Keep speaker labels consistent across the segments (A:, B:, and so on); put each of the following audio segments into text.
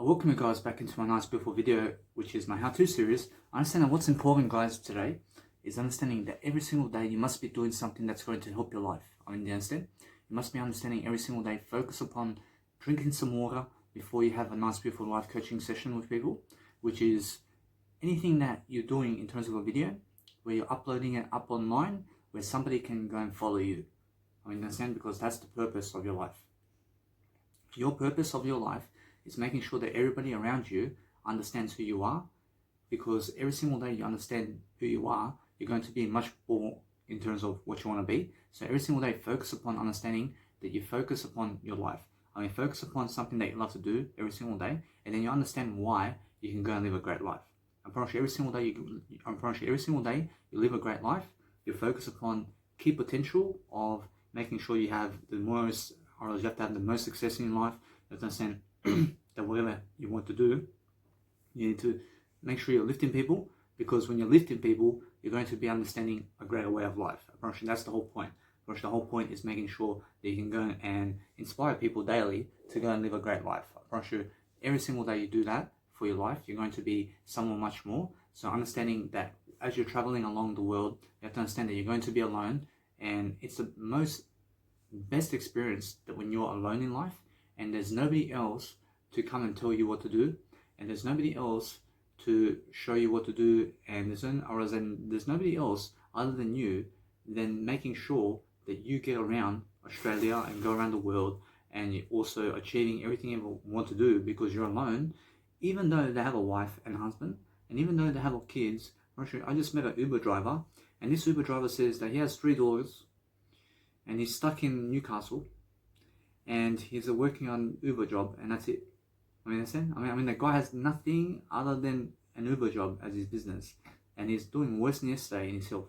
A: I welcome you guys back into my nice beautiful video, which is my how-to series. I understand that what's important, guys, today is understanding that every single day you must be doing something that's going to help your life. Do you understand? You must be understanding every single day, focus upon drinking some water before you have a nice beautiful life coaching session with people, which is anything that you're doing in terms of a video where you're uploading it up online where somebody can go and follow you. You understand? Because that's the purpose of your life. Your purpose of your life is making sure that everybody around you understands who you are, because every single day you understand who you are, you're going to be much more in terms of what you want to be. So every single day, focus upon understanding that you focus upon your life. Focus upon something that you love to do every single day, and then you understand why you can go and live a great life. I promise you, every single day you live a great life. You focus upon key potential of making sure you have the most, or you have to have the most success in your life. You have to understand that whatever you want to do, you need to make sure you're lifting people, because when you're lifting people, you're going to be understanding a greater way of life. I promise you, that's the whole point. I promise you, the whole point is making sure that you can go and inspire people daily to go and live a great life. I promise you, every single day you do that for your life, you're going to be someone much more. So understanding that as you're traveling along the world, you have to understand that you're going to be alone, and it's the best experience that when you're alone in life and there's nobody else to come and tell you what to do, and there's nobody else to show you what to do, and there's nobody else other than you, then making sure that you get around Australia and go around the world, and you're also achieving everything you ever want to do because you're alone. Even though they have a wife and husband, and even though they have kids. I just met an Uber driver, and this Uber driver says that he has 3 daughters and he's stuck in Newcastle and he's working on Uber job, and that's it. The guy has nothing other than an Uber job as his business, and he's doing worse than yesterday in himself.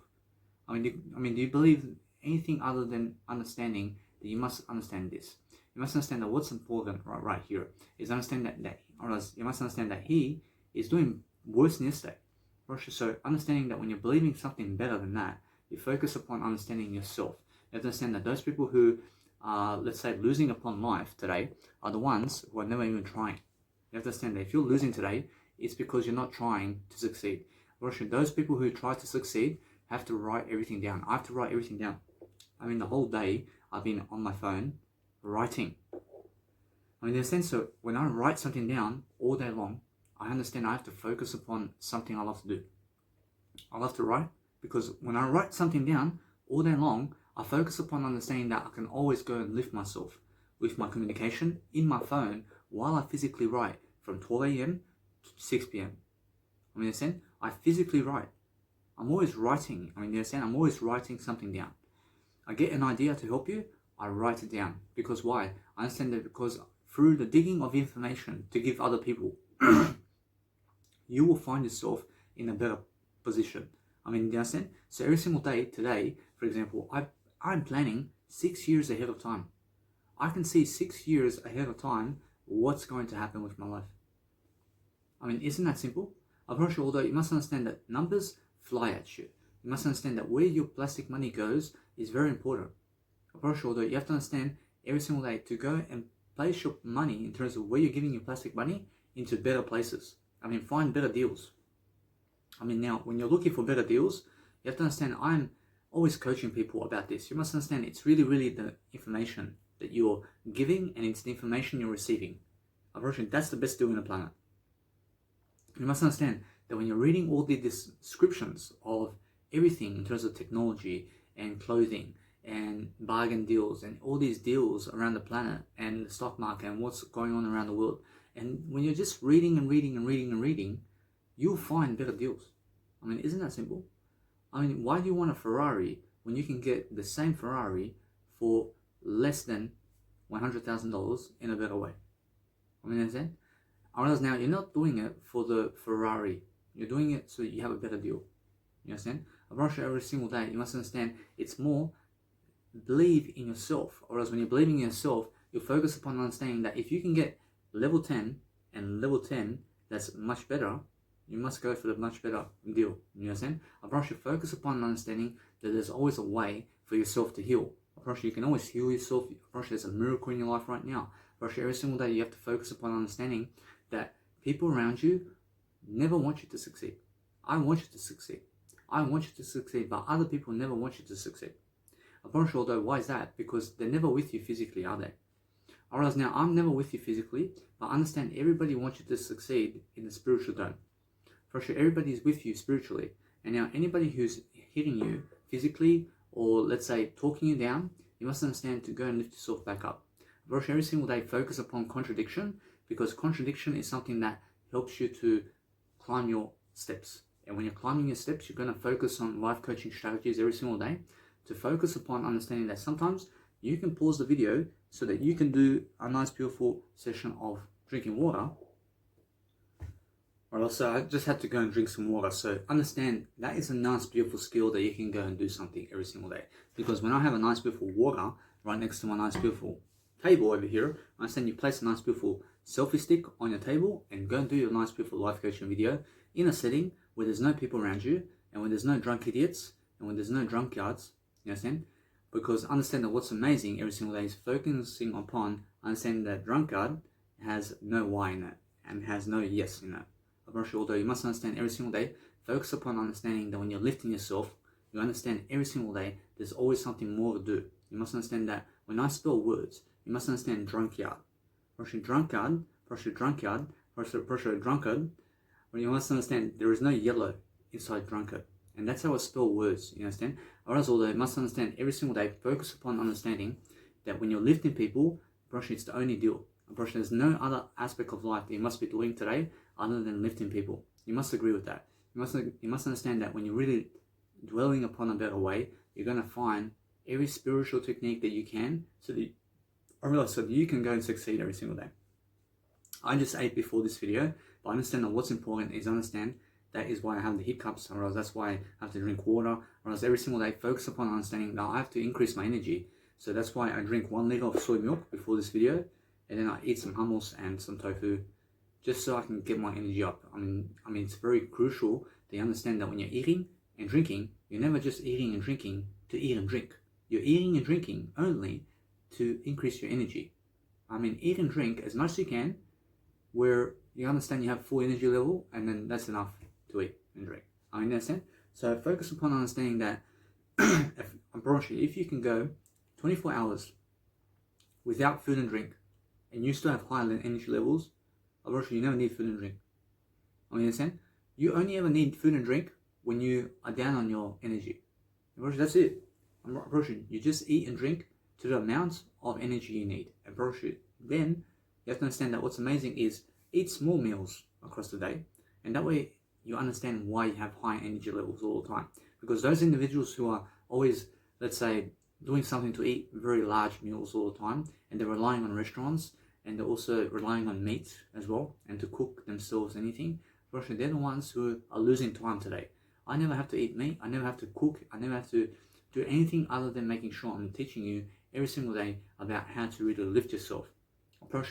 A: Do you believe anything other than understanding that you must understand this? You must understand that what's important right here is understand that you must understand that he is doing worse than yesterday. So understanding that when you're believing something better than that, you focus upon understanding yourself. You have to understand that those people who are, let's say, losing upon life today are the ones who are never even trying. You have to understand that if you're losing today, it's because you're not trying to succeed. Those people who try to succeed have to write everything down. I have to write everything down. The whole day I've been on my phone writing. In a sense, so when I write something down all day long, I understand I have to focus upon something I love to do. I love to write, because when I write something down all day long, I focus upon understanding that I can always go and lift myself with my communication in my phone while I physically write from 12 a.m. to 6 p.m. I physically write. I'm always writing. I'm always writing something down. I get an idea to help you, I write it down. Because why? I understand that because through the digging of information to give other people, you will find yourself in a better position. Do you understand? So every single day today, for example, I'm planning 6 years ahead of time. I can see 6 years ahead of time what's going to happen with my life. Isn't that simple? I promise you, although you must understand that numbers fly at you. You must understand that where your plastic money goes is very important. I promise you, although you have to understand every single day to go and place your money in terms of where you're giving your plastic money into better places. Find better deals. Now, when you're looking for better deals, you have to understand I'm always coaching people about this. You must understand it's really, really the information that you're giving, and it's the information you're receiving. Unfortunately, that's the best deal in the planet. You must understand that when you're reading all the descriptions of everything in terms of technology and clothing and bargain deals and all these deals around the planet and the stock market and what's going on around the world, and when you're just reading and reading, you'll find better deals. Isn't that simple? Why do you want a Ferrari when you can get the same Ferrari for less than $100,000 in a better way? Understand? Whereas now you're not doing it for the Ferrari. You're doing it so you have a better deal. You understand? I promise you, every single day, you must understand it's more believe in yourself. Or else when you're believing in yourself, you focus upon understanding that if you can get level 10 and level 10 that's much better, you must go for the much better deal. You understand? I promise you, focus upon understanding that there's always a way for yourself to heal. I promise you, you can always heal yourself. I promise you, there's a miracle in your life right now. I promise you, every single day you have to focus upon understanding that people around you never want you to succeed. I want you to succeed. I want you to succeed, but other people never want you to succeed. I promise you, although, why is that? Because they're never with you physically, are they? Whereas now, I'm never with you physically, but understand everybody wants you to succeed in the spiritual dome. For sure, everybody is with you spiritually. And now, anybody who's hitting you physically, or let's say talking you down, you must understand to go and lift yourself back up. For sure, every single day, focus upon contradiction, because contradiction is something that helps you to climb your steps. And when you're climbing your steps, you're going to focus on life coaching strategies every single day to focus upon understanding that sometimes you can pause the video so that you can do a nice, beautiful session of drinking water. Or else I just had to go and drink some water. So understand that is a nice, beautiful skill that you can go and do something every single day. Because when I have a nice, beautiful water right next to my nice, beautiful table over here, I understand you place a nice, beautiful selfie stick on your table and go and do your nice, beautiful life coaching video in a setting where there's no people around you, and when there's no drunk idiots, and when there's no drunkards, you understand? Because understand that what's amazing every single day is focusing upon understanding that drunkard has no Y in it, and has no yes in it. Although you must understand every single day, focus upon understanding that when you're lifting yourself, you understand every single day there's always something more to do. You must understand that when I spell words, you must understand drunkard. Drunkard, drunkard, when you must understand there is no yellow inside drunkard. And that's how I spell words, you understand? Whereas although you must understand every single day, focus upon understanding that when you're lifting people, it's the only deal. There's no other aspect of life that you must be doing today other than lifting people. You must agree with that. You must understand that when you're really dwelling upon a better way, you're going to find every spiritual technique that you can so that you can go and succeed every single day. I just ate before this video, but understand that what's important is understand that is why I have the hiccups, or else that's why I have to drink water, or else every single day focus upon understanding that I have to increase my energy. So that's why I drink 1 liter of soy milk before this video, and then I eat some hummus and some tofu, just so I can get my energy up. I mean, it's very crucial that you understand that when you're eating and drinking, you're never just eating and drinking to eat and drink. You're eating and drinking only to increase your energy. Eat and drink as much as you can, where you understand you have full energy level, and then that's enough to eat and drink. Understand? So focus upon understanding that if you can go 24 hours without food and drink, and you still have high energy levels, you never need food and drink. Understand? You only ever need food and drink when you are down on your energy. That's it. You just eat and drink to the amount of energy you need. And then you have to understand that what's amazing is eat small meals across the day, and that way you understand why you have high energy levels all the time. Because those individuals who are always, let's say, doing something to eat very large meals all the time, and they're relying on restaurants, and they're also relying on meat as well, and to cook themselves anything, they're the ones who are losing time today. I never have to eat meat, I never have to cook, I never have to do anything other than making sure I'm teaching you every single day about how to really lift yourself.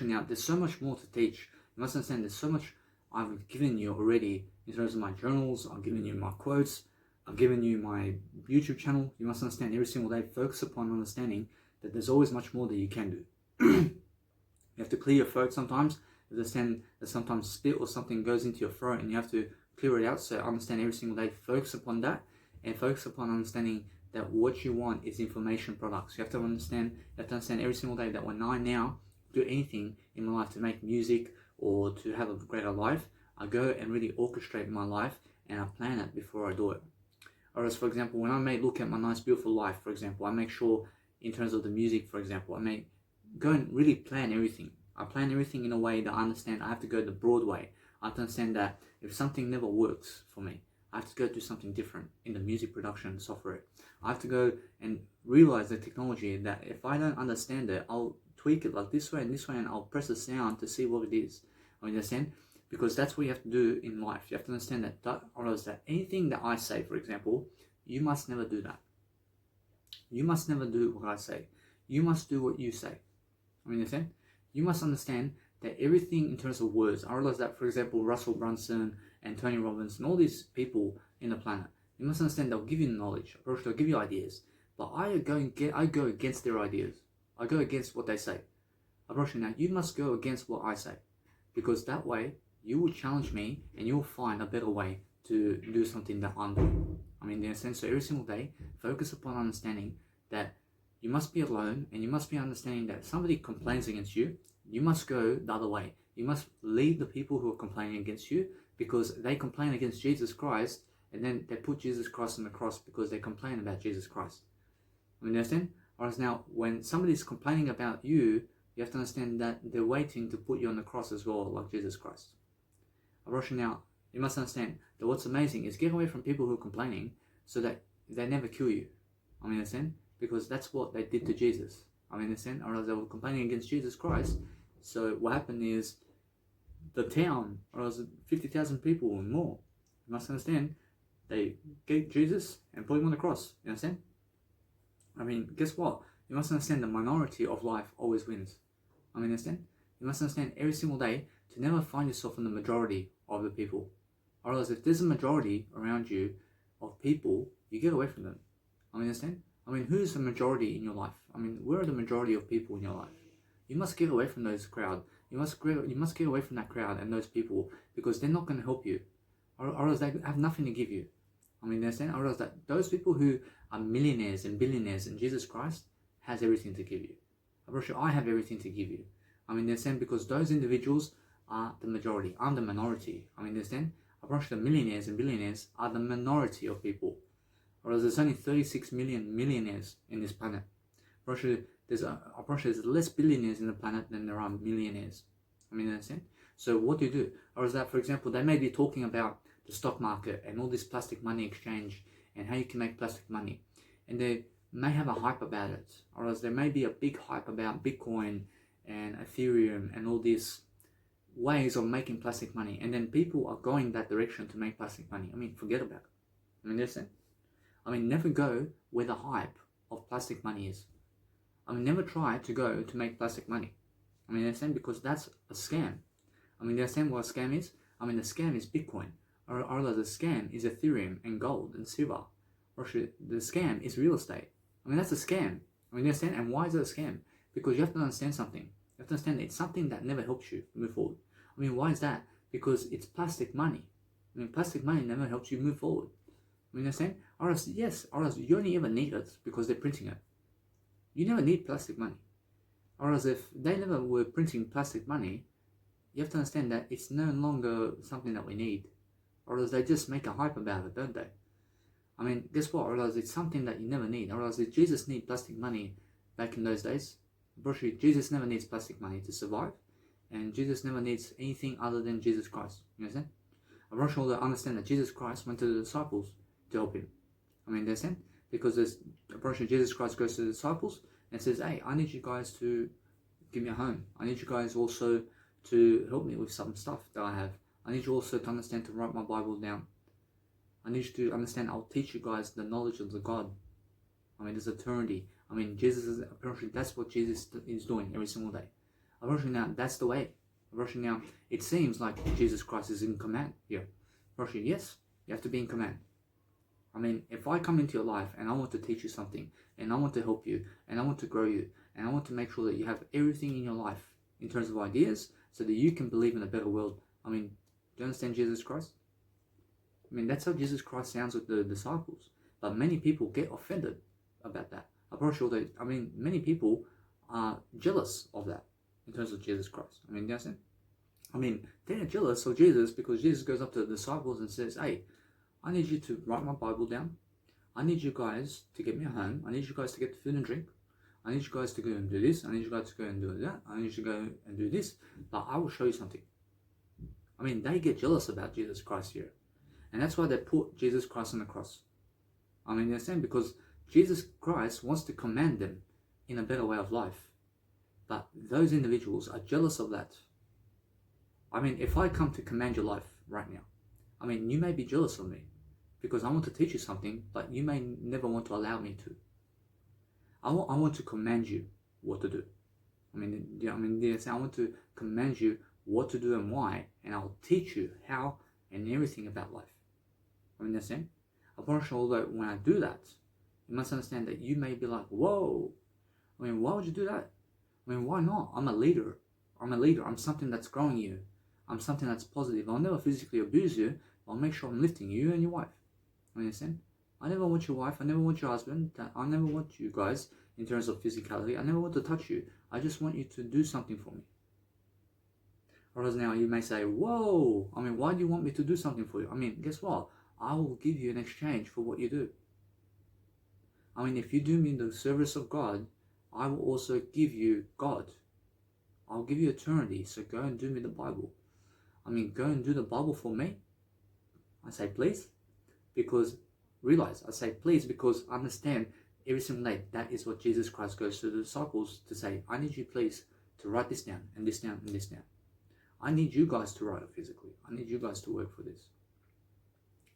A: Now, there's so much more to teach. You must understand there's so much I've given you already in terms of my journals, I've given you my quotes, I've given you my YouTube channel. You must understand every single day, focus upon understanding that there's always much more that you can do. You have to clear your throat sometimes. You understand that sometimes spit or something goes into your throat and you have to clear it out. So understand every single day, focus upon that, and focus upon understanding that what you want is information products. You have to understand every single day that when I now do anything in my life to make music or to have a greater life, I go and really orchestrate my life and I plan it before I do it. Or as for example, when I may look at my nice beautiful life, for example, I make sure in terms of the music, for example, I may go and really plan everything. I plan everything in a way that I understand I have to go the broad way. I have to understand that if something never works for me, I have to go do something different in the music production software. I have to go and realize the technology that if I don't understand it, I'll tweak it like this way, and I'll press a sound to see what it is. Understand? Because that's what you have to do in life. You have to understand that anything that I say, for example, you must never do that. You must never do what I say. You must do what you say. Understand? You must understand that everything in terms of words, I realize that, for example, Russell Brunson and Tony Robbins and all these people in the planet, you must understand they'll give you knowledge, or they'll give you ideas, but I go against their ideas. I go against what they say. Now, you must go against what I say. because that way you will challenge me and you'll find a better way to do something that I'm doing. I mean, in a sense, so every single day, focus upon understanding that you must be alone, and you must be understanding that if somebody complains against you, you must go the other way. You must leave the people who are complaining against you, because they complain against Jesus Christ, and then they put Jesus Christ on the cross because they complain about Jesus Christ. I mean, you understand? Whereas now, when somebody's complaining about you, you have to understand that they're waiting to put you on the cross as well, like Jesus Christ. Now, you must understand that what's amazing is get away from people who are complaining so that they never kill you. I mean, understand? Because that's what they did to Jesus. I mean, understand? Or else they were complaining against Jesus Christ. So what happened is the town, or else 50,000 people or more, you must understand, they get Jesus and put him on the cross. You understand? I mean, guess what? You must understand the minority of life always wins. I mean, understand? You must understand every single day to never find yourself in the majority of the people. Or else if there's a majority around you of people, you get away from them. I mean, understand? I mean, who's the majority in your life? I mean, where are the majority of people in your life? You must get away from those crowd. You must get away from that crowd and those people, because they're not going to help you. Or else they have nothing to give you. I mean, understand? Or else that those people who are millionaires and billionaires in Jesus Christ has everything to give you. I'm sure I have everything to give you. I mean, understand? Because those individuals are the majority. I'm the minority. I mean, understand? I'm sure the millionaires and billionaires are the minority of people. Or there's only 36 million millionaires in this planet. I'm sure there's less billionaires in the planet than there are millionaires. I mean, understand? So what do? Or is that, for example, they may be talking about the stock market and all this plastic money exchange and how you can make plastic money. And they may have a hype about it. Or else there may be a big hype about Bitcoin and Ethereum and all these ways of making plastic money. And then people are going that direction to make plastic money. I mean, forget about it. I mean, understand? I mean, never go where the hype of plastic money is. I mean, never try to go to make plastic money. I mean, understand? Because that's a scam. I mean, understand what a scam is? I mean, the scam is Bitcoin. Or the scam is Ethereum and gold and silver. Or the scam is real estate. I mean, that's a scam. I mean, you understand? And why is it a scam? Because you have to understand something. You have to understand it's something that never helps you move forward. I mean, why is that? Because it's plastic money. I mean, plastic money never helps you move forward. I mean, you understand? Or else, yes, or else you only ever need it because they're printing it. You never need plastic money. Or else if they never were printing plastic money, you have to understand that it's no longer something that we need. Or else they just make a hype about it, don't they? I mean, guess what? Or else it's something that you never need. Or else did Jesus need plastic money back in those days? Brother, Jesus never needs plastic money to survive. And Jesus never needs anything other than Jesus Christ. You understand? I'm not sure they understand that Jesus Christ went to the disciples to help him. I mean, understand? Because there's a portion Jesus Christ goes to the disciples and says, hey, I need you guys to give me a home. I need you guys also to help me with some stuff that I have. I need you also to understand to write my Bible down. I need you to understand I'll teach you guys the knowledge of the God. I mean, there's eternity. I mean, Jesus is, apparently that's what Jesus is doing every single day. Apparently now, that's the way. Apparently now, it seems like Jesus Christ is in command here. Apparently, yes, you have to be in command. I mean, if I come into your life and I want to teach you something, and I want to help you, and I want to grow you, and I want to make sure that you have everything in your life in terms of ideas so that you can believe in a better world. I mean, do you understand Jesus Christ? I mean, that's how Jesus Christ sounds with the disciples. But many people get offended about that. I'm pretty sure that, I mean, many people are jealous of that in terms of Jesus Christ. I mean, do you understand? I mean, they're jealous of Jesus because Jesus goes up to the disciples and says, hey, I need you to write my Bible down. I need you guys to get me a home. I need you guys to get food and drink. I need you guys to go and do this. I need you guys to go and do that. I need you to go and do this. But I will show you something. I mean, they get jealous about Jesus Christ here. And that's why they put Jesus Christ on the cross. I mean, you understand? Because Jesus Christ wants to command them in a better way of life. But those individuals are jealous of that. I mean, if I come to command your life right now, I mean, you may be jealous of me because I want to teach you something, but you may never want to allow me to. I want to command you what to do. I want to command you what to do and why, and I'll teach you how and everything about life. I mean, understand? Although when I do that, you must understand that you may be like, whoa, I mean, why would you do that? I mean, why not? I'm a leader. I'm something that's growing you. I'm something that's positive. I'll never physically abuse you. I'll make sure I'm lifting you and your wife. You understand? I never want your wife. I never want your husband. I never want you guys in terms of physicality. I never want to touch you. I just want you to do something for me. Whereas now you may say, whoa, I mean, why do you want me to do something for you? I mean, guess what? I will give you an exchange for what you do. I mean, if you do me the service of God, I will also give you God. I'll give you eternity. So go and do me the Bible. I mean, go and do the Bible for me. I say, please. Because, realize, I say, please, because understand every single day, that is what Jesus Christ goes to the disciples to say, I need you, please, to write this down, and this down, and this down. I need you guys to write it physically. I need you guys to work for this.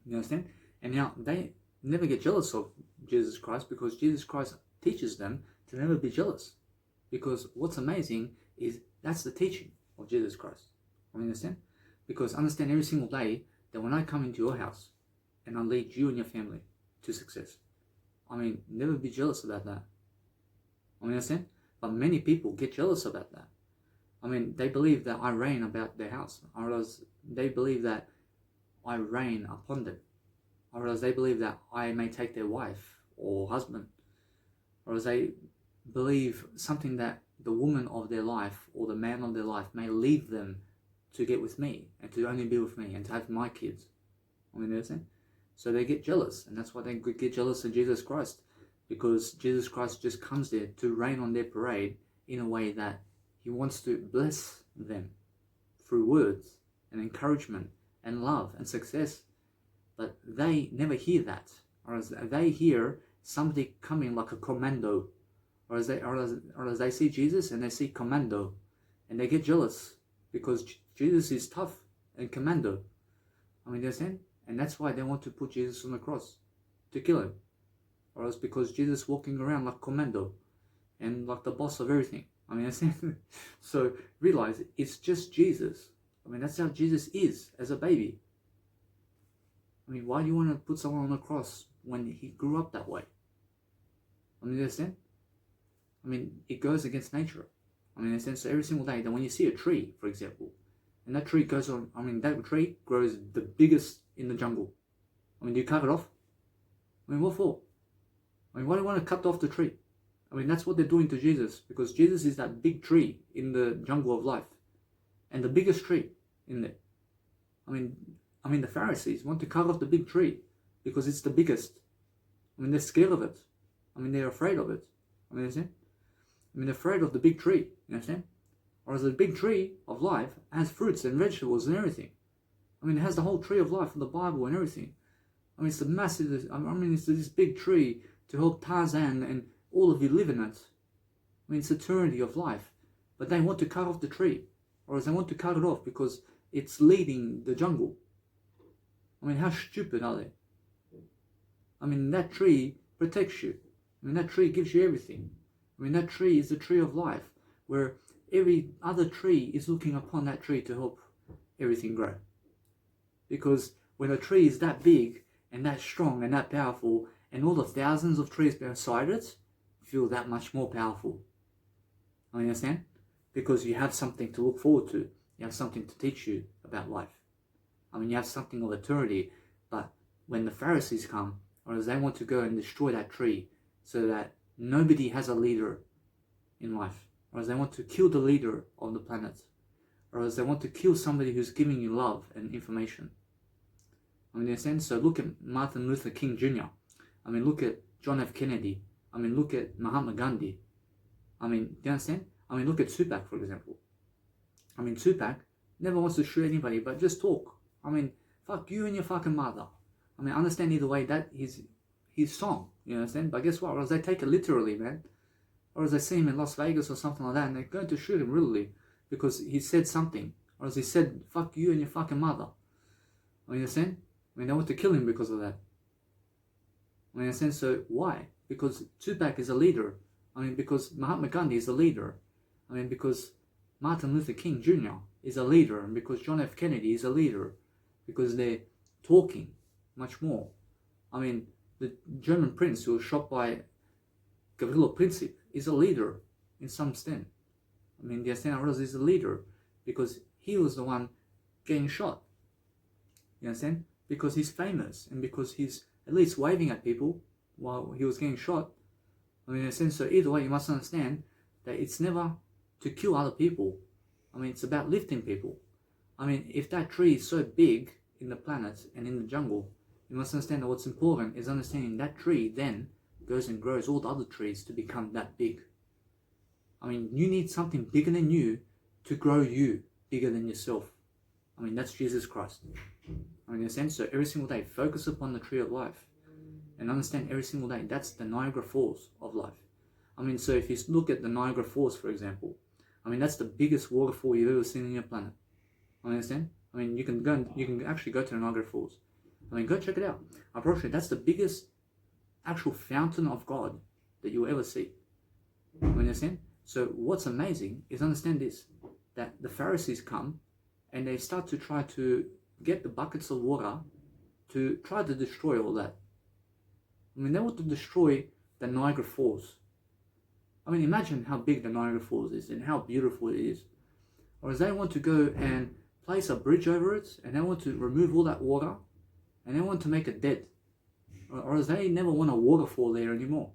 A: You understand? And now, they never get jealous of Jesus Christ because Jesus Christ teaches them to never be jealous. Because what's amazing is that's the teaching of Jesus Christ. You understand? Because understand every single day that when I come into your house and I lead you and your family to success, I mean, never be jealous about that. You understand? But many people get jealous about that. I mean, they believe that I reign about their house. Or else they believe that I reign upon them. Or else they believe that I may take their wife or husband. Or else they believe something that the woman of their life or the man of their life may leave them to get with me and to only be with me and to have my kids. I mean, understand? So they get jealous, and that's why they get jealous of Jesus Christ, because Jesus Christ just comes there to rain on their parade in a way that he wants to bless them through words and encouragement and love and success. But they never hear that, or as they hear somebody coming like a commando, or as they see Jesus and they see commando, and they get jealous because Jesus is tough and commando. I mean, you understand? And that's why they want to put Jesus on the cross to kill him, or else because Jesus walking around like commando and like the boss of everything. I mean, understand? So realize it's just Jesus. I mean, that's how Jesus is as a baby. I mean, why do you want to put someone on the cross when he grew up that way? I mean, you understand? I mean, it goes against nature. I mean, in a sense, so every single day, that when you see a tree, for example, and that tree goes on, I mean, that tree grows the biggest in the jungle. I mean, do you cut it off? I mean, what for? I mean, why do you want to cut off the tree? I mean, that's what they're doing to Jesus, because Jesus is that big tree in the jungle of life, and the biggest tree in there. I mean, the Pharisees want to cut off the big tree because it's the biggest. I mean, they're scared of it. I mean, they're afraid of it. I mean, you understand? I mean, they're afraid of the big tree. You understand? Whereas the big tree of life has fruits and vegetables and everything. I mean, it has the whole tree of life of the Bible and everything. I mean, it's a massive, I mean, it's this big tree to help Tarzan and all of you live in it. I mean, it's eternity of life. But they want to cut off the tree. Or they want to cut it off because it's leading the jungle. I mean, how stupid are they? I mean, that tree protects you. I mean, that tree gives you everything. I mean, that tree is the tree of life, where every other tree is looking upon that tree to help everything grow. Because when a tree is that big and that strong and that powerful, and all the thousands of trees beside it feel that much more powerful. I understand? Because you have something to look forward to. You have something to teach you about life. I mean, you have something of eternity. But when the Pharisees come, or as they want to go and destroy that tree so that nobody has a leader in life, or as they want to kill the leader of the planet, or as they want to kill somebody who's giving you love and information. I mean, in a sense, so look at Martin Luther King Jr. I mean, look at John F. Kennedy. I mean, look at Mahatma Gandhi. I mean, do you understand? I mean, look at Tupac, for example. I mean, Tupac never wants to shoot anybody, but just talk. I mean, fuck you and your fucking mother. I mean, understand either way, that is his song, you understand? But guess what? Or else they take it literally, man. Or as they see him in Las Vegas or something like that, and they're going to shoot him really because he said something. Or as he said, fuck you and your fucking mother. I mean, you understand? I mean, they want to kill him because of that. I mean, in a sense, so why? Because Tupac is a leader. I mean, because Mahatma Gandhi is a leader. I mean, because Martin Luther King Jr. is a leader, and because John F. Kennedy is a leader, because they're talking much more. I mean, the German prince who was shot by Gavrilo Princip is a leader in some extent. I mean, the Astana Rose is a leader because he was the one getting shot. You understand? Because he's famous and because he's at least waving at people while he was getting shot. I mean, in a sense, so either way, you must understand that it's never to kill other people. I mean, it's about lifting people. I mean, if that tree is so big in the planet and in the jungle, you must understand that what's important is understanding that tree then goes and grows all the other trees to become that big. I mean, you need something bigger than you to grow you bigger than yourself. I mean, that's Jesus Christ. I mean, in a sense, so every single day, focus upon the tree of life and understand every single day, that's the Niagara Falls of life. I mean, so if you look at the Niagara Falls, for example, I mean, that's the biggest waterfall you've ever seen on your planet. I understand? I mean, you can actually go to the Niagara Falls. I mean, go check it out. I promise you, that's the biggest actual fountain of God that you'll ever see. You understand? So what's amazing is understand this, that the Pharisees come and they start to try to get the buckets of water to try to destroy all that. I mean, they want to destroy the Niagara Falls. I mean, imagine how big the Niagara Falls is and how beautiful it is. Or as they want to go and place a bridge over it, and they want to remove all that water, and they want to make it dead. Or as they never want a waterfall there anymore.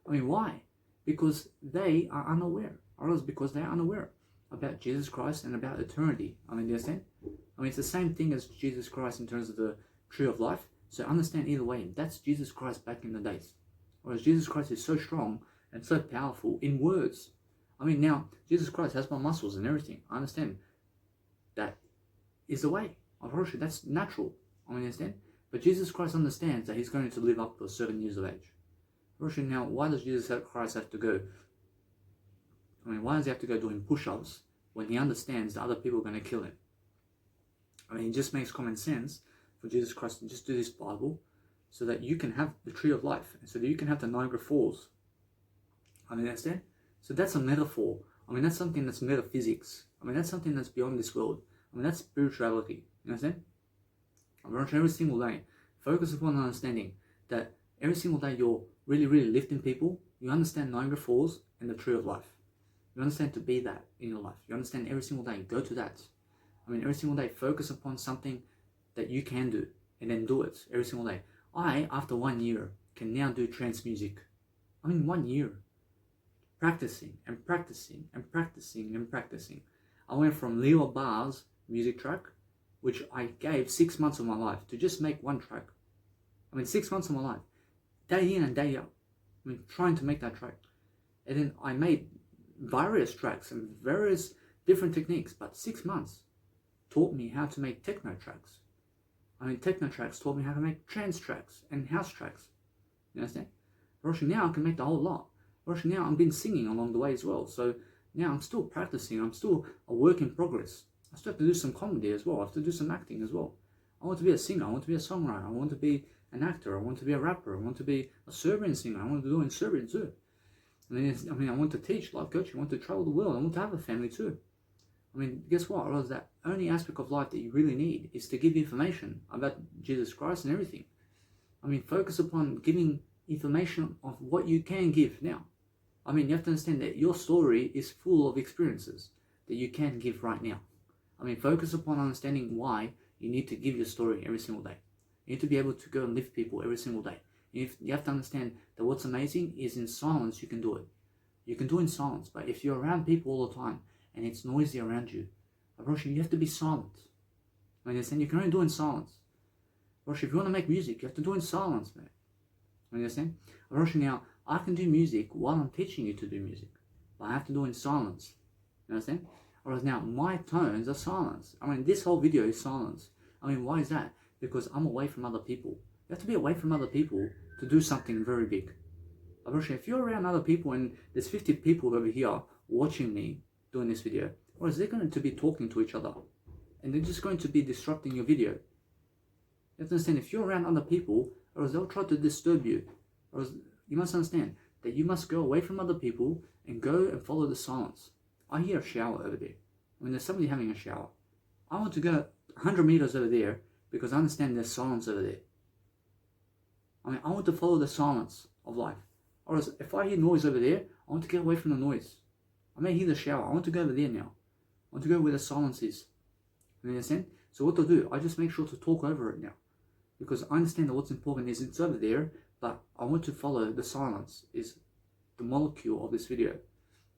A: I mean, why? Because they are unaware. Or else because they are unaware about Jesus Christ and about eternity. I mean, do you understand? I mean, it's the same thing as Jesus Christ in terms of the tree of life. So understand either way, that's Jesus Christ back in the days. Whereas Jesus Christ is so strong and so powerful in words. I mean, now, Jesus Christ has more muscles and everything. I understand. That is the way. Unfortunately, that's natural. I mean, understand? But Jesus Christ understands that he's going to live up to a certain years of age. Unfortunately, now, why does Jesus Christ have to go? I mean, why does he have to go doing push-ups when he understands that other people are going to kill him? I mean, it just makes common sense for Jesus Christ to just do this Bible so that you can have the tree of life and so that you can have the Niagara Falls. I mean, understand? So that's a metaphor. I mean, that's something that's metaphysics. I mean, that's something that's beyond this world. I mean, that's spirituality. You understand? I mean, every single day, focus upon understanding that every single day you're really, really lifting people. You understand Niagara Falls and the tree of life. You understand to be that in your life. You understand every single day, go to that. I mean, every single day, focus upon something that you can do and then do it every single day. I, after 1 year, can now do trance music. I mean, 1 year. Practicing and practicing and practicing and practicing. I went from Leo Bar's music track, which I gave 6 months of my life to just make one track. I mean, 6 months of my life, day in and day out. I mean, trying to make that track. And then I made various tracks and various different techniques, but 6 months taught me how to make techno tracks. I mean, techno tracks taught me how to make trance tracks and house tracks. You understand? Actually, now I can make the whole lot. Actually, now I've been singing along the way as well. So now I'm still practicing. I'm still a work in progress. I still have to do some comedy as well. I have to do some acting as well. I want to be a singer. I want to be a songwriter. I want to be an actor. I want to be a rapper. I want to be a Serbian singer. I want to do it in Serbian too. I mean, I want to teach life coaching. I want to travel the world. I want to have a family too. I mean, guess what? Or that only aspect of life that you really need is to give information about Jesus Christ and everything. I mean, focus upon giving information of what you can give now. I mean, you have to understand that your story is full of experiences that you can give right now. I mean, focus upon understanding why you need to give your story every single day. You need to be able to go and lift people every single day. You have to understand that what's amazing is in silence you can do it. You can do it in silence, but if you're around people all the time and it's noisy around you, you have to be silent. I understand? You can only do it in silence. If you want to make music, you have to do it in silence, man. You understand? Now, I can do music while I'm teaching you to do music, but I have to do it in silence. You understand? Whereas now, my tones are silence. I mean, this whole video is silence. I mean, why is that? Because I'm away from other people. You have to be away from other people to do something very big. If you're around other people and there's 50 people over here watching me doing this video, whereas they're going to be talking to each other and they're just going to be disrupting your video. You have to understand, if you're around other people, or they'll try to disturb you, or you must understand that you must go away from other people and go and follow the silence. I hear a shower over there. I mean, there's somebody having a shower. I want to go 100 meters over there because I understand there's silence over there. I mean, I want to follow the silence of life. Or if I hear noise over there, I want to get away from the noise. I may hear the shower. I want to go over there now. I want to go where the silence is. You understand? So what to do? I just make sure to talk over it now, because I understand that what's important is it's over there, but I want to follow the silence is the molecule of this video.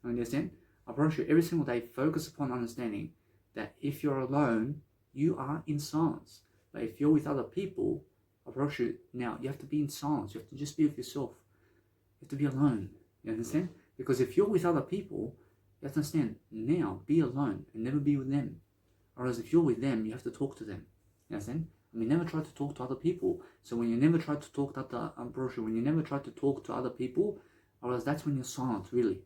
A: You understand? I promise you, every single day, focus upon understanding that if you're alone, you are in silence. But if you're with other people, I promise you, now you have to be in silence. You have to just be with yourself. You have to be alone. You understand? Because if you're with other people, you have to understand, now be alone and never be with them. Whereas if you're with them, you have to talk to them. You understand? I mean, never try to talk to other people. So when you never try to talk to other, when you never try to talk to other people, whereas that's when you're silent, really.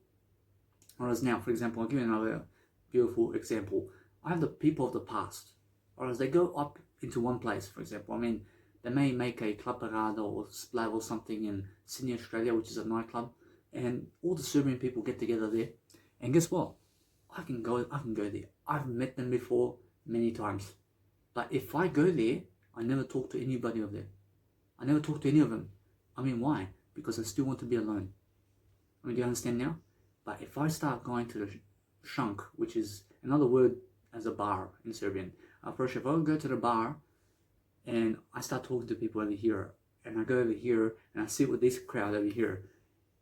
A: Whereas now, for example, I'll give you another beautiful example. I have the people of the past. Whereas they go up into one place, for example. I mean, they may make a club parade or splav or something in Sydney, Australia, which is a nightclub, and all the Serbian people get together there. And guess what? I can go there. I've met them before many times. But if I go there, I never talk to anybody of them. I never talk to any of them. I mean, why? Because I still want to be alone. I mean, do you understand now? But if I start going to the shank, which is another word as a bar in Serbian, if I go to the bar and I start talking to people over here, and I go over here and I sit with this crowd over here,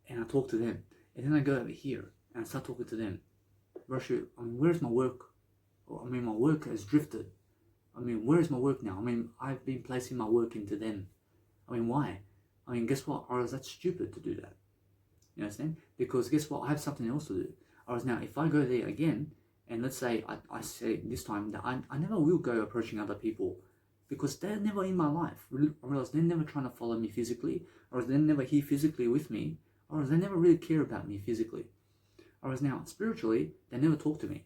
A: and I talk to them, and then I go over here and I start talking to them. Russia, I mean, where's my work? I mean, my work has drifted. I mean, where's my work now? I mean, I've been placing my work into them. I mean, why? I mean, guess what? Or is that stupid to do that? You understand? Because guess what? I have something else to do. Or now, if I go there again, and let's say I say this time that I never will go approaching other people, because they're never in my life. Or else they're never trying to follow me physically, or they're never here physically with me, or they never really care about me physically. Or now, spiritually, they never talk to me.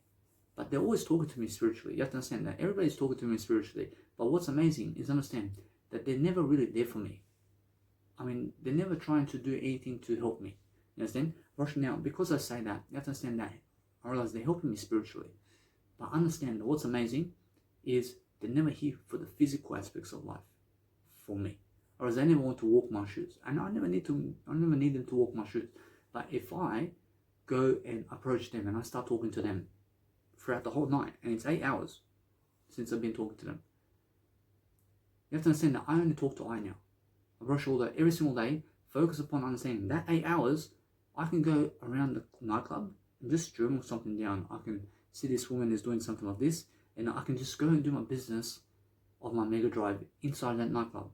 A: But they're always talking to me spiritually. You have to understand that. Everybody's talking to me spiritually. But what's amazing is understand that they're never really there for me. I mean, they're never trying to do anything to help me. You understand? Now, because I say that, you have to understand that I realize they're helping me spiritually. But understand that what's amazing is they're never here for the physical aspects of life for me. Or as they never want to walk my shoes. And I never need them to walk my shoes. But if I go and approach them and I start talking to them throughout the whole night, and it's 8 hours since I've been talking to them, you have to understand that I only talk to I now. I brush all day, every single day, focus upon understanding that 8 hours, I can go around the nightclub and just journal something down. I can see this woman is doing something like this, and I can just go and do my business of my mega drive inside that nightclub.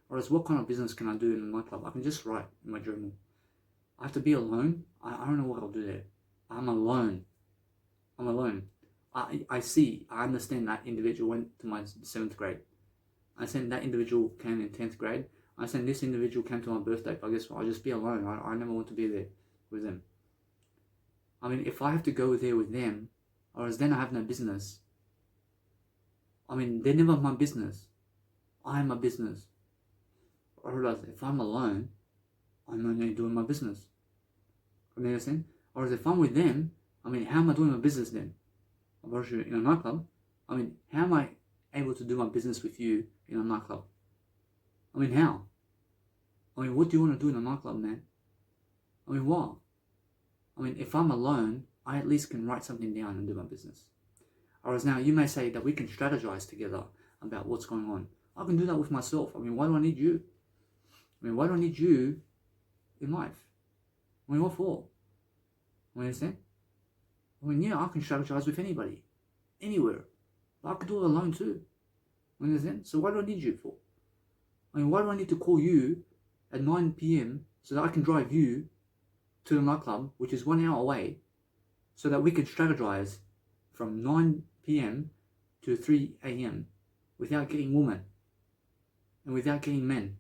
A: Whereas what kind of business can I do in a nightclub? I can just write in my journal. I have to be alone. I don't know what I'll do there. I'm alone. I understand that individual went to my 7th grade. I understand that individual came in 10th grade. I understand this individual came to my birthday, but I guess I'll just be alone. I never want to be there with them. I mean, if I have to go there with them, or else then I have no business. I mean, they're never my business. I am my business. I realize if I'm alone, I'm only doing my business. You understand? Or if I'm with them, I mean, how am I doing my business then? In a nightclub, I mean, how am I able to do my business with you in a nightclub? I mean, how? I mean, what do you want to do in a nightclub, man? I mean, what? I mean, if I'm alone, I at least can write something down and do my business. Whereas now, you may say that we can strategize together about what's going on. I can do that with myself. I mean, why do I need you? I mean, why do I need you in life? I mean, what for? You understand? I mean, yeah, I can strategize with anybody, anywhere. But I can do it alone too. You understand? So why do I need you for? I mean, why do I need to call you at 9 p.m. so that I can drive you to the nightclub, which is 1 hour away, so that we can strategize from 9 p.m. to 3 a.m. without getting women and without getting men?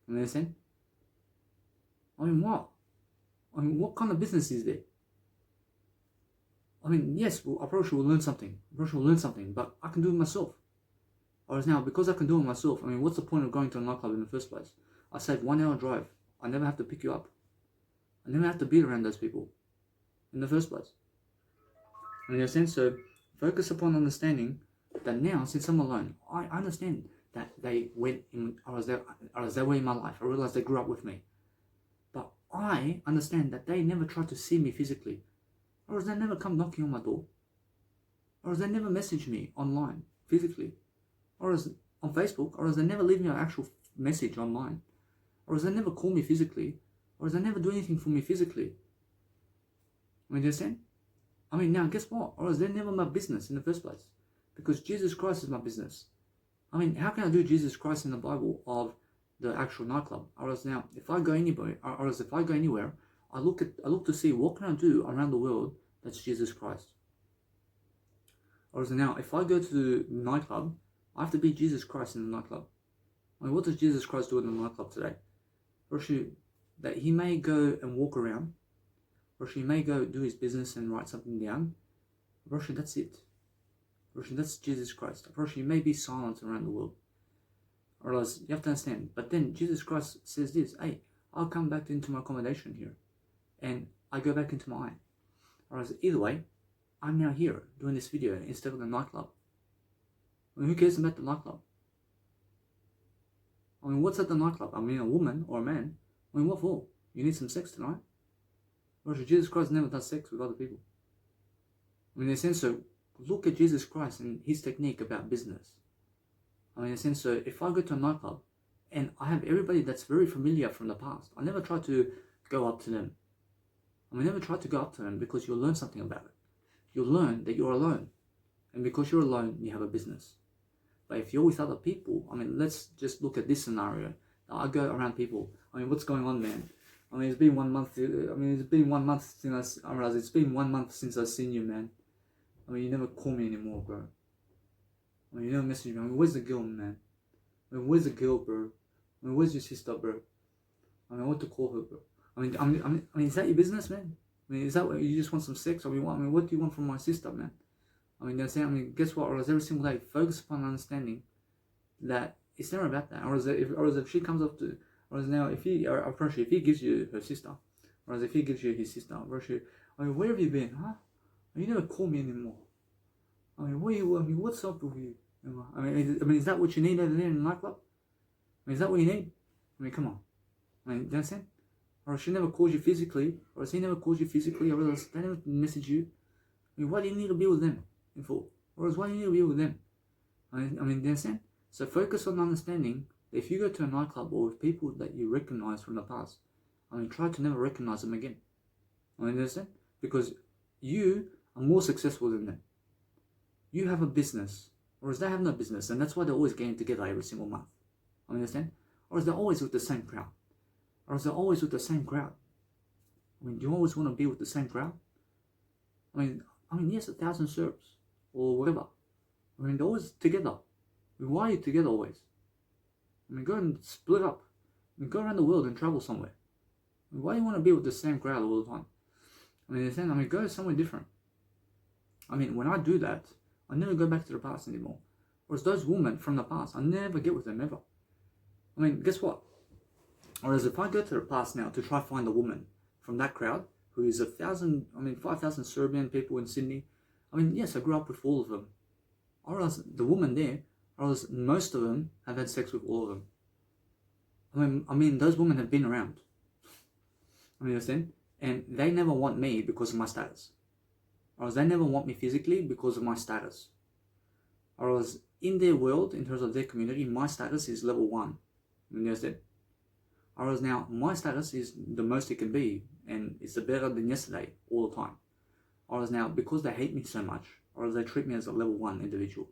A: You understand? I mean, what? I mean, what kind of business is there? I mean, yes, I probably will learn something. But I can do it myself. Whereas now, because I can do it myself, I mean, what's the point of going to a nightclub in the first place? I save 1 hour drive. I never have to pick you up. I never have to be around those people in the first place. You understand? So, focus upon understanding that now, since I'm alone, I understand that they went in, or as they were in my life. I realized they grew up with me. But I understand that they never tried to see me physically. Or as they never come knocking on my door. or as they never message me online, physically, or as on Facebook, or as they never leave me an actual message online, or as they never call me physically, or as they never do anything for me physically. I mean, you understand? I mean, now guess what? Or as they're never my business in the first place, because Jesus Christ is my business. I mean, how can I do Jesus Christ in the Bible of the actual nightclub? Or as now, if I go anywhere, or as if I go anywhere, I look to see what can I do around the world that's Jesus Christ. Or as now, if I go to the nightclub, I have to be Jesus Christ in the nightclub. I mean, what does Jesus Christ do in the nightclub today? Or that he may go and walk around, or he may go do his business and write something down. Or that's it. Or that's Jesus Christ. Or he may be silent around the world. Or else you have to understand. But then Jesus Christ says this, hey, I'll come back into my accommodation here. And I go back into mine. Or else either way, I'm now here doing this video instead of the nightclub. I mean, who cares about the nightclub? I mean, what's at the nightclub? I mean, a woman or a man. I mean, what for? You need some sex tonight? Or Jesus Christ never does sex with other people. I mean, in a sense, so look at Jesus Christ and his technique about business. I mean, in a sense, so if I go to a nightclub and I have everybody that's very familiar from the past, I never try to go up to them. I mean, never try to go up to them because you'll learn something about it. You'll learn that you're alone. And because you're alone, you have a business. But if you're with other people, I mean, let's just look at this scenario. Now, I go around people. I mean, what's going on, man? I mean, it's been 1 month. It's been 1 month since I realized it's been 1 month since I've seen you, man. I mean, you never call me anymore, bro. I mean, you never message me. I mean, where's the girl, man? I mean, where's the girl, bro? I mean, where's your sister, bro? I mean, I want to call her, bro. I mean, is that your business, man? I mean, is that what you just want some sex? I mean, what do you want from my sister, man? I mean, they're saying, I mean, guess what? Or as every single day, focus upon understanding that it's never about that. Or as if she comes up to, or as now, if he gives you her sister, or as if he gives you his sister, I mean, where have you been, huh? You never call me anymore. I mean, what's up with you? I mean, is that what you need over there in the nightclub? I mean, is that what you need? I mean, come on. I mean, do you understand? Or she never calls you physically, or as he never calls you physically, or else they never message you. I mean, why do you need to be with them in full? Or else why do you need to be with them? I mean, do you understand? So focus on understanding that if you go to a nightclub or with people that you recognize from the past, I mean, try to never recognize them again. I mean, understand? Because you are more successful than them. You have a business, or as they have no business, and that's why they're always getting together every single month. I mean, understand? Or as they're always with the same crowd. Or as they're always with the same crowd. I mean, do you always want to be with the same crowd? I mean, yes, 1,000 Serbs, or whatever. I mean, they're always together. I mean, why are you together always? I mean, go and split up. I mean, go around the world and travel somewhere. I mean, why do you want to be with the same crowd all the time? I mean, go somewhere different. I mean, when I do that, I never go back to the past anymore. Whereas those women from the past, I never get with them ever. I mean, guess what? Whereas if I go to the past now to try to find a woman from that crowd, who is 5,000 Serbian people in Sydney, I mean, yes, I grew up with all of them. Or else the woman there, or else most of them have had sex with all of them. I mean, those women have been around. I mean, you understand? And they never want me because of my status. Or else they never want me physically because of my status. Or else in their world, in terms of their community, my status is level 1. You understand? Or else now, my status is the most it can be, and it's better than yesterday all the time. Or else now, because they hate me so much, or else they treat me as a level 1 individual.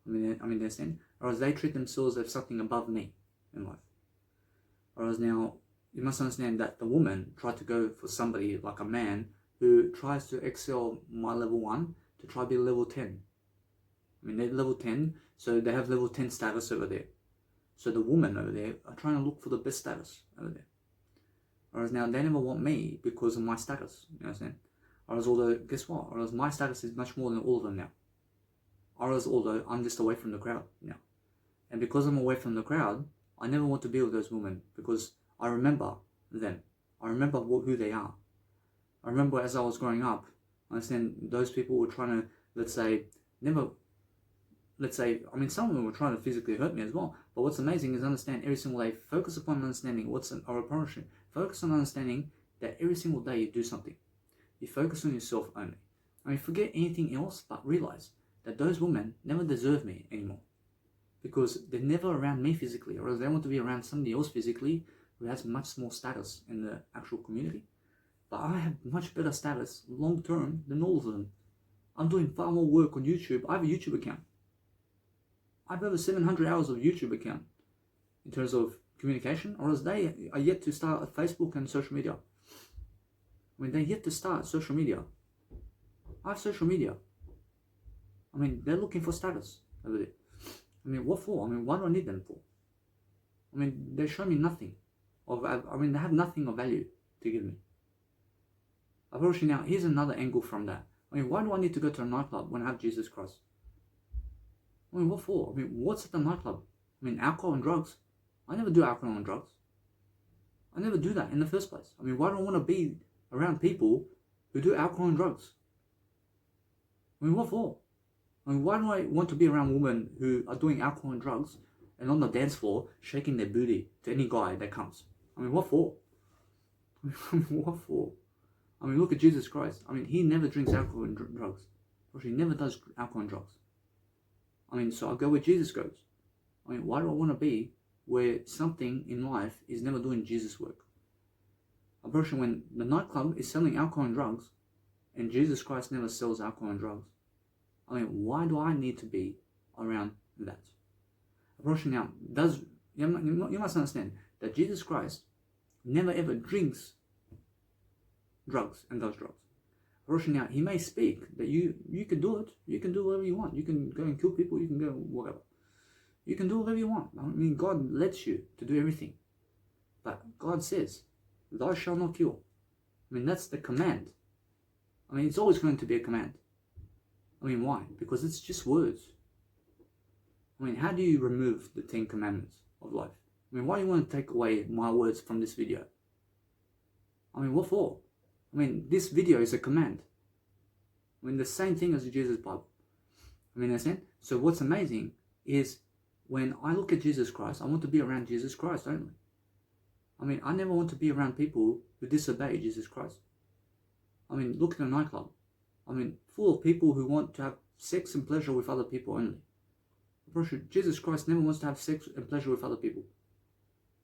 A: I mean, understand? Or else they treat themselves as something above me in life. Or else now, you must understand that the woman tried to go for somebody like a man who tries to excel my level 1 to try to be level 10. I mean, they're level 10, so they have level 10 status over there. So the women over there are trying to look for the best status over there. Whereas now they never want me because of my status, you understand? Whereas although, guess what? Whereas my status is much more than all of them now. Whereas although I'm just away from the crowd now. And because I'm away from the crowd, I never want to be with those women because I remember them. I remember who they are. I remember as I was growing up, I understand those people were trying to, I mean, some of them were trying to physically hurt me as well. But what's amazing is understand every single day, focus upon understanding focus on understanding that every single day you do something. You focus on yourself only. I mean, forget anything else, but realize that those women never deserve me anymore. Because they're never around me physically, or else they want to be around somebody else physically who has much more status in the actual community. But I have much better status long term than all of them. I'm doing far more work on YouTube. I have a YouTube account. I have over 700 hours of YouTube account in terms of communication, or else they are yet to start Facebook and social media. I mean, they're yet to start social media. I have social media. I mean, they're looking for status over there. I mean, what for? I mean, what do I need them for? I mean, they show me nothing they have nothing of value to give me. Unfortunately, now, here's another angle from that. I mean, why do I need to go to a nightclub when I have Jesus Christ? I mean, what for? I mean, what's at the nightclub? I mean, alcohol and drugs. I never do alcohol and drugs. I never do that in the first place. I mean, why do I want to be around people who do alcohol and drugs? I mean, what for? I mean, why do I want to be around women who are doing alcohol and drugs and on the dance floor shaking their booty to any guy that comes? I mean, what for? I mean, what for? I mean, look at Jesus Christ. I mean, he never drinks alcohol and drugs. Or he never does alcohol and drugs. I mean, so I go where Jesus goes. I mean, why do I want to be where something in life is never doing Jesus work? Unfortunately, when the nightclub is selling alcohol and drugs, and Jesus Christ never sells alcohol and drugs, I mean, why do I need to be around that? Unfortunately, now, you must understand that Jesus Christ never ever drinks drugs and does drugs. Unfortunately, now, he may speak that you can do it. You can do whatever you want. You can go and kill people. You can go whatever. You can do whatever you want. I mean, God lets you to do everything. But God says, thou shalt not kill. I mean, that's the command. I mean, it's always going to be a command. I mean, why? Because it's just words. I mean, how do you remove the 10 commandments of life? I mean, why do you want to take away my words from this video? I mean, what for? I mean, this video is a command. I mean, the same thing as Jesus' Bible. I mean, understand? So what's amazing is when I look at Jesus Christ, I want to be around Jesus Christ only. I mean, I never want to be around people who disobey Jesus Christ. I mean, look at a nightclub. I mean, full of people who want to have sex and pleasure with other people only. Jesus Christ never wants to have sex and pleasure with other people.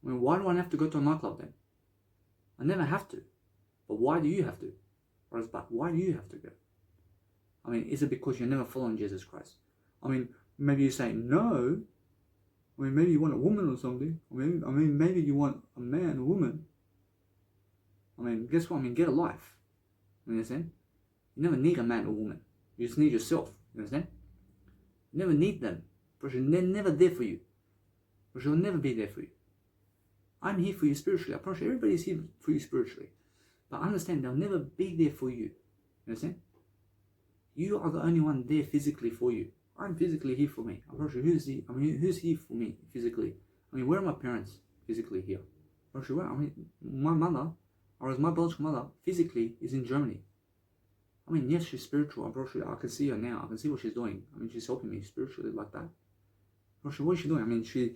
A: I mean, why do I have to go to a nightclub then? I never have to. But why do you have to? But why do you have to go? I mean, is it because you're never following Jesus Christ? I mean, maybe you say, no. I mean, maybe you want a woman or something. I mean, maybe you want a man, a woman. I mean, guess what? I mean, get a life. You understand? You never need a man or woman. You just need yourself. You understand? You never need them. Because they're never there for you. Because they'll never be there for you. I'm here for you spiritually. I promise you, everybody's here for you spiritually. But understand, they'll never be there for you. You understand? You are the only one there physically for you. I'm physically here for me. I'm not sure who's here for me physically. I mean, where are my parents physically here? I'm not sure where. I mean, my mother, or as my biological mother, physically is in Germany. I mean, yes, she's spiritual. I'm not sure. I can see her now. I can see what she's doing. I mean, she's helping me spiritually like that. I'm not sure what is she doing. I mean, she's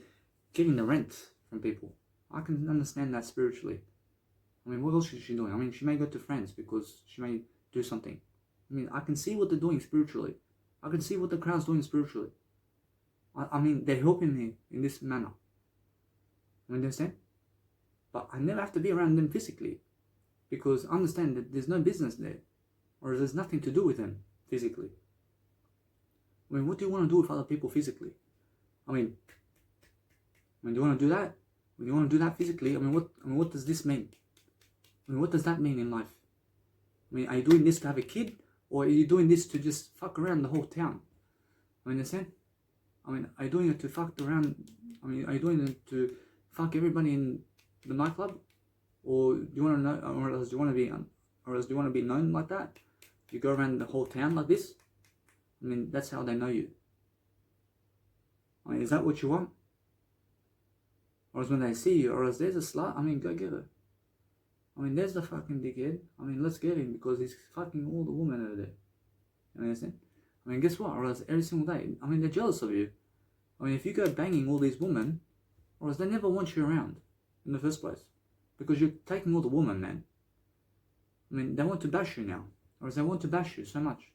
A: getting the rent from people. I can understand that spiritually. I mean, what else is she doing? I mean, she may go to friends because she may do something. I mean, I can see what they're doing spiritually. I can see what the crowd's doing spiritually. I mean, they're helping me in this manner. You understand? But I never have to be around them physically. Because I understand that there's no business there. Or there's nothing to do with them physically. I mean, what do you want to do with other people physically? I mean, do you want to do that? When you want to do that physically, I mean, what does this mean? I mean, what does that mean in life? I mean, are you doing this to have a kid? Or are you doing this to just fuck around the whole town? I mean, understand? I mean, are you doing it to fuck around? I mean, are you doing it to fuck everybody in the nightclub? Or do you want to know? Or else do you want to be known like that? You go around the whole town like this? I mean, that's how they know you. I mean, is that what you want? Or else when they see you, or else there's a slut, I mean, go get her. I mean, there's the fucking dickhead. I mean, let's get him because he's fucking all the women over there. You understand? I mean, guess what? Or else every single day, I mean, they're jealous of you. I mean, if you go banging all these women, or else they never want you around in the first place. Because you're taking all the women, man. I mean, they want to bash you now. Or else they want to bash you so much.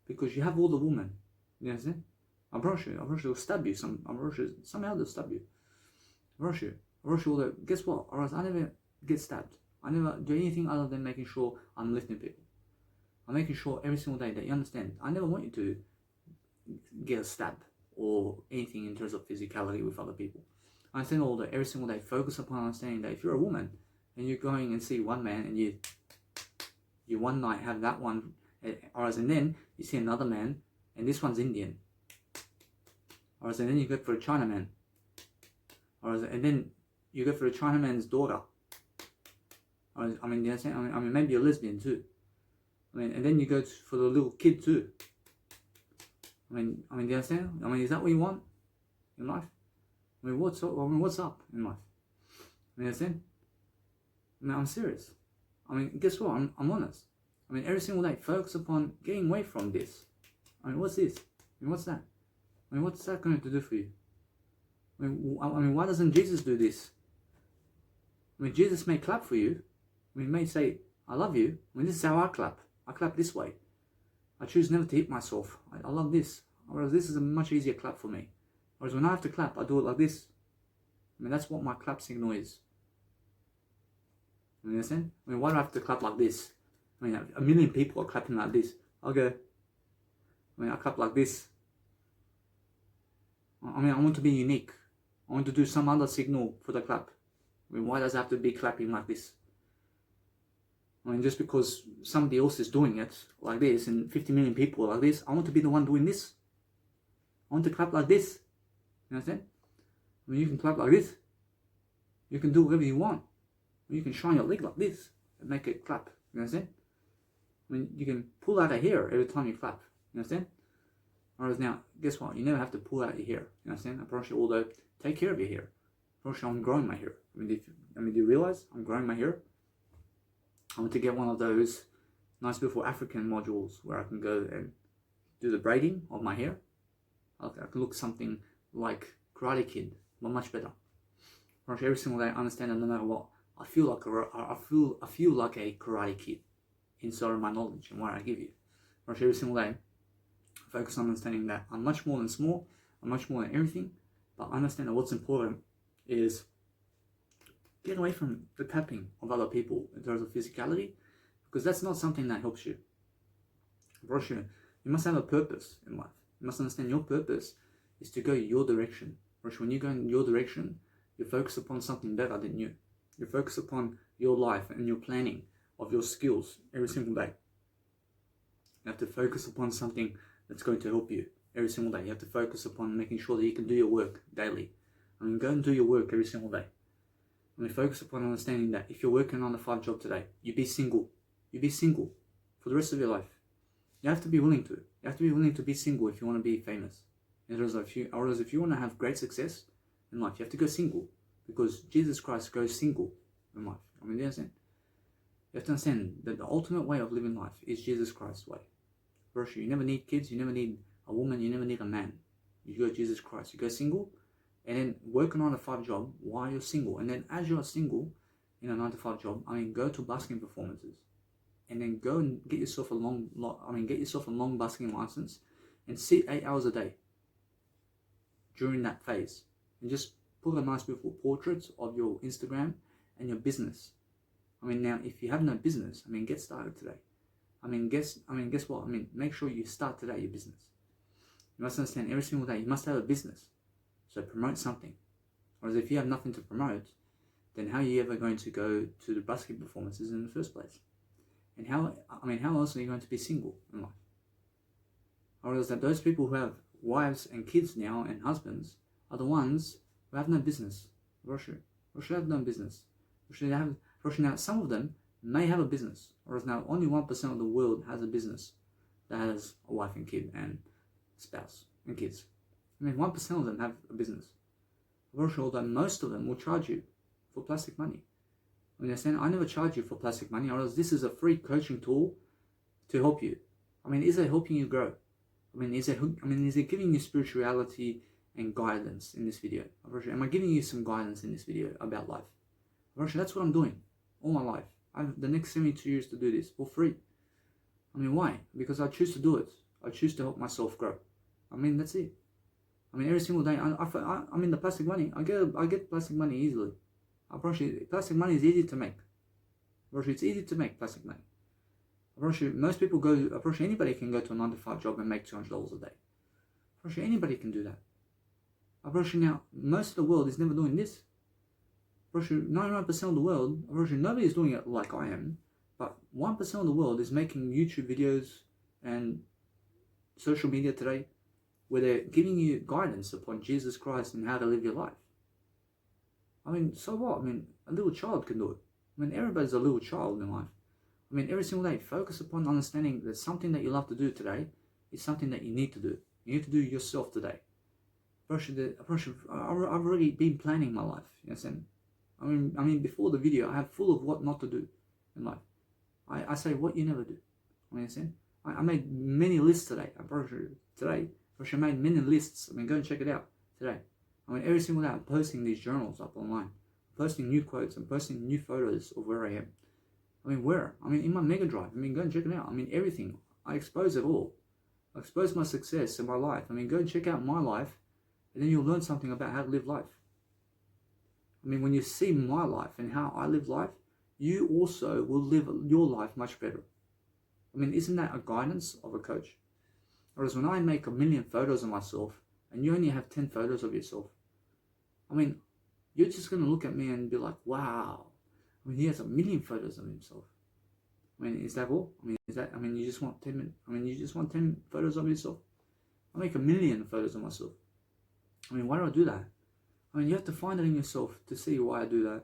A: because you have all the woman. You understand? I promise you will stab you. Somehow they'll stab you. I promise you all that. Guess what? Or else I never get stabbed. I never do anything other than making sure I'm lifting people. I'm making sure every single day that you understand. I never want you to get a stab or anything in terms of physicality with other people. I understand all that every single day. Focus upon understanding that if you're a woman and you're going and see one man and you one night have that one, and then you see another man and this one's Indian, and then you go for a Chinaman, and then you go for a Chinaman's daughter. I mean, you understand? I mean, maybe you're lesbian too. And then you go for the little kid too. I mean, do you understand? I mean, is that what you want in life? I mean, what's up in life? You understand? I mean, I'm serious. I mean, guess what? I'm honest. I mean, every single day, focus upon getting away from this. I mean, what's this? I mean, what's that? I mean, what's that going to do for you? I mean, why doesn't Jesus do this? I mean, Jesus may clap for you. I mean, he may say, I love you. I mean, this is how I clap. I clap this way. I choose never to hit myself. I love this. Whereas this is a much easier clap for me. Whereas when I have to clap, I do it like this. I mean, that's what my clap signal is. You understand? I mean, why do I have to clap like this? I mean, a million people are clapping like this. I'll go. I mean, I clap like this. I mean, I want to be unique. I want to do some other signal for the clap. I mean, why does it have to be clapping like this? I mean, just because somebody else is doing it like this and 50 million people like this, I want to be the one doing this. I want to clap like this. You understand? I mean, you can clap like this. You can do whatever you want. You can shine your leg like this and make it clap. You understand? I mean, you can pull out a hair every time you clap. You understand? Whereas now, guess what? You never have to pull out your hair. You understand? I promise you, although, take care of your hair. I promise you, I'm growing my hair. I mean, do you realize I'm growing my hair? I want to get one of those nice beautiful African modules where I can go and do the braiding of my hair. I can look something like Karate Kid, but much better. Every single day, I understand that no matter what, I feel like a Karate Kid inside of my knowledge and what I give you. Every single day, focus on understanding that I'm much more than small, I'm much more than everything, but understand that what's important is get away from the tapping of other people in terms of physicality, because that's not something that helps you. You must have a purpose in life. You must understand your purpose is to go your direction. When you go in your direction, you focus upon something better than you. You focus upon your life and your planning of your skills every single day. You have to focus upon something that's going to help you every single day. You have to focus upon making sure that you can do your work daily. I mean, go and do your work every single day. I mean, focus upon understanding that if you're working on a 5-job today, you be single. You be single for the rest of your life. You have to be willing to. You have to be willing to be single if you want to be famous. Otherwise, if you want to have great success in life, you have to go single, because Jesus Christ goes single in life. I mean, you understand? You have to understand that the ultimate way of living life is Jesus Christ's way. First, you never need kids, you never need a woman, you never need a man. You go Jesus Christ, you go single, and then working on a 5-job while you're single. And then as you're single in a 9-to-5 job, I mean, go to busking performances, and then go and get yourself a long busking license, and sit 8 hours a day during that phase, and just put a nice beautiful portraits of your Instagram and your business. I mean, now if you have no business, I mean, get started today. Guess what? I mean, make sure you start today your business. You must understand every single day you must have a business. So promote something. Whereas if you have nothing to promote, then how are you ever going to go to the busking performances in the first place? And how else are you going to be single in life? Whereas that those people who have wives and kids now and husbands are the ones who have no business. Russia have no business. Now some of them may have a business, whereas now only 1% of the world has a business that has a wife and kid and spouse and kids. I mean, 1% of them have a business. I'm sure that most of them will charge you for plastic money. I mean, they're saying, I never charge you for plastic money, or else this is a free coaching tool to help you. I mean, is it helping you grow? I mean, is it giving you spirituality and guidance in this video? Am I giving you some guidance in this video about life? That's what I'm doing all my life. I have the next 72 years to do this for free. I mean, why? Because I choose to do it. I choose to help myself grow. I mean, that's it. I mean, every single day, I mean, the plastic money, I get plastic money easily. I promise you, plastic money is easy to make. I promise you, it's easy to make plastic money. I promise you, most people go, I promise you, anybody can go to a 9-to-5 job and make $200 a day. I promise you, anybody can do that. I promise you now, most of the world is never doing this. I promise you, 99% of the world, I promise you, nobody is doing it like I am, but 1% of the world is making YouTube videos and social media today where they're giving you guidance upon Jesus Christ and how to live your life. I mean, so what? I mean, a little child can do it. I mean, everybody's a little child in life. I mean, every single day, focus upon understanding that something that you love to do today is something that you need to do. You need to do yourself today. I've already been planning my life. You know what I'm saying? I mean, before the video, I have full of what not to do in life. I say what you never do. I mean, I made many lists today. I made many lists. I mean, go and check it out today. I mean, every single day I'm posting these journals up online. I'm posting new quotes. I'm posting new photos of where I am. I mean, where? I mean, in my Mega Drive. I mean, go and check it out. I mean, everything. I expose it all. I expose my success in my life. I mean, go and check out my life, and then you'll learn something about how to live life. I mean, when you see my life and how I live life, you also will live your life much better. I mean, isn't that a guidance of a coach? Whereas when I make 1 million photos of myself, and you only have 10 photos of yourself, I mean, you're just going to look at me and be like, wow. I mean, he has 1 million photos of himself. I mean, is that all? I mean, you just want 10 photos of yourself? I make 1 million photos of myself. I mean, why do I do that? I mean, you have to find it in yourself to see why I do that.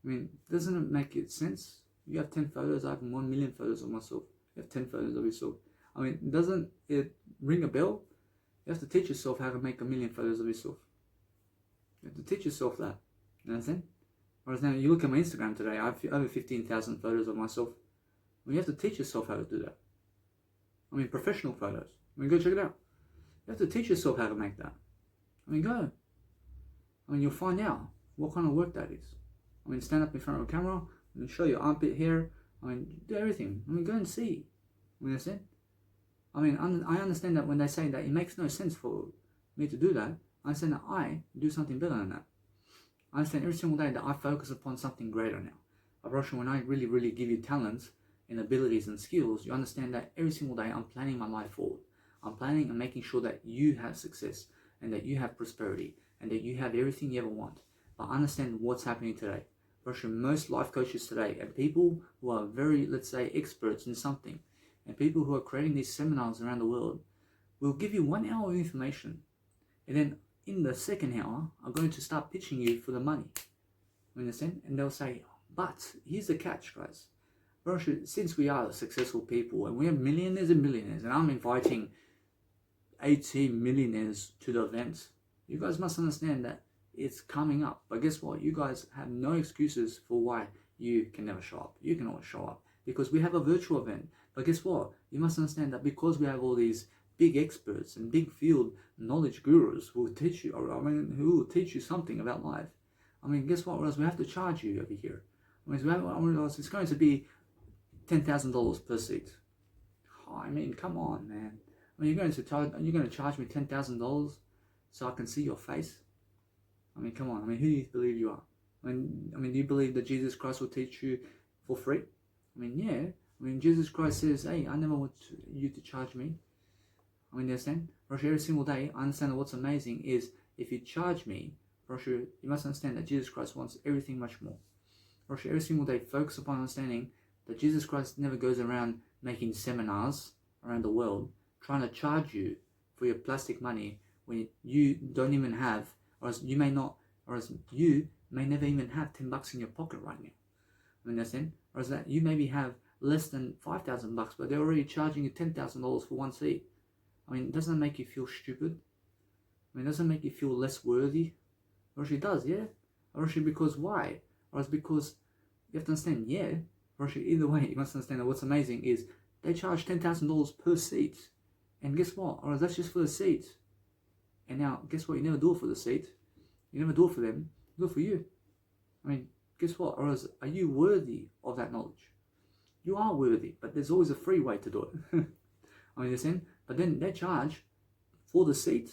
A: I mean, doesn't it make sense? You have 10 photos, I have 1 million photos of myself. You have 10 photos of yourself. I mean, doesn't it ring a bell? You have to teach yourself how to make 1 million photos of yourself. You have to teach yourself that. You know what I'm saying? Whereas now you look at my Instagram today, I have over 15,000 photos of myself. I mean, you have to teach yourself how to do that. I mean, professional photos. I mean, go check it out. You have to teach yourself how to make that. I mean, go. I mean, you'll find out what kind of work that is. I mean, stand up in front of a camera and show your armpit hair. I mean, do everything. I mean, go and see. You know what I'm saying? I mean, I understand that when they say that it makes no sense for me to do that, I understand that I do something better than that. I understand every single day that I focus upon something greater now. When I really give you talents and abilities and skills, you understand that every single day I'm planning my life forward. I'm planning and making sure that you have success and that you have prosperity and that you have everything you ever want. But understand what's happening today. Most life coaches today and people who are very, let's say, experts in something, and people who are creating these seminars around the world will give you 1 hour of information, and then in the second hour are going to start pitching you for the money. You understand? And they'll say, but here's the catch, guys. Since we are successful people and we have millionaires and billionaires, and I'm inviting 18 millionaires to the event, you guys must understand that it's coming up. But guess what? You guys have no excuses for why you can never show up. You can always show up because we have a virtual event. But guess what? You must understand that because we have all these big experts and big field knowledge gurus who will teach you, who will teach you something about life. I mean, guess what? Whereas we have to charge you over here. It's going to be $10,000 per seat. Oh, I mean, come on, man. I mean, you're going to charge me $10,000 so I can see your face? I mean, come on. I mean, who do you believe you are? I mean, do you believe that Jesus Christ will teach you for free? I mean, yeah. I mean, Jesus Christ says, hey, I never want you to charge me. I mean, you understand? Every single day, I understand that what's amazing is if you charge me, you must understand that Jesus Christ wants everything much more. Every single day, focus upon understanding that Jesus Christ never goes around making seminars around the world trying to charge you for your plastic money when you don't even have, or as you may never even have $10 in your pocket right now. I mean, understand? Or is that you maybe have less than $5,000, but they're already charging you $10,000 for one seat. I mean, doesn't that make you feel stupid? I mean, doesn't it make you feel less worthy? Or actually does, yeah? Or actually because why? Or it's because you have to understand, yeah. Or actually either way, you must understand that what's amazing is they charge $10,000 per seat. And guess what? Or that's just for the seat. And now, guess what? You never do it for the seat. You never do it for them. You do it for you. I mean, guess what? Or else, are you worthy of that knowledge? You are worthy, but there's always a free way to do it. I mean, understand? But then they charge for the seat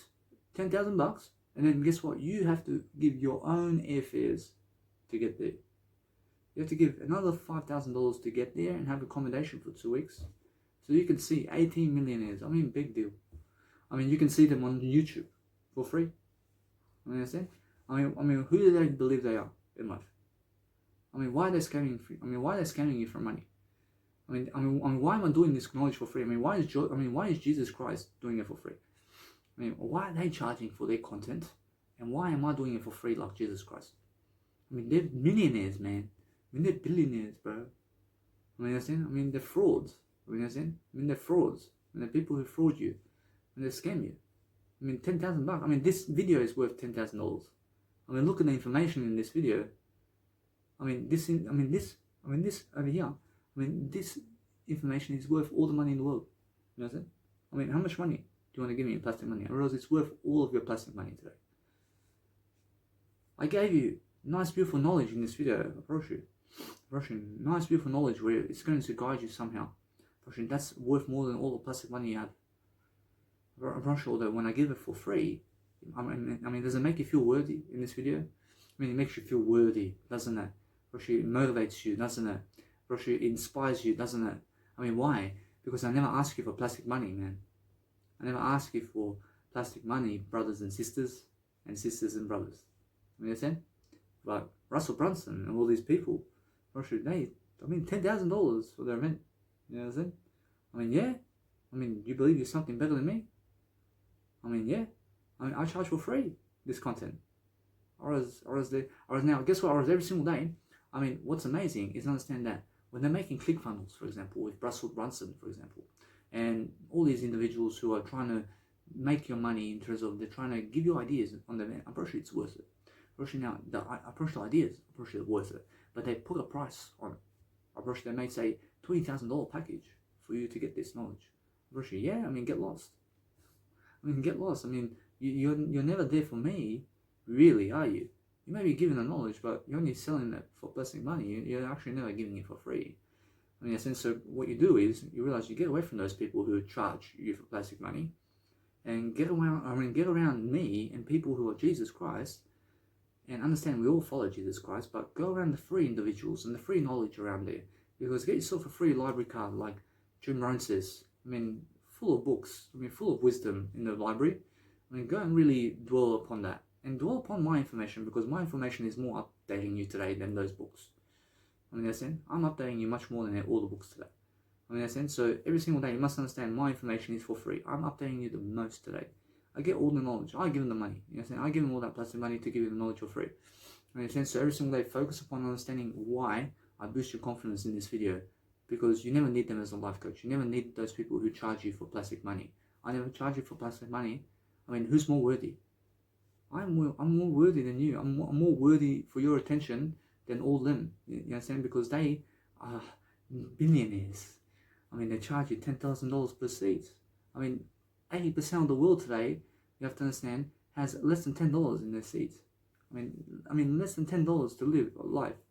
A: $10,000, and then guess what? You have to give your own airfares to get there. You have to give another $5,000 to get there and have accommodation for 2 weeks. So you can see 18 millionaires. I mean, big deal. I mean, you can see them on YouTube for free. I mean, understand? I mean, who do they believe they are in life? I mean, why are they scamming? Why are they scamming you for money? I mean, why am I doing this knowledge for free? I mean, why is Jesus Christ doing it for free? I mean, why are they charging for their content, and why am I doing it for free like Jesus Christ? I mean, they're millionaires, man. I mean, they're billionaires, bro. I mean, understand? I mean, they're frauds. I mean, understand? I mean, they're frauds. And they're people who fraud you, and they scam you. I mean, $10,000. I mean, this video is worth $10,000. I mean, look at the information in this video. I mean, this over here. I mean, this information is worth all the money in the world. You know what I'm saying? I mean, how much money do you want to give me in plastic money? I realize it's worth all of your plastic money today. I gave you nice, beautiful knowledge in this video. I promise you. Nice, beautiful knowledge where it's going to guide you somehow. That's worth more than all the plastic money you have. I'm not sure that when I give it for free, I mean, does it make you feel worthy in this video? I mean, it makes you feel worthy, doesn't it? It motivates you, doesn't it? It inspires you, doesn't it? I mean, why? Because I never ask you for plastic money, man. I never ask you for plastic money, brothers and sisters and brothers. You understand? But Russell Brunson and all these people, $10,000 for their event. You know what I'm saying? I mean, yeah. I mean, you believe you're something better than me? I mean, yeah. I mean, I charge for free this content. Or now, guess what? Or every single day. I mean, what's amazing is understand that when they're making ClickFunnels, for example, with Russell Brunson, for example, and all these individuals who are trying to make your money in terms of they're trying to give you ideas on the event, I'm pretty sure it's worth it. I'm pretty sure ideas, I'm pretty sure it's worth it. But they put a price on it. I'm pretty sure they may say $20,000 package for you to get this knowledge. I'm pretty sure, yeah, I mean, get lost. I mean, you're never there for me, really, are you? You may be giving the knowledge, but you're only selling it for plastic money. You're actually never giving it for free. I mean, in a sense, so what you do is you realize you get away from those people who charge you for plastic money, and get around me and people who are Jesus Christ, and understand we all follow Jesus Christ, but go around the free individuals and the free knowledge around there. Because get yourself a free library card, like Jim Rohn says. I mean, full of books. I mean, full of wisdom in the library. I mean, go and really dwell upon that. And dwell upon my information, because my information is more updating you today than those books. I mean, I'm updating you much more than all the books today. I mean, so every single day you must understand my information is for free. I'm updating you the most today. I get all the knowledge. I give them the money. I give them all that plastic money to give you the knowledge for free. I mean, so every single day focus upon understanding why I boost your confidence in this video. Because you never need them as a life coach. You never need those people who charge you for plastic money. I never charge you for plastic money. I mean, who's more worthy? I'm more worthy than you. I'm more worthy for your attention than all them. You understand? Because they are billionaires. I mean, they charge you $10,000 per seat. I mean, 80% of the world today, you have to understand, has less than $10 in their seats. I mean, less than $10 to live a life.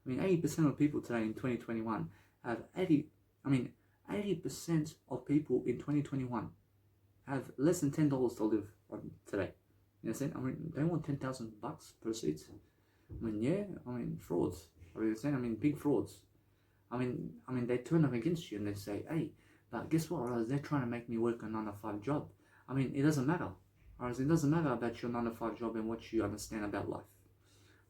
A: I mean, 80% of people today in 2021 have 80% of people in 2021 have less than $10 to live on today. You know what I'm saying? I mean, they want $10,000 per seat. I mean, yeah, I mean, frauds. I mean, big frauds. I mean, they turn up against you and they say, hey, but guess what? They're trying to make me work a 9-to-5 job. I mean, it doesn't matter. It doesn't matter about your 9-to-5 job and what you understand about life.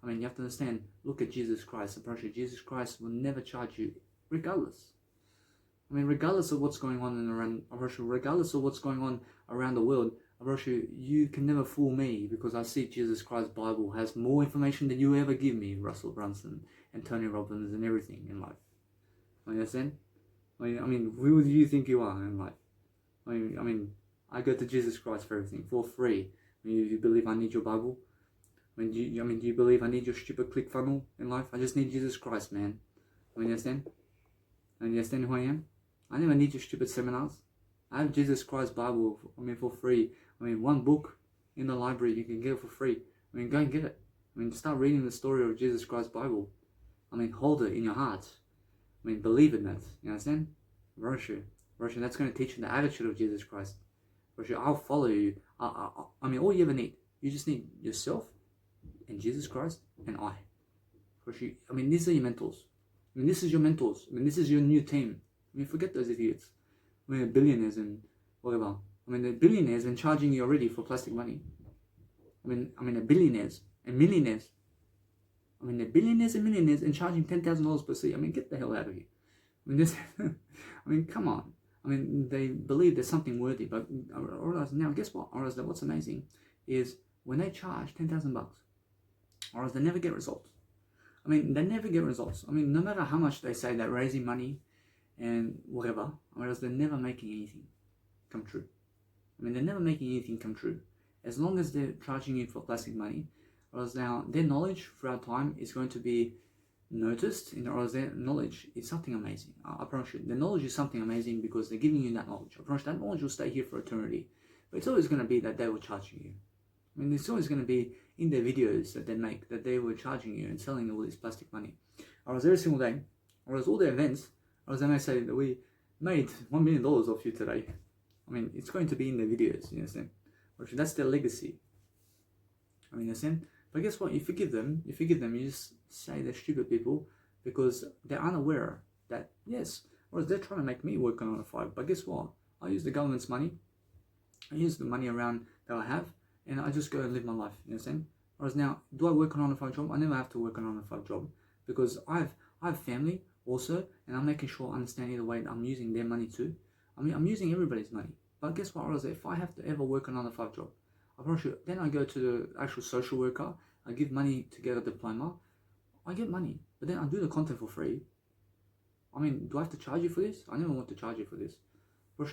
A: I mean, you have to understand, look at Jesus Christ. Apparently, Jesus Christ will never charge you, regardless. I mean, regardless of what's going on regardless of what's going on around the world, you can never fool me, because I see Jesus Christ's Bible has more information than you ever give me, Russell Brunson and Tony Robbins and everything in life. I mean, understand? I mean, who do you think you are in life? I mean, I go to Jesus Christ for everything, for free. I mean, you believe I need your Bible? I mean, do you believe I need your stupid ClickFunnel in life? I just need Jesus Christ, man. I mean, you understand? I mean, you understand who I am? I never need your stupid seminars. I have Jesus Christ Bible, for free. I mean, one book in the library, you can get it for free. I mean, go and get it. I mean, start reading the story of Jesus Christ Bible. I mean, hold it in your heart. I mean, believe in that. You understand? Russia, that's going to teach you the attitude of Jesus Christ. I'll follow you. I mean, all you ever need, you just need yourself and Jesus Christ and I. I mean, these are your mentors. I mean, this is your mentors. I mean, this is your new team. I mean, forget those idiots. I mean, billionaires and whatever. I mean, the billionaires and charging you already for plastic money. I mean, the billionaires and millionaires. I mean, the billionaires and millionaires and charging $10,000 per seat. I mean, get the hell out of here. I mean, this. I mean, come on. I mean, they believe there's something worthy, but now guess what? What's amazing is when they charge $10,000, or else they never get results. I mean, they never get results. I mean, no matter how much they say they're raising money and whatever, or else they're never making anything come true. I mean, they're never making anything come true. As long as they're charging you for plastic money, or else now their knowledge throughout time is going to be noticed, or else their knowledge is something amazing. I promise you, the knowledge is something amazing because they're giving you that knowledge. I promise you, that knowledge will stay here for eternity. But it's always going to be that they were charging you. I mean, it's always going to be in their videos that they make that they were charging you and selling all this plastic money. Or else every single day, or else all their events, or else they may say that we made $1 million off you today. I mean, it's going to be in their videos, you understand? Or that's their legacy. I mean, you understand? But guess what? You forgive them, you just say they're stupid people because they're unaware that, yes, or they're trying to make me work on a 5. But guess what? I use the government's money, I use the money around that I have, and I just go and live my life, you understand? Whereas now, do I work on a 5 job? I never have to work on a 5 job because I have family also, and I'm making sure I understand either way that I'm using their money too. I mean, I'm using everybody's money. But guess what? If I have to ever work on a 5 job, I promise you, then I go to the actual social worker, I give money to get a diploma, I get money, but then I do the content for free. I mean, do I have to charge you for this? I never want to charge you for this.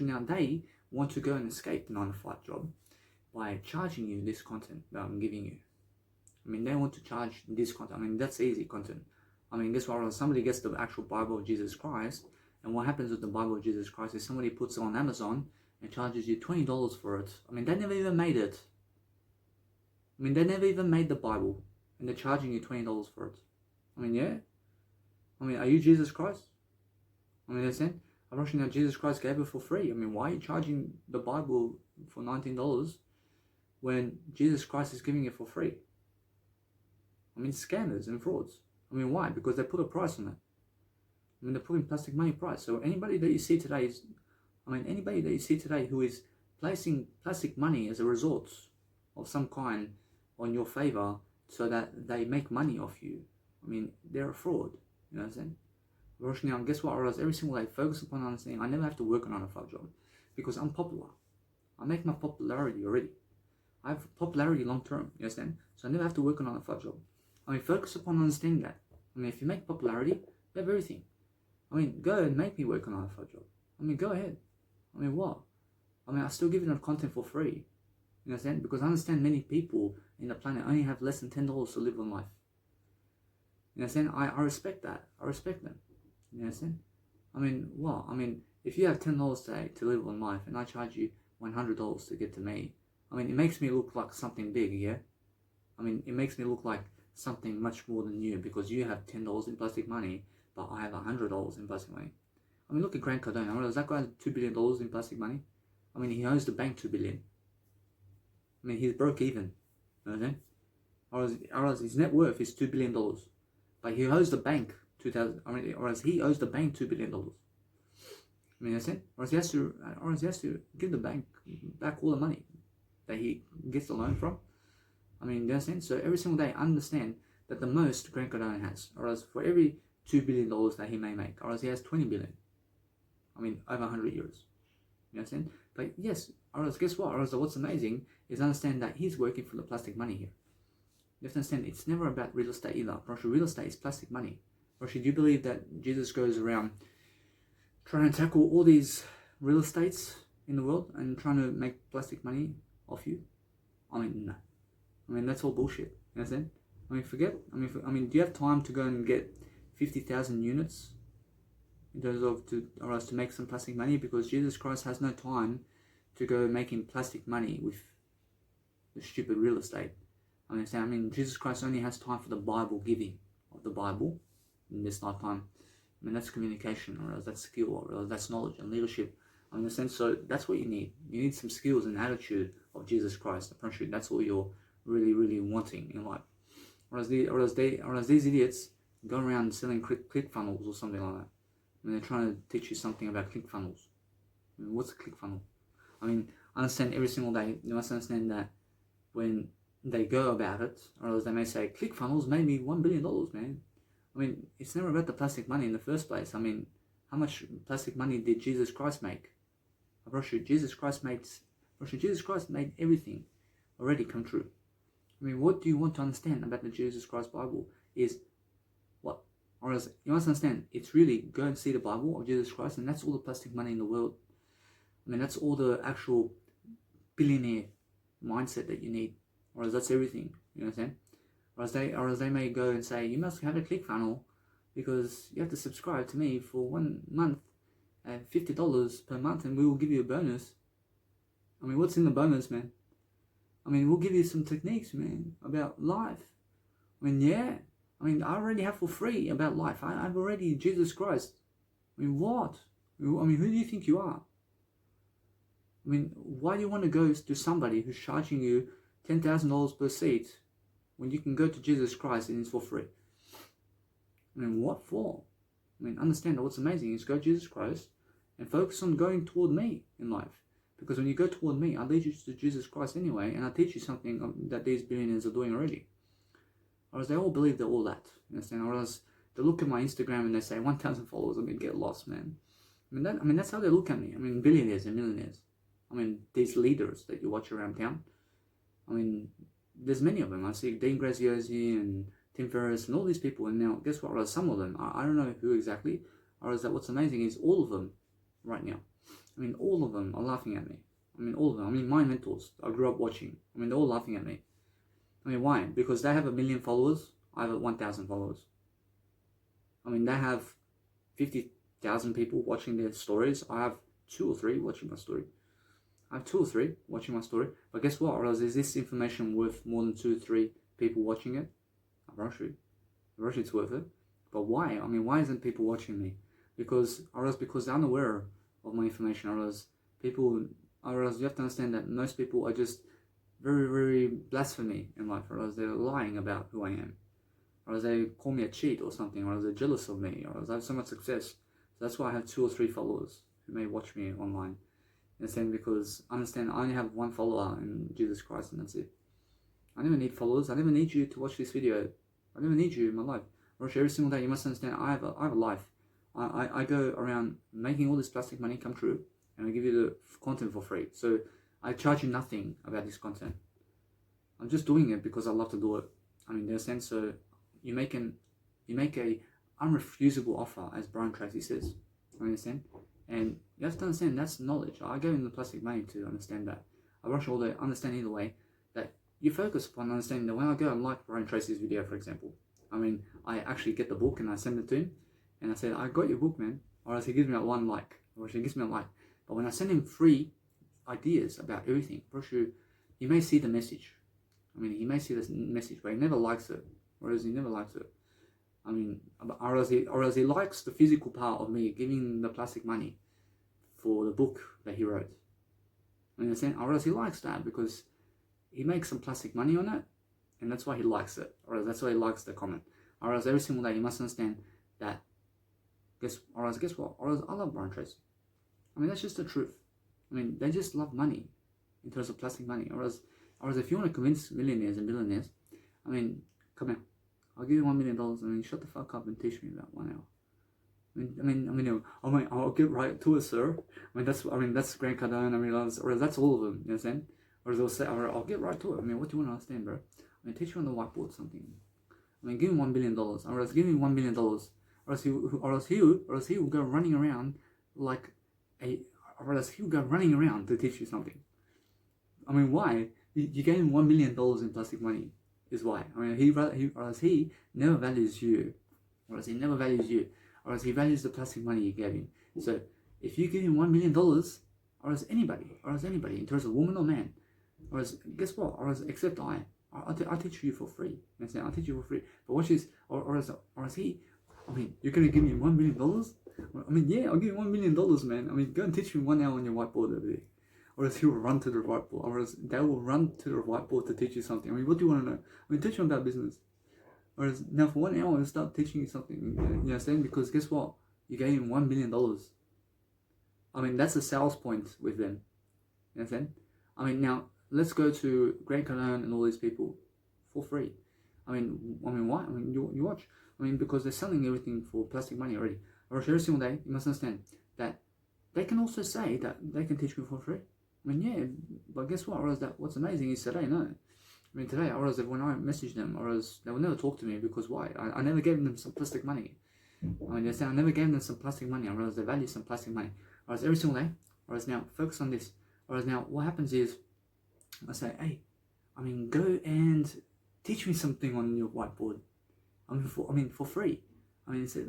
A: Now they want to go and escape the 9 to 5 job by charging you this content that I'm giving you. I mean, they want to charge this content. I mean, that's easy content. I mean, guess what? Somebody gets the actual Bible of Jesus Christ, and what happens with the Bible of Jesus Christ is somebody puts it on Amazon and charges you $20 for it. I mean, they never even made it. I mean, they never even made the Bible, and they're charging you $20 for it. I mean, yeah? I mean, are you Jesus Christ? I mean, that's it. I'm rushing that Jesus Christ gave it for free. I mean, why are you charging the Bible for $19 when Jesus Christ is giving it for free? I mean, scammers and frauds. I mean, why? Because they put a price on it. I mean, they're putting plastic money price. So anybody that you see today is, anybody that you see today who is placing plastic money as a result of some kind on your favor so that they make money off you, I mean, they're a fraud. You know what I'm saying? Now, guess what? Whereas every single day, focus upon understanding. I never have to work on a 5 job because I'm popular. I make my popularity already. I have popularity long term. You understand? So I never have to work on a 5 job. I mean, focus upon understanding that. I mean, if you make popularity, you have everything. I mean, go and make me work on a 5 job. I mean, go ahead. I mean, what? I mean, I still give them content for free. You understand? Because I understand many people in the planet only have less than $10 to live on life. You understand? I respect that. I respect them. You understand? I mean, what? I mean, if you have $10 today to live on life and I charge you $100 to get to me, I mean, it makes me look like something big, yeah? I mean, it makes me look like something much more than you because you have $10 in plastic money, but I have $100 in plastic money. I mean, look at Grant Cardone. I mean, that guy has $2 billion in plastic money. I mean, he owes the bank $2 billion. I mean, he's broke even. You know what I'm saying? Or else his net worth is $2 billion. But he owes the bank or else he owes the bank $2 billion. I mean, that's it. Or else he has to give the bank back all the money that he gets the loan from. I mean, you understand? So every single day, understand that the most Grant Cardone has, or else for every $2 billion that he may make, or else he has $20 billion. I mean, over 100 years. You understand? But yes, or else guess what? Or else what's amazing is understand that he's working for the plastic money here. You have to understand, it's never about real estate either. Real estate is plastic money. Or do you believe that Jesus goes around trying to tackle all these real estates in the world and trying to make plastic money off you? I mean, no. I mean, that's all bullshit. You understand? I mean, forget. I mean, do you have time to go and get 50,000 units in terms of or else to make some plastic money? Because Jesus Christ has no time to go making plastic money with the stupid real estate. I mean, Jesus Christ only has time for the Bible giving of the Bible in this lifetime. I mean, that's communication, or else that's skill, or else that's knowledge and leadership. Understand? So that's what you need. You need some skills and attitude of Jesus Christ. I promise you, that's what you're really, really wanting in life. Whereas these idiots go around selling click funnels or something like that. They're trying to teach you something about click funnels. What's a click funnel? Understand every single day. You must understand that when they go about it, or else they may say, click funnels made me $1 billion, man. It's never about the plastic money in the first place. How much plastic money did Jesus Christ make? I promise you, Jesus Christ made everything already come true. What do you want to understand about the Jesus Christ Bible is what? Or else you must understand, it's really go and see the Bible of Jesus Christ, and that's all the plastic money in the world. That's all the actual billionaire mindset that you need. Or else that's everything. You know what I'm saying? Or else they may go and say, you must have a click funnel because you have to subscribe to me for 1 month at $50 per month, and we will give you a bonus. What's in the bonus, man? We'll give you some techniques, man, about life. Yeah. I already have for free about life. I've already Jesus Christ. What? Who do you think you are? Why do you want to go to somebody who's charging you $10,000 per seat when you can go to Jesus Christ and it's for free? What for? Understand that what's amazing is go to Jesus Christ and focus on going toward me in life. Because when you go toward me, I lead you to Jesus Christ anyway, and I teach you something that these billionaires are doing already. Or else they all believe they're all that. You understand? Or else they look at my Instagram and they say 1,000 followers, I'm going to get lost, man. That's how they look at me. Billionaires and millionaires. These leaders that you watch around town. There's many of them. I see Dean Graziosi and Tim Ferriss and all these people. And now, guess what? Or else some of them, I don't know who exactly. Or is that what's amazing is all of them right now. All of them are laughing at me. All of them. My mentors, I grew up watching. They're all laughing at me. Why? Because they have 1 million followers. I have 1,000 followers. They have 50,000 people watching their stories. I have 2 or 3 watching my story. But guess what? Or else is this information worth more than 2 or 3 people watching it? I promise you it's worth it. But why? Why isn't people watching me? Because they're unaware of my information. Or else you have to understand that most people are just very, very blasphemy in life. Or else they're lying about who I am. Or else they call me a cheat or something. Or else they're jealous of me. Or else I have so much success. So that's why I have 2 or 3 followers who may watch me online. Understand? Because I only have 1 follower in Jesus Christ, and that's it. I never need followers. I never need you to watch this video. I never need you in my life. Rosh, every single day you must understand I have a life. I go around making all this plastic money come true, and I give you the content for free. So I charge you nothing about this content. I'm just doing it because I love to do it. In a sense, so you make a unrefusable offer, as Brian Tracy says. You understand? And you have to understand that's knowledge. I go in the plastic money to understand that. I rush all the understand either way that you focus upon understanding that when I go and like Brian Tracy's video, for example, I actually get the book and I send it to him and I say, I got your book, man. Or else he gives me a 1 like. Or he gives me a like. But when I send him free ideas about everything, he may see the message. He may see this message, but he never likes it. Or else he never likes it. Or else he likes the physical part of me giving the plastic money for the book that he wrote. Or else he likes that because he makes some plastic money on it, and that's why he likes it. Or else that's why he likes the comment. Or else every single day you must understand that. Guess what? Or else I love Brian Tracy. That's just the truth. They just love money in terms of plastic money. Or else if you want to convince millionaires and billionaires, come here. I'll give you $1 million. Shut the fuck up and teach me about 1 hour. I'll get right to it, sir. That's Grant Cardone. Or that's all of them. You understand? Or they'll say, I'll get right to it. What do you want to understand, bro? Teach you on the whiteboard something. Give him $1 billion. Or else give him $1 million. Or else he will go running around like or else he will go running around to teach you something. Why? You gave him $1 million in plastic money. Is why. Or else he never values you. Or else he never values you. Or else he values the plastic money you gave him. So if you give him $1 million, or else anybody, in terms of woman or man, or else guess what? Or else except I'll teach you for free. I'll teach you for free. But watch this. Or else he, you're gonna give me $1 million? I mean, yeah, I'll give you $1 million, man. I mean, go and teach me 1 hour on your whiteboard over there. Or else he will run to the whiteboard. Or else they will run to the whiteboard to teach you something. I mean, what do you want to know? I mean, teach them about business. Whereas now for 1 hour, I'll start teaching you something. You understand? Because guess what? You gave him $1 million. I mean, that's a sales point with them. You understand? I mean, now, let's go to Grant Cardone and all these people for free. I mean, why? I mean, you watch. I mean, because they're selling everything for plastic money already. Or every single day, you must understand that they can also say that they can teach me for free. I mean, yeah, but guess what? Or else what's amazing is today, no. I mean, today, or else when I message them, or else they will never talk to me because why? I never gave them some plastic money. I mean, they say I never gave them some plastic money, or else they value some plastic money. Or else every single day, or else now, focus on this. Or else now, what happens is, I say, hey, I mean, go and teach me something on your whiteboard. I mean, for free. I mean, it says,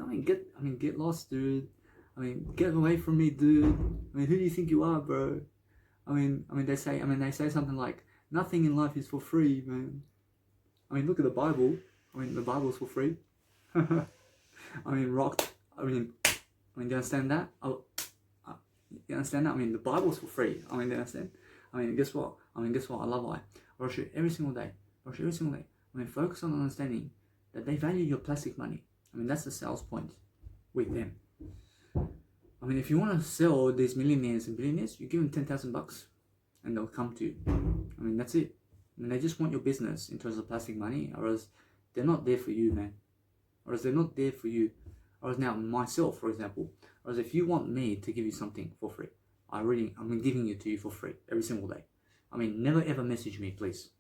A: get lost, dude. I mean, get away from me, dude. I mean, who do you think you are, bro? I mean, they say something like, nothing in life is for free, man. I mean, look at the Bible. I mean, the Bible's for free. I mean, I mean, do you understand that? You understand that? I mean, the Bible's for free. I mean, do you understand? I mean, guess what? I love life. I rush it every single day. I mean, focus on understanding that they value your plastic money. I mean, that's the sales point with them. I mean, if you want to sell these millionaires and billionaires, you give them $10,000 and they'll come to you. I mean, that's it. I mean, they just want your business in terms of plastic money, or else they're not there for you, man. Or else they're not there for you. Or else now, myself, for example, or else if you want me to give you something for free, I'm giving it to you for free every single day. I mean, never ever message me, please.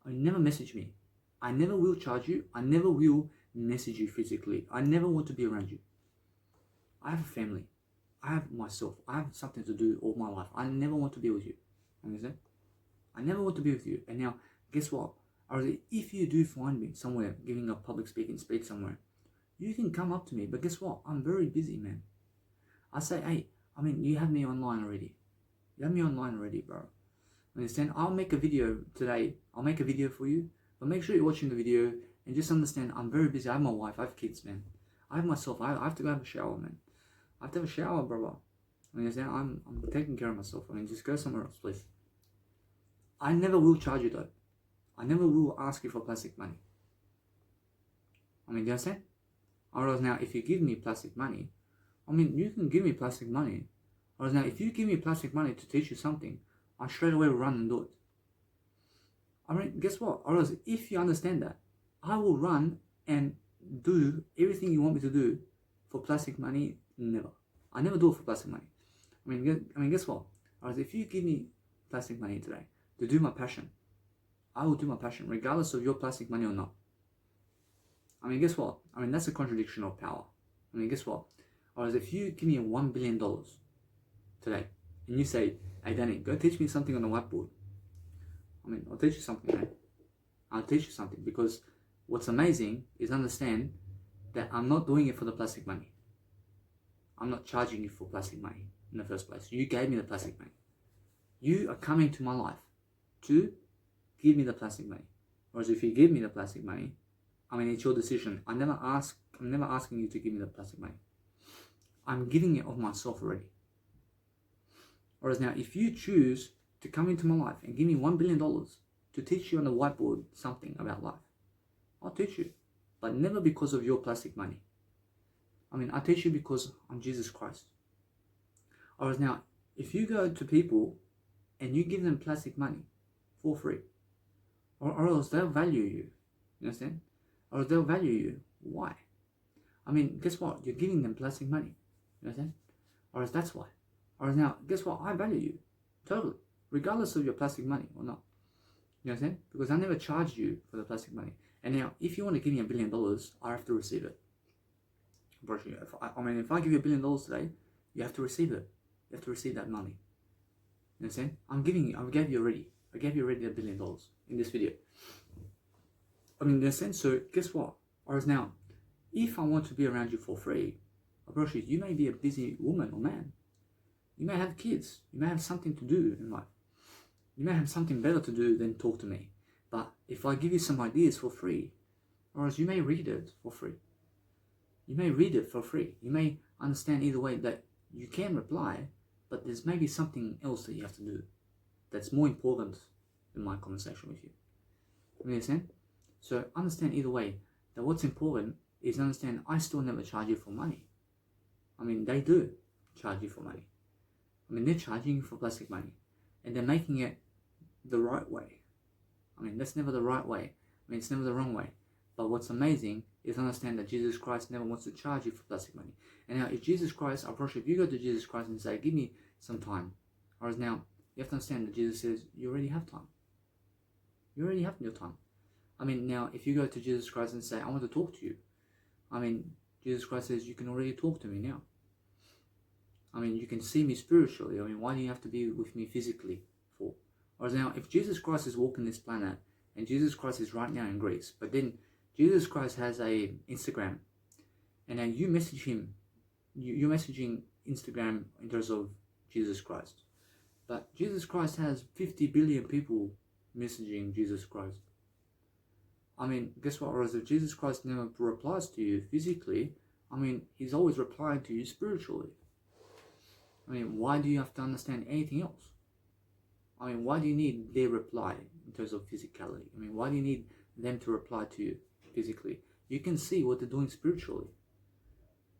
A: I mean, never message me. I never will charge you. I never will message you physically. I never want to be around you. I have a family. I have myself. I have something to do all my life. I never want to be with you. Understand? I never want to be with you. And now, guess what? If you do find me somewhere giving a public speak somewhere, you can come up to me. But guess what? I'm very busy, man. I say, hey, I mean, you have me online already. You have me online already, bro. Understand? I'll make a video today. I'll make a video for you. But make sure you're watching the video and just understand I'm very busy. I have my wife. I have kids, man. I have myself. I have to go have a shower, man. I have to have a shower, brother. Understand? I'm taking care of myself. I mean, just go somewhere else, please. I never will charge you, though. I never will ask you for plastic money. I mean, do you understand? Or else now, if you give me plastic money, I mean, you can give me plastic money. Or else now, if you give me plastic money to teach you something, I straight away will run and do it. I mean, guess what? Or else, if you understand that, I will run and do everything you want me to do for plastic money. Never. I never do it for plastic money. I mean, guess what? Or else, if you give me plastic money today to do my passion, I will do my passion regardless of your plastic money or not. I mean, guess what? I mean, that's a contradiction of power. I mean, guess what? Or else, if you give me $1 billion today and you say, hey, Danny, go teach me something on the whiteboard. I mean, I'll teach you something, man. I'll teach you something, because what's amazing is understand that I'm not doing it for the plastic money. I'm not charging you for plastic money in the first place. You gave me the plastic money. You are coming to my life to give me the plastic money. Whereas if you give me the plastic money, I mean, it's your decision. I'm never asking you to give me the plastic money. I'm giving it of myself already. Whereas now, if you choose to come into my life and give me $1 billion to teach you on the whiteboard something about life, I'll teach you. But never because of your plastic money. I mean, I teach you because I'm Jesus Christ. Whereas now, if you go to people and you give them plastic money for free, or else they'll value you. You understand? Or else they'll value you. Why? I mean, guess what? You're giving them plastic money. You understand? Or else that's why. Or else now, guess what? I value you. Totally. Regardless of your plastic money or not. You understand? Because I never charged you for the plastic money. And now, if you want to give me $1 billion, I have to receive it. If I give you $1 billion today, you have to receive it. You have to receive that money. You understand? I gave you already $1 billion in this video. I mean, in a sense, so guess what? Whereas now, if I want to be around you for free, you may be a busy woman or man. You may have kids. You may have something to do in life. You may have something better to do than talk to me. But if I give you some ideas for free, or else you may read it for free. You may read it for free. understand either way that you can reply, but there's maybe something else that you have to do that's more important than my conversation with you. You understand? So understand either way that what's important is understand I still never charge you for money. I mean, they do charge you for money. I mean, they're charging you for plastic money, and they're making it the right way. I mean, that's never the right way. I mean, it's never the wrong way. But what's amazing is understand that Jesus Christ never wants to charge you for plastic money. And now, if Jesus Christ, I promise you, if you go to Jesus Christ and say, give me some time, whereas now, you have to understand that Jesus says, you already have time. You already have your time. I mean, now, if you go to Jesus Christ and say, I want to talk to you, I mean, Jesus Christ says, you can already talk to me now. I mean, you can see me spiritually. I mean, why do you have to be with me physically for? Whereas now, if Jesus Christ is walking this planet, and Jesus Christ is right now in Greece, but then Jesus Christ has a Instagram, and then you message him, you're messaging Instagram in terms of Jesus Christ. But Jesus Christ has 50 billion people messaging Jesus Christ. I mean, guess what? Whereas if Jesus Christ never replies to you physically, I mean, he's always replying to you spiritually. I mean, why do you have to understand anything else? I mean, why do you need their reply in terms of physicality? I mean, why do you need them to reply to you physically? You can see what they're doing spiritually.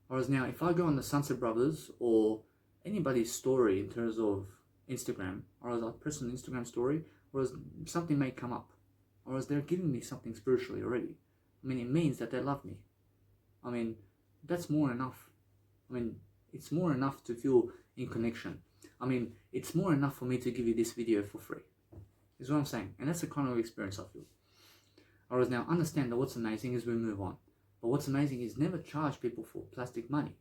A: Whereas now, if I go on the Sunset Brothers or anybody's story in terms of Instagram, or as a personal Instagram story, whereas something may come up, or as they're giving me something spiritually already. I mean, it means that they love me. I mean, that's more enough. I mean, it's more enough to feel in connection. I mean, it's more enough for me to give you this video for free. Is what I'm saying. And that's the kind of experience I feel. Whereas now, understand that what's amazing is we move on. But what's amazing is never charge people for plastic money.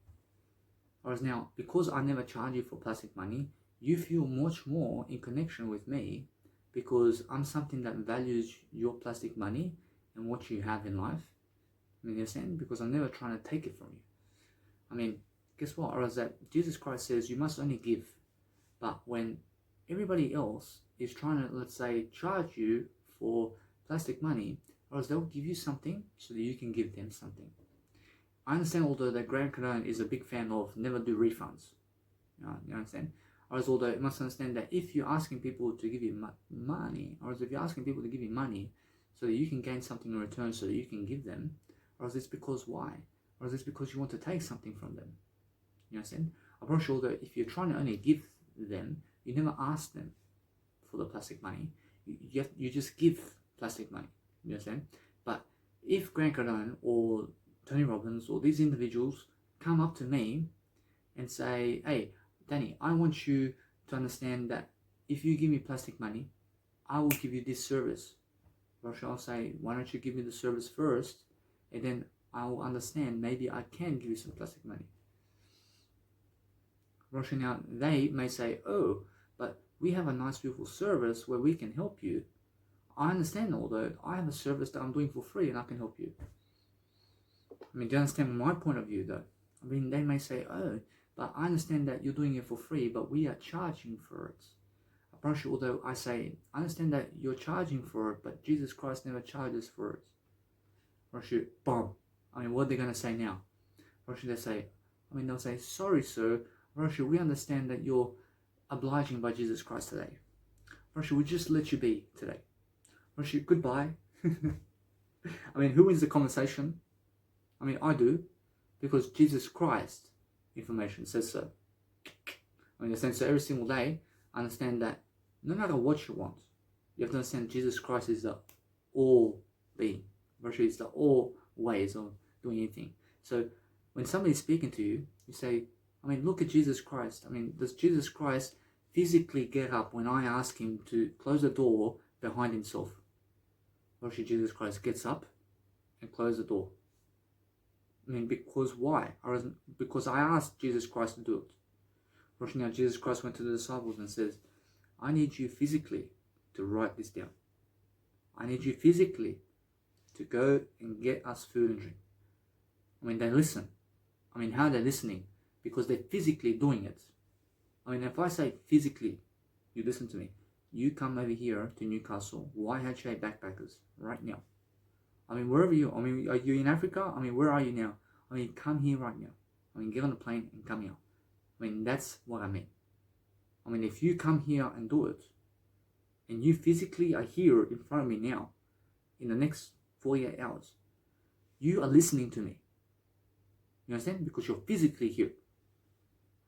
A: Whereas now, because I never charge you for plastic money, you feel much more in connection with me because I'm something that values your plastic money and what you have in life. I mean, you understand? Because I'm never trying to take it from you. I mean, guess what? Or is that Jesus Christ says you must only give. But when everybody else is trying to, let's say, charge you for plastic money, or else they'll give you something so that you can give them something. I understand, although that Grant Cardone is a big fan of never do refunds. You understand? Or else, although you must understand that if you're asking people to give you money, or else if you're asking people to give you money so that you can gain something in return so that you can give them, or else it's because why? Or else it's because you want to take something from them. You understand? I'm pretty sure that if you're trying to only give them, you never ask them for the plastic money. You just give plastic money. You understand? But if Grant Cardone or Tony Robbins or these individuals come up to me and say, hey, Danny, I want you to understand that if you give me plastic money, I will give you this service. Or I'll say, why don't you give me the service first, and then I will understand, maybe I can give you some plastic money. Russia now, they may say, oh, but we have a nice beautiful service where we can help you. I understand, although I have a service that I'm doing for free and I can help you. I mean, do you understand my point of view though? I mean, they may say, oh, but I understand that you're doing it for free, but we are charging for it. I promise you, although I say, I understand that you're charging for it, but Jesus Christ never charges for it. Russia, boom. I mean, what are they going to say now? Russia, they say, they'll say, sorry, sir. Russia, we understand that you're obliging by Jesus Christ today. Russia, we just let you be today. Russia, goodbye. I mean, who wins the conversation? I mean, I do, because Jesus Christ information says so. I mean, so every single day, I understand that no matter what you want, you have to understand Jesus Christ is the all being. Russia is the all ways of doing anything. So when somebody's speaking to you, you say, look at Jesus Christ. Does Jesus Christ physically get up when I ask him to close the door behind himself? Actually, Jesus Christ gets up and closes the door. Because why? Because I asked Jesus Christ to do it. Actually, now Jesus Christ went to the disciples and says, I need you physically to write this down. I need you physically to go and get us food and drink. They listen. How are they listening? Because they're physically doing it. If I say physically, you listen to me. You come over here to Newcastle, YHA Backpackers, right now. Wherever you are. Are you in Africa? Where are you now? Come here right now. I mean, get on the plane and come here. I mean, that's what I mean. I mean, if you come here and do it, and you physically are here in front of me now, in the next 48 hours, you are listening to me. You understand? Because you're physically here.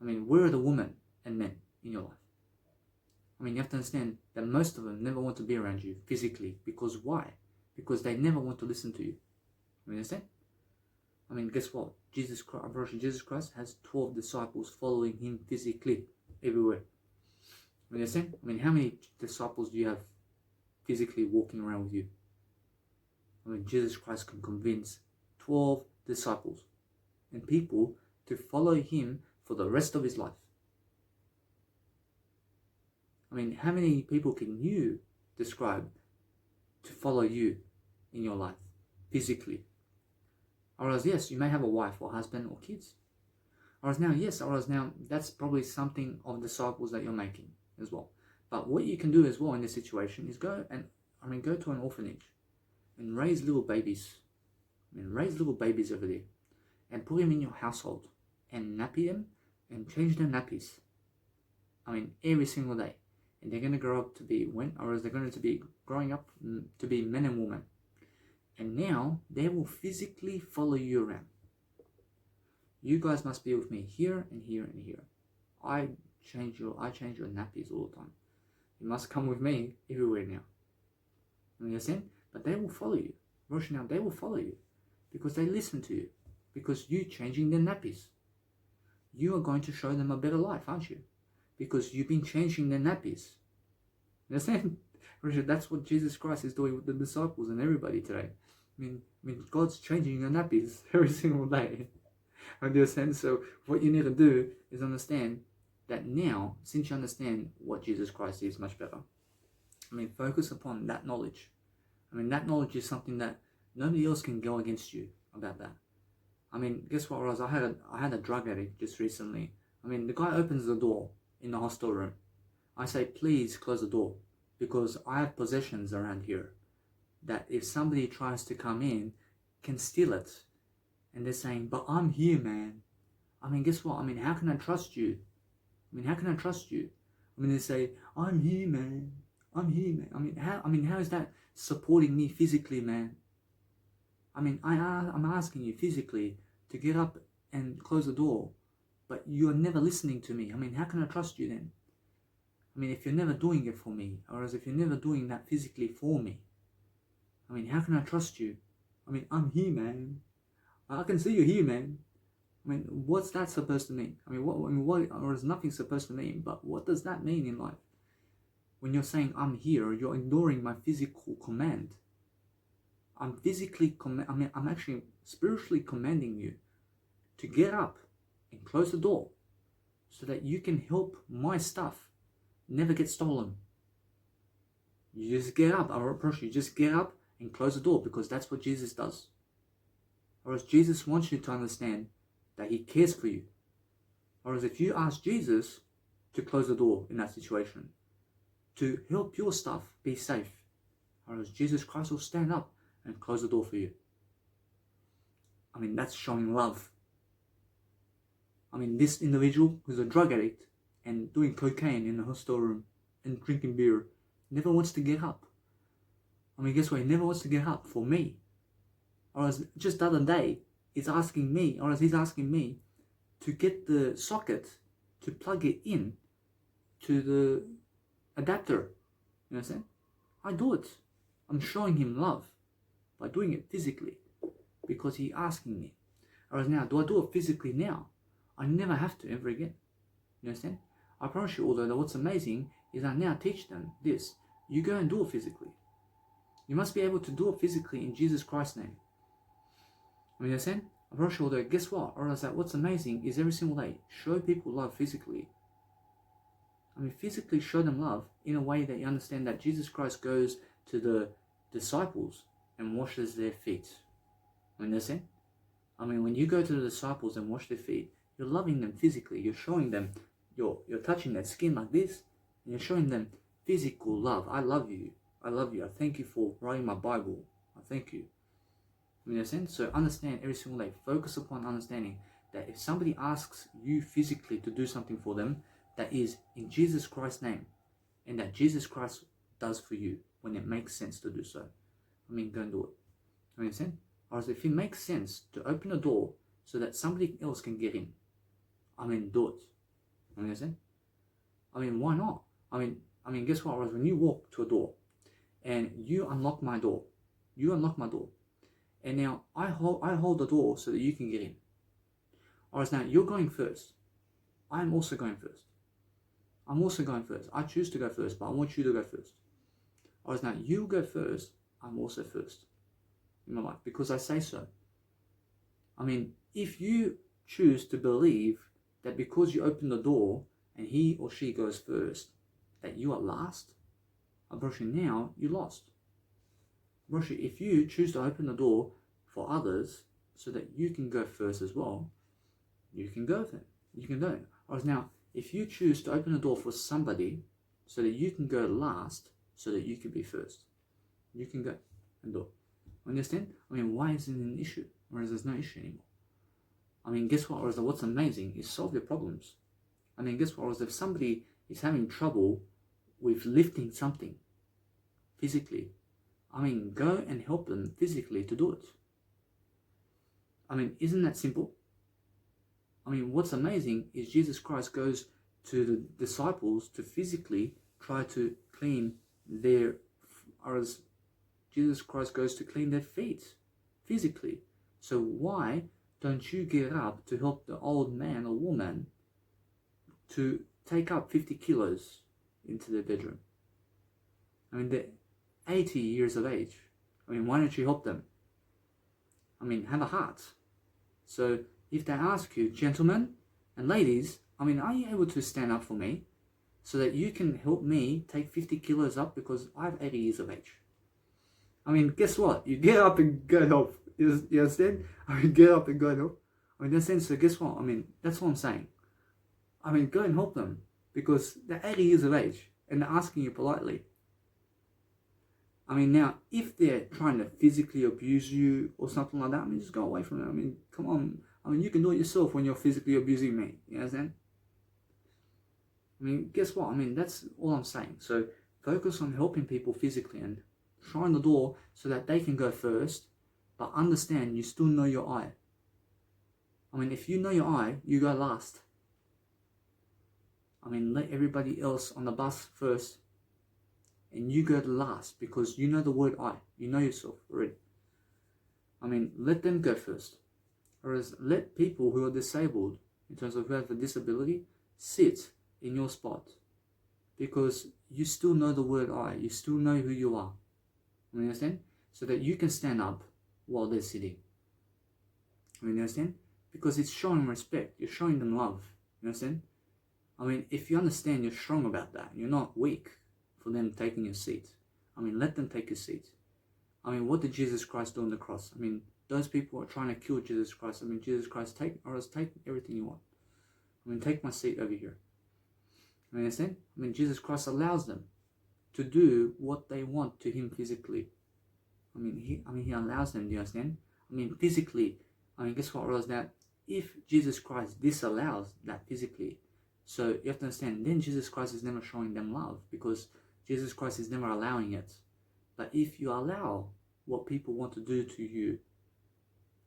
A: I mean, where are the women and men in your life? I mean, you have to understand that most of them never want to be around you physically. Because why? Because they never want to listen to you. You understand? I mean, guess what? Jesus Christ has 12 disciples following him physically everywhere. You understand? I mean, how many disciples do you have physically walking around with you? I mean, Jesus Christ can convince 12 disciples and people to follow him for the rest of his life. I mean, how many people can you describe to follow you in your life physically? Or else, yes, you may have a wife or husband or kids. Or else now, that's probably something of disciples that you're making as well. But what you can do as well in this situation is go to an orphanage and raise little babies. Raise little babies over there and put them in your household and nappy them and change their nappies. Every single day. And they're going to grow up to be they're going to be growing up to be men and women. And now they will physically follow you around. You guys must be with me here and here and here. I change your nappies all the time. You must come with me everywhere now. You understand? But they will follow you. Now they will follow you because they listen to you. Because you changing their nappies. You are going to show them a better life, aren't you? Because you've been changing their nappies. You understand? That's what Jesus Christ is doing with the disciples and everybody today. God's changing your nappies every single day. Understand? So what you need to do is understand that now, since you understand what Jesus Christ is much better, focus upon that knowledge. That knowledge is something that nobody else can go against you about that. Guess what, Roz? I had a drug addict just recently. The guy opens the door in the hostel room. I say, please close the door because I have possessions around here that if somebody tries to come in, can steal it. And they're saying, but I'm here, man. Guess what? How can I trust you? How can I trust you? They say, I'm here, man. I'm here, man. How is that supporting me physically, man? I'm asking you physically to get up and close the door, but you're never listening to me. How can I trust you then? If you're never doing it for me, or as if you're never doing that physically for me, how can I trust you? I'm here, man. I can see you here, man. What's that supposed to mean? What, or is nothing supposed to mean, but what does that mean in life? When you're saying I'm here, you're ignoring my physical command. I'm actually spiritually commanding you to get up and close the door so that you can help my stuff never get stolen. You just get up, I approach you, just get up and close the door because that's what Jesus does. Or as Jesus wants you to understand that he cares for you. Or as if you ask Jesus to close the door in that situation, to help your stuff be safe, or as Jesus Christ will stand up and close the door for you. That's showing love. This individual who's a drug addict and doing cocaine in the hostel room and drinking beer never wants to get up. Guess what? He never wants to get up for me. Or as just the other day, he's asking me to get the socket to plug it in to the adapter. You understand? I do it. I'm showing him love by doing it physically because he's asking me. Whereas now, do I do it physically now? I never have to ever again. You understand? I promise you, although what's amazing is I now teach them this. You go and do it physically. You must be able to do it physically in Jesus Christ's name. You understand? I promise you, although guess what? Or else that what's amazing is every single day, show people love physically. Physically show them love in a way that you understand that Jesus Christ goes to the disciples and washes their feet. You understand? When you go to the disciples and wash their feet, you're loving them physically. You're showing them, you're touching their skin like this, and you're showing them physical love. I love you. I love you. I thank you for writing my Bible. I thank you. You understand? So understand every single day. Focus upon understanding that if somebody asks you physically to do something for them, that is in Jesus Christ's name, and that Jesus Christ does for you when it makes sense to do so, I mean, go and do it. You understand? Or if it makes sense to open a door so that somebody else can get in, I mean, do it. You understand? I mean, why not? I mean, guess what? When you walk to a door and you unlock my door, you unlock my door, and now I hold the door so that you can get in. Or now you're going first. I'm also going first. I'm also going first. I choose to go first, but I want you to go first. Or now you go first, I'm also first in my life because I say so. I mean, if you choose to believe that because you open the door and he or she goes first, that you are last, now you lost. If you choose to open the door for others so that you can go first as well, you can go then. You can go. Or now, if you choose to open the door for somebody so that you can go last, so that you can be first, you can go and do it. Understand? I mean, why is it an issue? Whereas there's no issue anymore. I mean, guess what? Whereas what's amazing is solve their problems. I mean, guess what? Whereas if somebody is having trouble with lifting something physically, I mean, go and help them physically to do it. I mean, isn't that simple? I mean, what's amazing is Jesus Christ goes to the disciples to physically try to clean their, or as Jesus Christ goes to clean their feet physically. So why don't you get up to help the old man or woman to take up 50 kilos into their bedroom? I mean, they're 80 years of age. I mean, why don't you help them? I mean, have a heart. So if they ask you, gentlemen and ladies, I mean, are you able to stand up for me so that you can help me take 50 kilos up because I have 80 years of age? I mean, guess what? You get up and go help. You understand? I mean, get up and go help. I mean, in that sense, so guess what? I mean, that's what I'm saying. I mean, go and help them because they're 80 years of age and they're asking you politely. I mean, now, if they're trying to physically abuse you or something like that, I mean, just go away from them. I mean, come on. I mean, you can do it yourself when you're physically abusing me. You understand? I mean, guess what? I mean, that's all I'm saying. So, focus on helping people physically and trying the door so that they can go first, but understand you still know your I. I mean, if you know your I, you go last. I mean, let everybody else on the bus first, and you go last because you know the word I. You know yourself already. I mean, let them go first. Whereas let people who are disabled, in terms of who have a disability, sit in your spot. Because you still know the word I. You still know who you are. You understand? So that you can stand up while they're sitting. You understand? Because it's showing respect. You're showing them love. You understand? I mean, if you understand, you're strong about that. You're not weak for them taking your seat. I mean, let them take your seat. I mean, what did Jesus Christ do on the cross? I mean, those people are trying to kill Jesus Christ. I mean, Jesus Christ, take everything you want. I mean, take my seat over here. You understand? I mean, Jesus Christ allows them to do what they want to him physically. I mean, he allows them, do you understand? I mean, physically, I mean, guess what was that? If Jesus Christ disallows that physically, so you have to understand, then Jesus Christ is never showing them love because Jesus Christ is never allowing it. But if you allow what people want to do to you,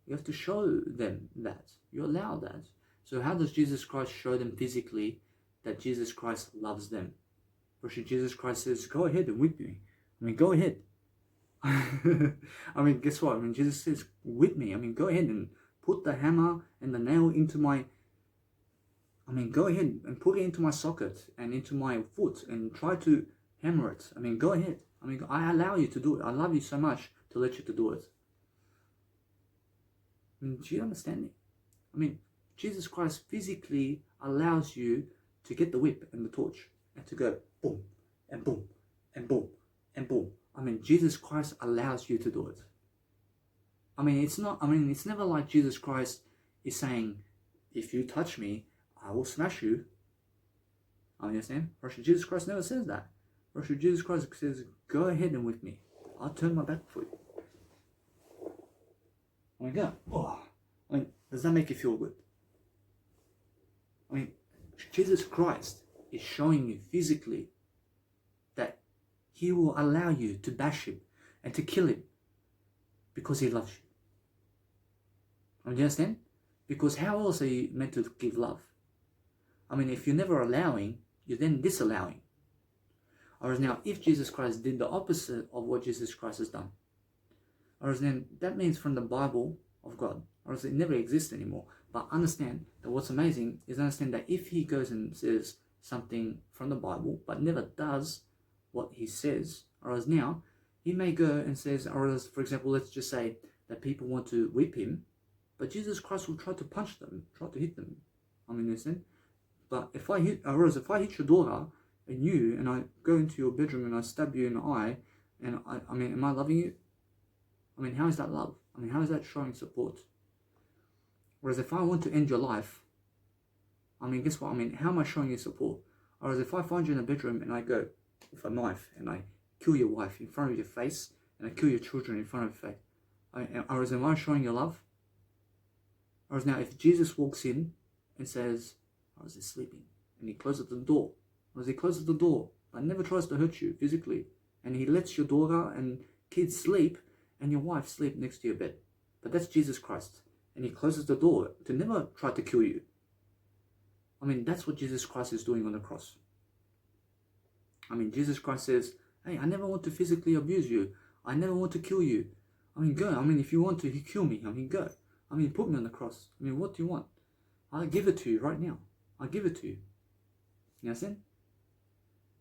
A: you have to show them that. You allow that. So how does Jesus Christ show them physically that Jesus Christ loves them? Because Jesus Christ says, go ahead and whip me. I mean, go ahead. I mean, guess what? I mean, Jesus says, whip me. I mean, go ahead and put the hammer and the nail into my... I mean, go ahead and put it into my socket and into my foot and try to hammer it. I mean, go ahead. I mean, I allow you to do it. I love you so much to let you to do it. I mean, do you understand me? I mean, Jesus Christ physically allows you to get the whip and the torch and to go boom and boom and boom and boom. I mean, Jesus Christ allows you to do it. I mean, it's never like Jesus Christ is saying, if you touch me, I will smash you. I understand? Jesus Christ never says that. Jesus Christ says, go ahead and whip me. I'll turn my back for you. I mean, go. Oh. I mean, does that make you feel good? Jesus Christ is showing you physically that he will allow you to bash him and to kill him because he loves you. Do you understand? Because how else are you meant to give love? I mean, if you're never allowing, you're then disallowing. Whereas now, if Jesus Christ did the opposite of what Jesus Christ has done, whereas then that means from the Bible of God, whereas it never exists anymore. But understand that what's amazing is understand that if he goes and says something from the Bible, but never does what he says, whereas now, he may go and says, or as, for example, let's just say that people want to whip him, but Jesus Christ will try to punch them, try to hit them. I mean, listen. But if I hit your daughter and you, and I go into your bedroom and I stab you in the eye, and I mean, am I loving you? I mean, how is that love? I mean, how is that showing support? Whereas if I want to end your life, I mean, guess what? I mean, how am I showing you support? Whereas if I find you in a bedroom and I go with a knife and I kill your wife in front of your face and I kill your children in front of your face, whereas am I showing you love? Whereas now, if Jesus walks in and says, I was just sleeping, and he closes the door, whereas he closes the door, but never tries to hurt you physically, and he lets your daughter and kids sleep, and your wife sleep next to your bed. But that's Jesus Christ, and he closes the door to never try to kill you. I mean, that's what Jesus Christ is doing on the cross. I mean, Jesus Christ says, hey, I never want to physically abuse you. I never want to kill you. I mean, go. I mean, if you want to, you kill me. I mean, go. I mean, put me on the cross. I mean, what do you want? I'll give it to you right now. I'll give it to you. You understand?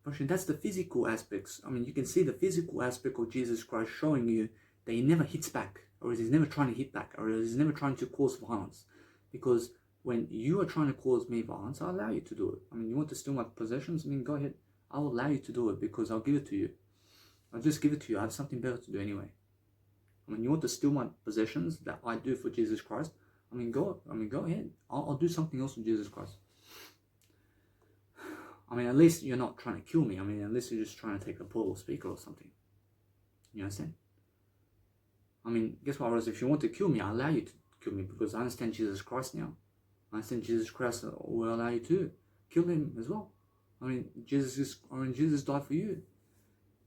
A: But that's the physical aspects. I mean, you can see the physical aspect of Jesus Christ showing you that he never hits back, or he's never trying to hit back, or he's never trying to cause violence. Because when you are trying to cause me violence, I'll allow you to do it. I mean, you want to steal my possessions? I mean, go ahead. I'll allow you to do it because I'll give it to you. I'll just give it to you. I have something better to do anyway. I mean, you want to steal my possessions that I do for Jesus Christ? I mean, go ahead. I'll do something else with Jesus Christ. I mean, at least you're not trying to kill me. I mean, at least you're just trying to take a portable speaker or something. You understand? I mean, guess what? Whereas if you want to kill me, I'll allow you to kill me because I understand Jesus Christ now. I understand Jesus Christ will allow you to kill him as well. I mean, Jesus died for you.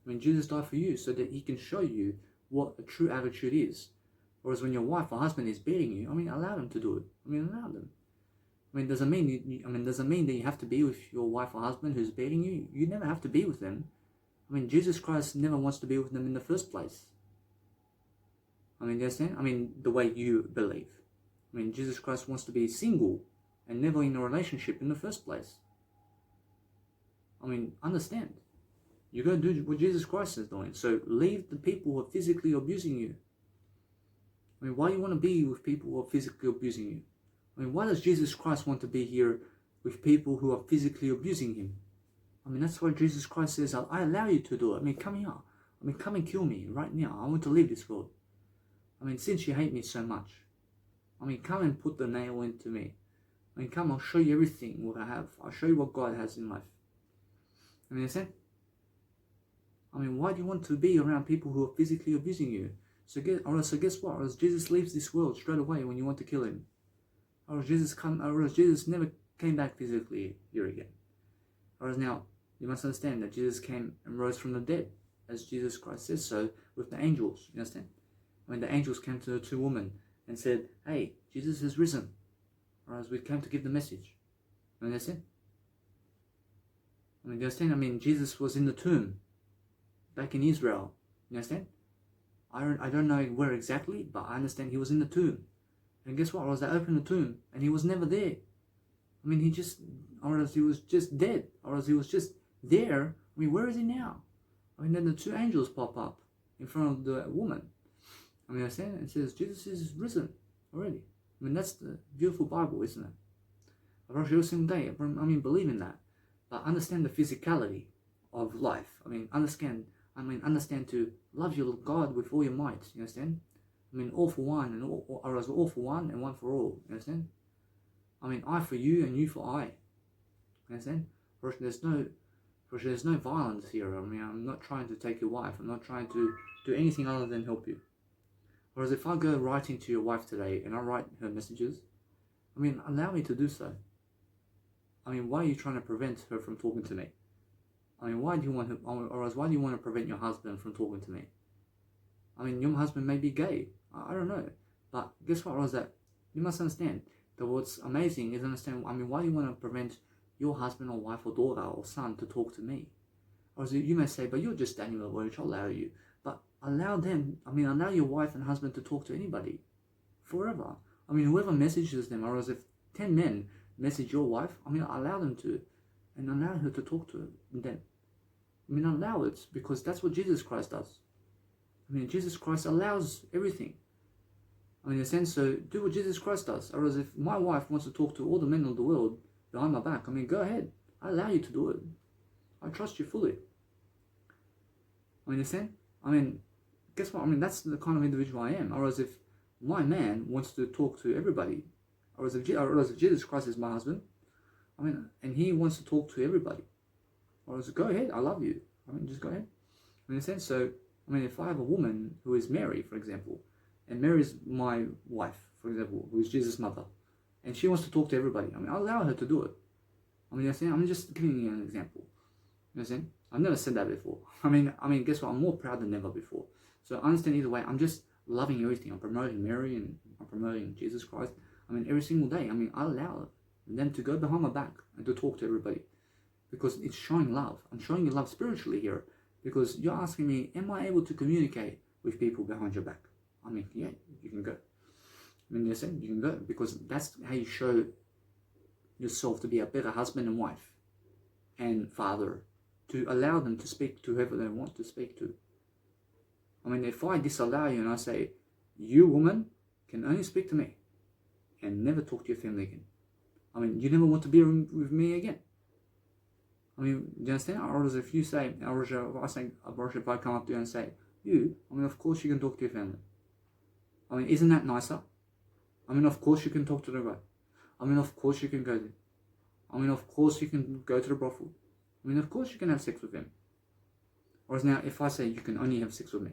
A: I mean, Jesus died for you so that he can show you what a true attitude is. Whereas when your wife or husband is beating you, I mean, allow them to do it. I mean, allow them. I mean, doesn't mean that you have to be with your wife or husband who's beating you. You never have to be with them. I mean, Jesus Christ never wants to be with them in the first place. I mean, you understand? I mean, the way you believe. I mean, Jesus Christ wants to be single and never in a relationship in the first place. I mean, understand. You're going to do what Jesus Christ is doing. So leave the people who are physically abusing you. I mean, why do you want to be with people who are physically abusing you? I mean, why does Jesus Christ want to be here with people who are physically abusing him? I mean, that's why Jesus Christ says, I allow you to do it. I mean, come here. I mean, come and kill me right now. I want to leave this world. I mean, since you hate me so much, I mean, come and put the nail into me. I mean, come, I'll show you everything what I have. I'll show you what God has in life. I mean, understand? I mean, why do you want to be around people who are physically abusing you? So guess what? Or else Jesus leaves this world straight away when you want to kill him. Or else Jesus never came back physically here again. Or else now, you must understand that Jesus came and rose from the dead, as Jesus Christ says so, with the angels. You understand? When the angels came to the two women and said, hey, Jesus has risen. Or else we came to give the message. You understand? I mean, you understand? I mean, Jesus was in the tomb, back in Israel. You understand? I don't know where exactly, but I understand he was in the tomb. And guess what? Or else they opened the tomb and he was never there. I mean, or else he was just dead. Or else he was just there. I mean, where is he now? I mean, then the two angels pop up in front of the woman. I mean, understand? It says Jesus is risen already. I mean, that's the beautiful Bible, isn't it? Every single day. I mean, believe in that. But understand the physicality of life. I mean, understand to love your God with all your might. You understand? I mean, all for one, and all for one, and one for all. You understand? I mean, I for you, and you for I. You understand? There's no violence here. I mean, I'm not trying to take your wife. I'm not trying to do anything other than help you. Whereas if I go writing to your wife today and I write her messages, I mean, allow me to do so. I mean, why are you trying to prevent her from talking to me? I mean, why do you want her, or else why do you want to prevent your husband from talking to me? I mean, your husband may be gay. I don't know. But guess what, Roz, that you must understand that what's amazing is understand, I mean, why do you want to prevent your husband or wife or daughter or son to talk to me? Or you may say, but you're just Daniel Woj, I'll allow you. But allow them, I mean, allow your wife and husband to talk to anybody. Forever. I mean, whoever messages them, or as if 10 men message your wife, I mean, allow them to, and allow her to talk to them. I mean, allow it, because that's what Jesus Christ does. I mean, Jesus Christ allows everything. I mean, in a sense, so do what Jesus Christ does. Or as if my wife wants to talk to all the men of the world behind my back, I mean, go ahead. I allow you to do it. I trust you fully. I mean, in a sense, I mean, guess what? I mean, that's the kind of individual I am. Or as if my man wants to talk to everybody. Or as if Jesus Christ is my husband, I mean, and he wants to talk to everybody. Or as if, go ahead, I love you. I mean, just go ahead. I mean, in a sense, so, I mean, if I have a woman who is Mary, for example, and Mary is my wife, for example, who is Jesus' mother, and she wants to talk to everybody, I mean, I'll allow her to do it. I mean, I'm just giving you an example. You know what I'm saying? I've never said that before. I mean, guess what? I'm more proud than ever before. So understand either way, I'm just loving everything. I'm promoting Mary and I'm promoting Jesus Christ. I mean, every single day. I mean, I allow them to go behind my back and to talk to everybody. Because it's showing love. I'm showing you love spiritually here. Because you're asking me, am I able to communicate with people behind your back? I mean, yeah, you can go. I mean, you're saying you can go. Because that's how you show yourself to be a better husband and wife and father, to allow them to speak to whoever they want to speak to. I mean, if I disallow you and I say, you woman can only speak to me and never talk to your family again. I mean, you never want to be with me again. I mean, do you understand? Or as if you say, if I come up to you and say, you, I mean, of course you can talk to your family. I mean, isn't that nicer? I mean, of course you can talk to the guy. I mean, of course you can go there. I mean, of course you can go to the brothel. I mean, of course you can have sex with him. Whereas now, if I say you can only have sex with me,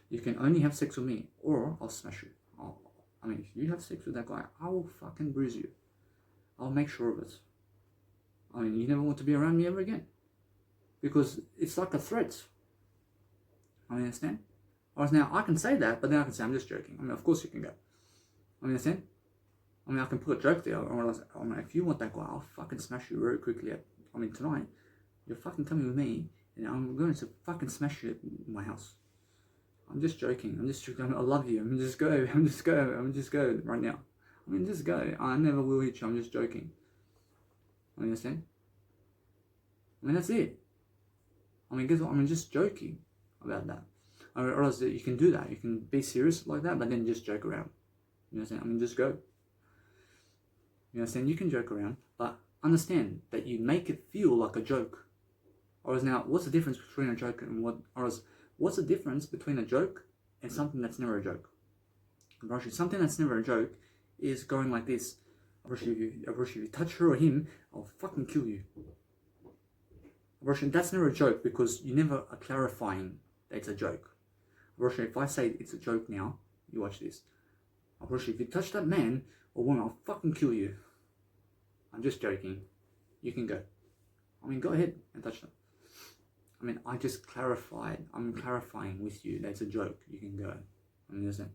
A: you can only have sex with me, or I'll smash you. I mean, if you have sex with that guy, I will fucking bruise you. I'll make sure of it. I mean, you never want to be around me ever again. Because it's like a threat. I mean, understand? Whereas now, I can say that, but then I can say, I'm just joking. I mean, of course you can go. I mean, understand? I mean, I can put a joke there. I mean, if you want that guy, I'll fucking smash you very quickly. I mean, tonight, you're fucking coming with me, and I'm going to fucking smash you in my house. I'm just joking. I'm just joking. I love you. I mean, just go. Just go right now. I mean, just go. I never will hit you. I'm just joking. I mean, understand? I mean, that's it. I mean, guess what? I mean, just joking about that. Or else you can do that. You can be serious like that, but then just joke around. You know what I'm saying? I mean, just go. You know what I'm saying? You can joke around, but understand that you make it feel like a joke. Or else now, what's the difference between a joke and what's the difference between a joke and something that's never a joke? Something that's never a joke is going like this. If you touch her or him, I'll fucking kill you. That's never a joke because you never are clarifying that it's a joke. If I say it's a joke now, you watch this. If you touch that man or woman, I'll fucking kill you. I'm just joking. You can go. I mean, go ahead and touch them. I mean, I just clarified. I'm clarifying with you that it's a joke. You can go. I mean, listen.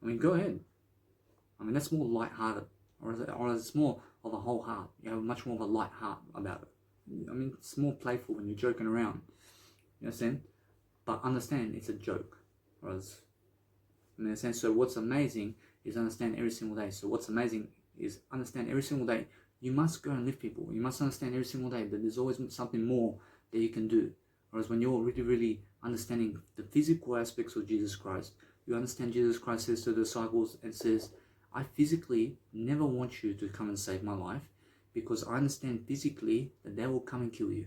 A: I mean, go ahead. I mean, that's more light-hearted. Or it's more of a whole heart. You have much more of a light heart about it. I mean, it's more playful when you're joking around. You understand? But understand, it's a joke. Whereas, in a sense, so what's amazing is understand every single day. So what's amazing is understand every single day. You must go and lift people. You must understand every single day that there's always something more that you can do. Whereas when you're really, really understanding the physical aspects of Jesus Christ, you understand Jesus Christ says to the disciples and says, I physically never want you to come and save my life because I understand physically that they will come and kill you.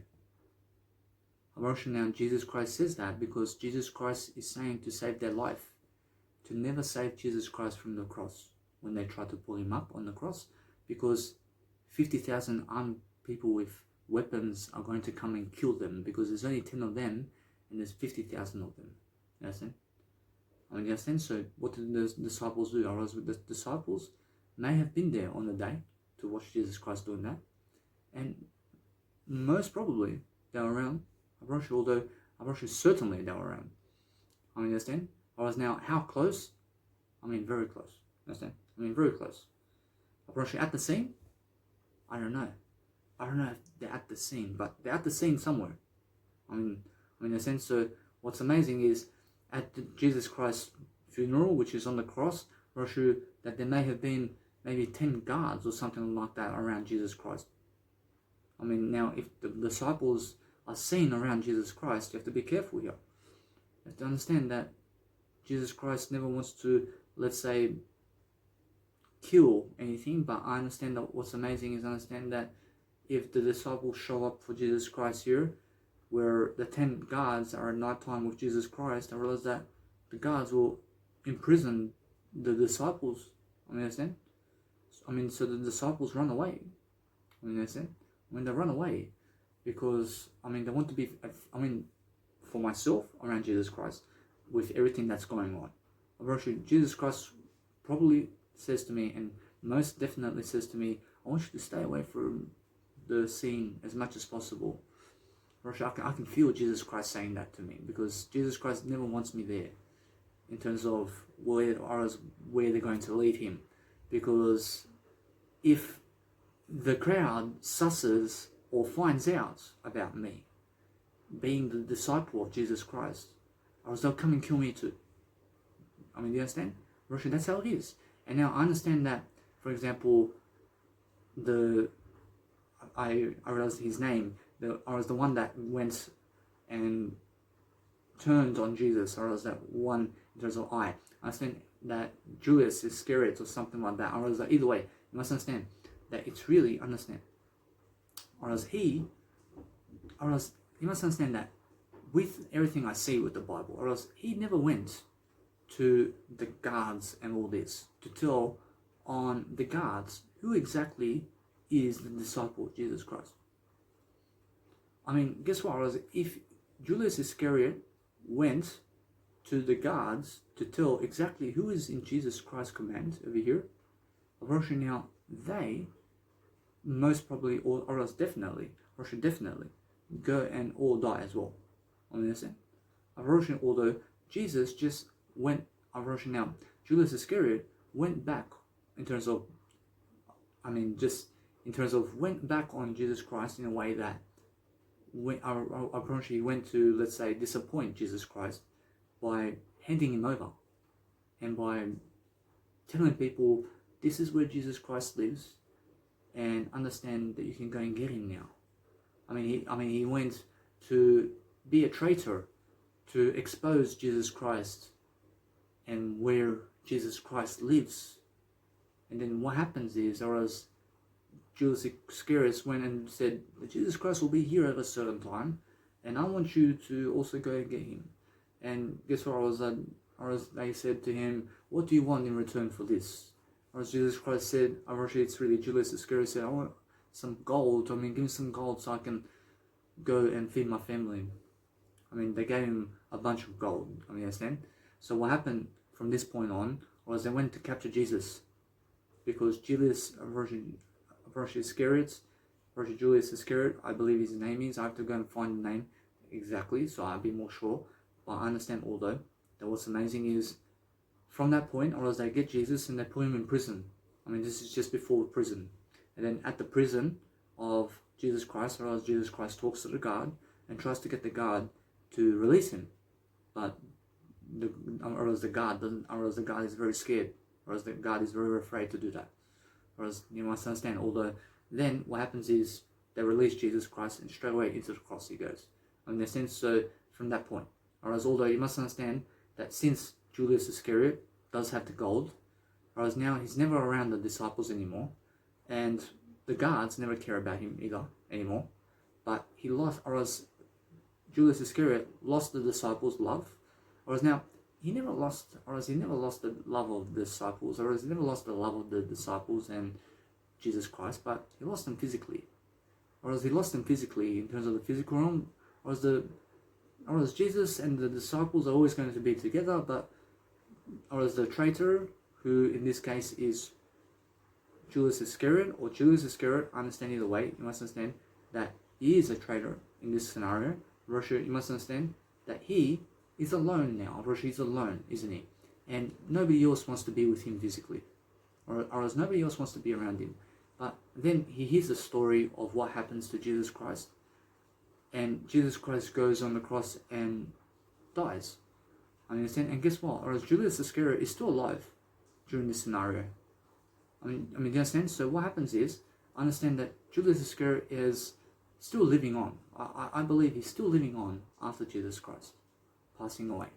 A: Now Jesus Christ says that because Jesus Christ is saying to save their life, to never save Jesus Christ from the cross when they try to pull him up on the cross, because 50,000 armed people with weapons are going to come and kill them because there's only 10 of them and there's 50,000 of them. You understand? I mean, you understand? So what did the disciples do? The disciples may have been there on the day, to watch Jesus Christ doing that. And most probably they were around. I'm not sure, although I'm not sure certainly they were around. I mean, understand? I was now, how close? I mean, very close. Understand? I mean, very close. I'm not sure at the scene? I don't know. I don't know if they're at the scene, but they're at the scene somewhere. I mean, in a sense, so what's amazing is at the Jesus Christ funeral, which is on the cross, I'm not sure that there may have been maybe 10 guards or something like that around Jesus Christ. I mean, now, if the disciples are seen around Jesus Christ, you have to be careful here. You have to understand that Jesus Christ never wants to, let's say, kill anything, but I understand that what's amazing is understand that if the disciples show up for Jesus Christ here, where the 10 guards are at night time with Jesus Christ, I realize that the guards will imprison the disciples. I mean, understand? I mean, so the disciples run away. I mean, understand? I mean, they run away because, I mean, they want to be, I mean, for myself, around Jesus Christ, with everything that's going on. Actually, Jesus Christ probably says to me, and most definitely says to me, I want you to stay away from the scene as much as possible. Actually, I can feel Jesus Christ saying that to me, because Jesus Christ never wants me there in terms of where they're going to lead him. Because if the crowd susses or finds out about me being the disciple of Jesus Christ, or else they'll come and kill me too. I mean, do you understand? Actually, that's how it is. And now I understand that, for example, I realized his name, I was the one that went and turned on Jesus, or was that one in terms of I understand that Judas Iscariot or something like that, or was that either way, you must understand that it's really understand. Or else you must understand that with everything I see with the Bible, or else he never went to the guards and all this to tell on the guards who exactly is the disciple of Jesus Christ. I mean, guess what? If Judas Iscariot went to the guards to tell exactly who is in Jesus Christ's command over here, unfortunately now they most probably, or else definitely, or should definitely go and all die as well. Understand? Unfortunately, although Jesus just went, unfortunately now, Judas Iscariot went back in terms of, went back on Jesus Christ in a way that apparently went to, let's say, disappoint Jesus Christ by handing him over and by telling people this is where Jesus Christ lives and understand that you can go and get him now. He went to be a traitor to expose Jesus Christ and where Jesus Christ lives. And then what happens is, or as Judas Iscariot went and said, Jesus Christ will be here at a certain time, and I want you to also go and get him. And guess what? They said to him, what do you want in return for this? Or as Jesus Christ said, it's really Judas Iscariot said, I want some gold. Give me some gold so I can go and feed my family. They gave him a bunch of gold. Understand? So what happened from this point on was they went to capture Jesus, because Judas Iscariot, Julius Iscariot, I believe his name is. I have to go and find the name exactly, so I'll be more sure. But I understand, although, that what's amazing is, from that point, or as they get Jesus and they put him in prison. This is just before prison. And then at the prison of Jesus Christ, or as Jesus Christ talks to the guard and tries to get the guard to release him. But the guard is very scared, or as the guard is very afraid to do that. Or as you must understand, although then what happens is they release Jesus Christ and straight away into the cross he goes. In a sense, so from that point. Whereas although you must understand that since Judas Iscariot does have the gold, whereas now he's never around the disciples anymore, and the guards never care about him either anymore, but he lost, or as Judas Iscariot lost the disciples' love, whereas now he never lost the love of the disciples, or he never lost the love of the disciples and Jesus Christ, but he lost them physically. Whereas he lost them physically in terms of the physical realm, whereas Jesus and the disciples are always going to be together, but whereas the traitor, who in this case is Judas Iscariot or Julius Iscariot, understand either way. You must understand that he is a traitor in this scenario. Russia, you must understand that he is alone now. Russia is alone, isn't he? And nobody else wants to be with him physically, or else nobody else wants to be around him. But then he hears the story of what happens to Jesus Christ, and Jesus Christ goes on the cross and dies. Understand? And guess what? Or else Julius Iscariot is still alive during this scenario. I mean, do you understand? So what happens is, understand that Julius Iscariot is still living on. I believe he's still living on after Jesus Christ passing away.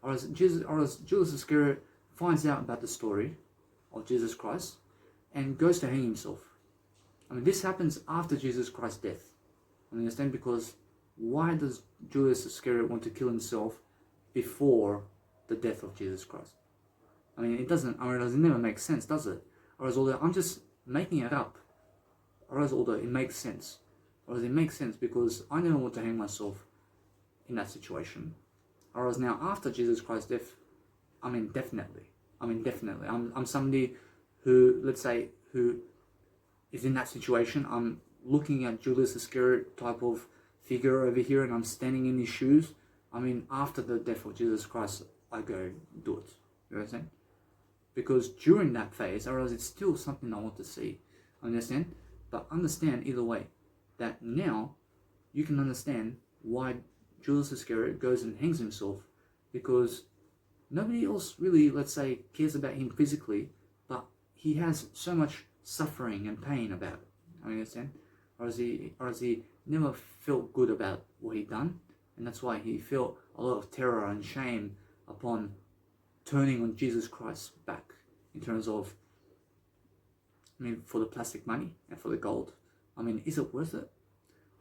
A: Or as Julius Iscariot finds out about the story of Jesus Christ and goes to hang himself. I mean, this happens after Jesus Christ's death. I understand? Because why does Julius Iscariot want to kill himself before the death of Jesus Christ? I mean, it doesn't never make sense, does it? Or as although I'm just making it up, or as although it makes sense. Or as it makes sense because I never want to hang myself in that situation. Or as now after Jesus Christ's death, I mean definitely. I'm somebody who, let's say, who is in that situation. I'm looking at Julius Iscariot type of figure over here and I'm standing in his shoes. I mean, after the death of Jesus Christ, I go do it. You know what I'm saying? Because during that phase, otherwise it's still something I want to see. Understand? But understand either way that now you can understand why Julius Iscariot goes and hangs himself, because nobody else really, let's say, cares about him physically, but he has so much suffering and pain about it. I understand? Or as he never felt good about what he'd done, and that's why he felt a lot of terror and shame upon turning on Jesus Christ back, in terms of, I mean, for the plastic money and for the gold. I mean, is it worth it?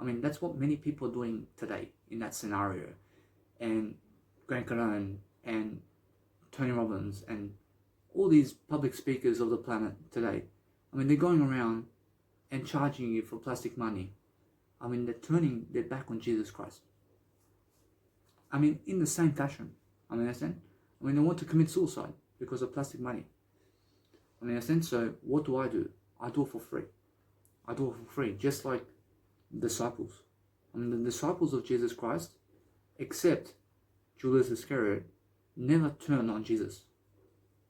A: I mean, that's what many people are doing today in that scenario. And Grant Cardone and Tony Robbins and all these public speakers of the planet today, I mean, they're going around and charging you for plastic money. I mean, they're turning their back on Jesus Christ. I mean, in the same fashion. I mean, understand? I mean, they want to commit suicide because of plastic money. I mean, understand? So what do? I do it for free. I do it for free, just like disciples. I mean, the disciples of Jesus Christ, except Julius Iscariot, never turn on Jesus.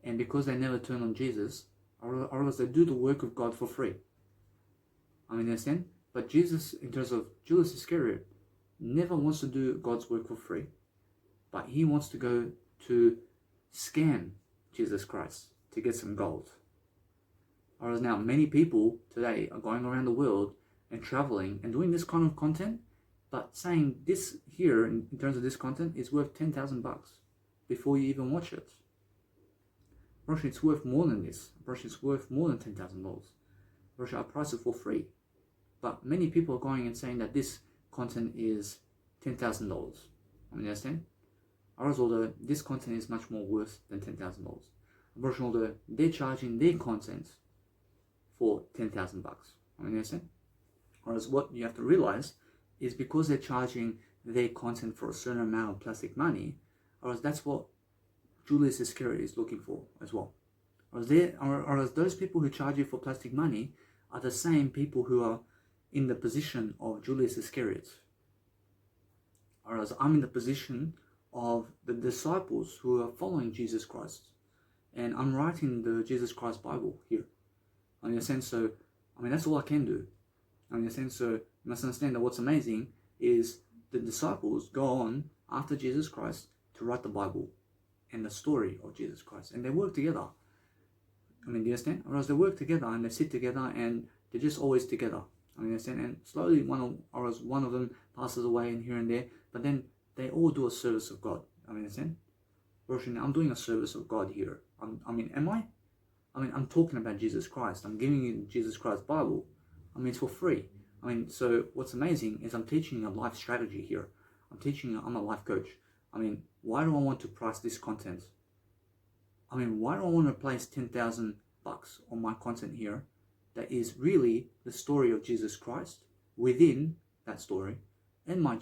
A: And because they never turn on Jesus, or else they do the work of God for free. I mean, understand? But Jesus, in terms of Julius Iscariot, never wants to do God's work for free, but he wants to go to scam Jesus Christ to get some gold. Whereas now many people today are going around the world and traveling and doing this kind of content, but saying this here in terms of this content is worth $10,000 before you even watch it. Russia, it's worth more than this. Russia, it's worth more than $10,000. Russia, I price it for free. But many people are going and saying that this content is $10,000. I mean, understand? Whereas although this content is much more worth than $10,000. Russia, although they're charging their content for $10,000. I mean, understand? Whereas what you have to realize is because they're charging their content for a certain amount of plastic money, or that's what Julius Iscariot is looking for as well. Or as those people who charge you for plastic money are the same people who are in the position of Julius Iscariot. Or as I'm in the position of the disciples who are following Jesus Christ. And I'm writing the Jesus Christ Bible here. In a sense, so, I mean, that's all I can do. In a sense, so, you must understand that what's amazing is the disciples go on after Jesus Christ to write the Bible and the story of Jesus Christ. And they work together. I mean, do you understand? Or else they work together and they sit together and they're just always together. I mean, understand? And slowly one of them passes away and here and there, but then they all do a service of God. I mean, understand? I'm doing a service of God here. Am I? I mean, I'm talking about Jesus Christ. I'm giving you Jesus Christ Bible. I mean, it's for free. I mean, so what's amazing is I'm teaching a life strategy here. I'm a life coach. I mean, why do I want to price this content? I mean, why do I want to place $10,000 on my content here that is really the story of Jesus Christ within that story and my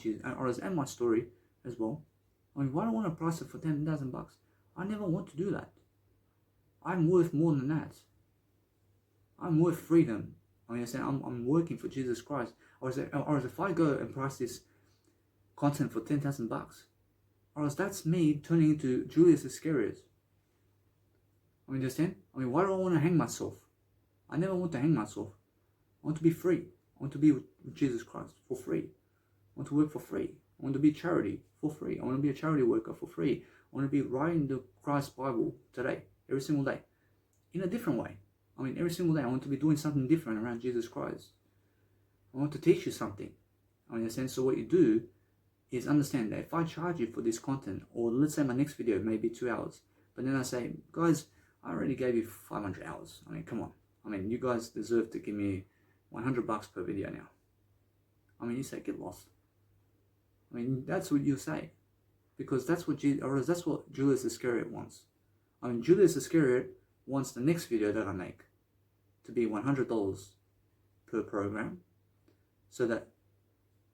A: story as well? I mean, why do I want to price it for $10,000? I never want to do that. I'm worth more than that. I'm worth freedom. I mean, I'm working for Jesus Christ. Or if I go and price this content for $10,000, or else that's me turning into Julius Iscariot. I mean, understand? I mean, why do I want to hang myself? I never want to hang myself. I want to be free. I want to be with Jesus Christ for free. I want to work for free. I want to be charity for free. I want to be a charity worker for free. I want to be writing the Christ Bible today, every single day, in a different way. I mean, every single day I want to be doing something different around Jesus Christ. I want to teach you something. I mean, in a sense, so what you do is understand that if I charge you for this content, or let's say my next video may be 2 hours, but then I say, guys, I already gave you 500 hours. I mean, come on. I mean, you guys deserve to give me $100 per video now. I mean, you say, get lost. I mean, that's what you say. Because that's what Julius Iscariot wants. I mean, Julius Iscariot wants the next video that I make to be $100 per program, so that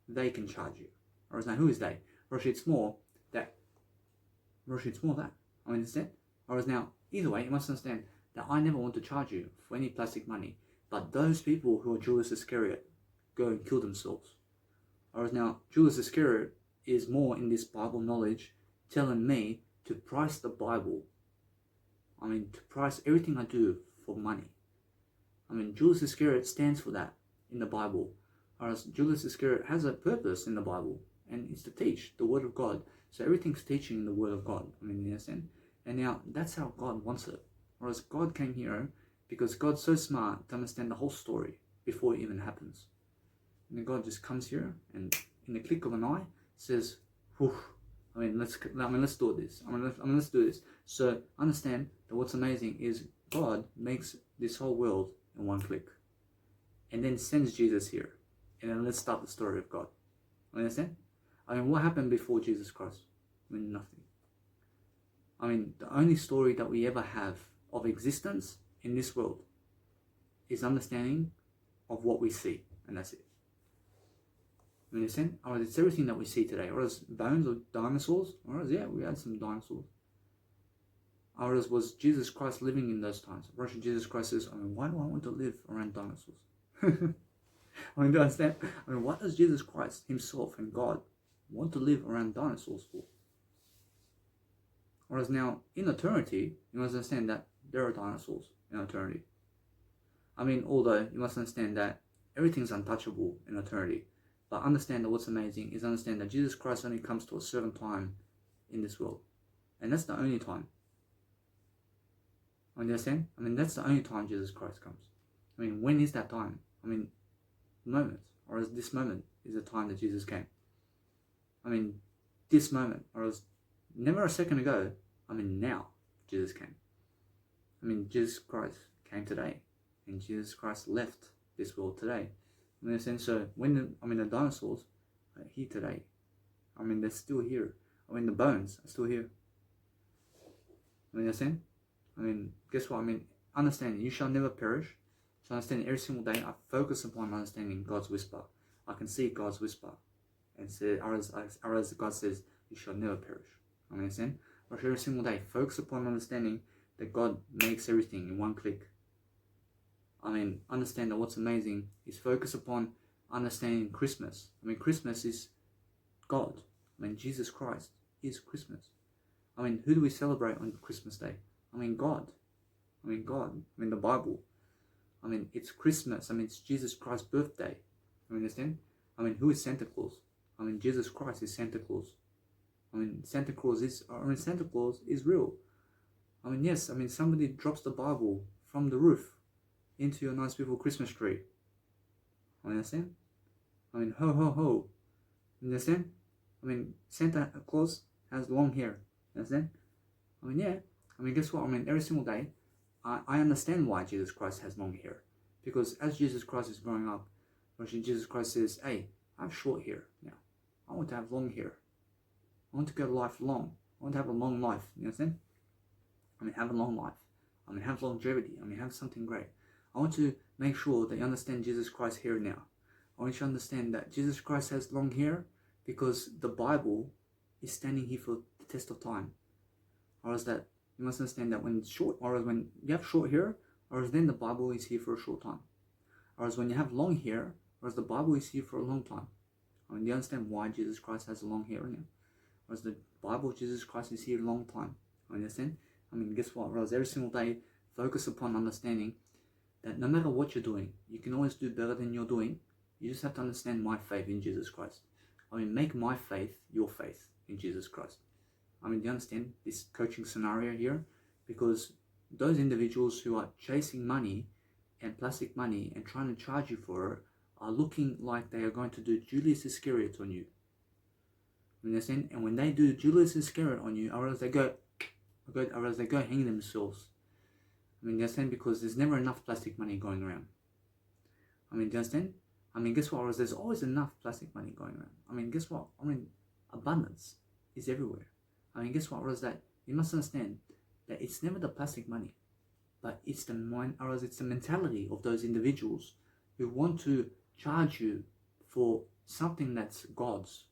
A: they can charge you. Or now, who is they? Rashid Small, that. Rashid Small, that. I mean, understand? Or now, either way, you must understand that I never want to charge you for any plastic money. But those people who are Julius Iscariot go and kill themselves. Or now, Julius Iscariot is more in this Bible knowledge, telling me to price the Bible. I mean, to price everything I do for money. I mean, Julius Iscariot stands for that in the Bible. Whereas Julius Iscariot has a purpose in the Bible, and it's to teach the Word of God. So everything's teaching the Word of God. I mean, you understand? And now, that's how God wants it. Whereas God came here because God's so smart to understand the whole story before it even happens. And then God just comes here and in the click of an eye says, whew, let's do this. Let's do this. So understand that what's amazing is God makes this whole world in one click, and then sends Jesus here, and then let's start the story of God. Understand? I mean, what happened before Jesus Christ? I mean, nothing. I mean, the only story that we ever have of existence in this world is understanding of what we see, and that's it. You understand? Or it's everything that we see today. Or as bones of dinosaurs. Or as, yeah, we had some dinosaurs. Or as was Jesus Christ living in those times. Russian Jesus Christ says, I mean, why do I want to live around dinosaurs? I mean, do you understand? I mean, what does Jesus Christ himself and God want to live around dinosaurs for? Whereas now, in eternity, you must understand that there are dinosaurs in eternity. I mean, although you must understand that everything's untouchable in eternity. But understand that what's amazing is understand that Jesus Christ only comes to a certain time in this world. And that's the only time. Understand? I mean, that's the only time Jesus Christ comes. I mean, when is that time? I mean, moment. Or is this moment is the time that Jesus came. I mean, this moment. Or as never a second ago. I mean, now Jesus came. I mean, Jesus Christ came today. And Jesus Christ left this world today. In a sense, so when the dinosaurs are here today. I mean, they're still here. I mean, the bones are still here. I mean, understand? I mean, guess what? I mean, understand, you shall never perish. So understand, every single day I focus upon understanding God's whisper. I can see God's whisper. And say, or as God says, you shall never perish. I mean, understand? But every single day, focus upon understanding that God makes everything in one click. I mean, understand that what's amazing is focus upon understanding Christmas. I mean, Christmas is God. I mean, Jesus Christ is Christmas. I mean, who do we celebrate on Christmas Day? I mean, God. I mean, God. I mean, the Bible. I mean, it's Christmas. I mean, it's Jesus Christ's birthday. I mean, understand? I mean, who is Santa Claus? I mean, Jesus Christ is Santa Claus. I mean, Santa Claus is real. I mean, yes, I mean, somebody drops the Bible from the roof into your nice beautiful Christmas tree. I mean, understand? I mean, ho ho ho. Understand? I mean, Santa Claus has long hair. Understand? I mean, yeah. I mean, guess what? I mean, every single day, I understand why Jesus Christ has long hair. Because as Jesus Christ is growing up, Jesus Christ says, hey, I have short hair now. I want to have long hair. I want to go life long. I want to have a long life. You understand? I mean, have a long life. I mean, have longevity. I mean, have something great. I want to make sure that you understand Jesus Christ here now. I want you to understand that Jesus Christ has long hair because the Bible is standing here for the test of time. Or is that you must understand that when you have short hair, or then the Bible is here for a short time. Or when you have long hair, or the Bible is here for a long time. I mean, do you understand why Jesus Christ has a long hair now? Or the Bible of Jesus Christ is here a long time. Understand? I mean, guess what? Whereas every single day, focus upon understanding that no matter what you're doing, you can always do better than you're doing. You just have to understand my faith in Jesus Christ. I mean, make my faith your faith in Jesus Christ. I mean, do you understand this coaching scenario here? Because those individuals who are chasing money and plastic money and trying to charge you for it are looking like they are going to do Julius Iscariot on you. You understand? And when they do Julius Iscariot on you, or else they go hang themselves. I mean, do you understand? Because there's never enough plastic money going around. I mean, do you understand? I mean, guess what? Or else there's always enough plastic money going around. I mean, guess what? I mean, abundance is everywhere. I mean, guess what? Or else that you must understand that it's never the plastic money, but it's the mind, or else it's the mentality of those individuals who want to charge you for something that's God's,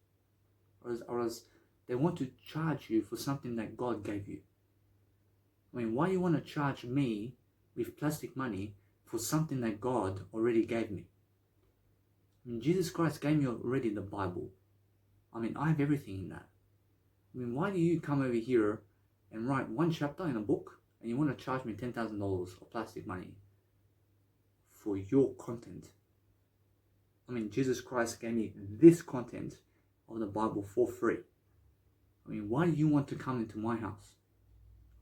A: or else they want to charge you for something that God gave you. I mean, why you want to charge me with plastic money for something that God already gave me? I mean, Jesus Christ gave me already the Bible. I mean, I have everything in that. I mean, why do you come over here and write one chapter in a book and you want to charge me $10,000 of plastic money for your content? I mean, Jesus Christ gave me this content of the Bible for free. I mean, why do you want to come into my house?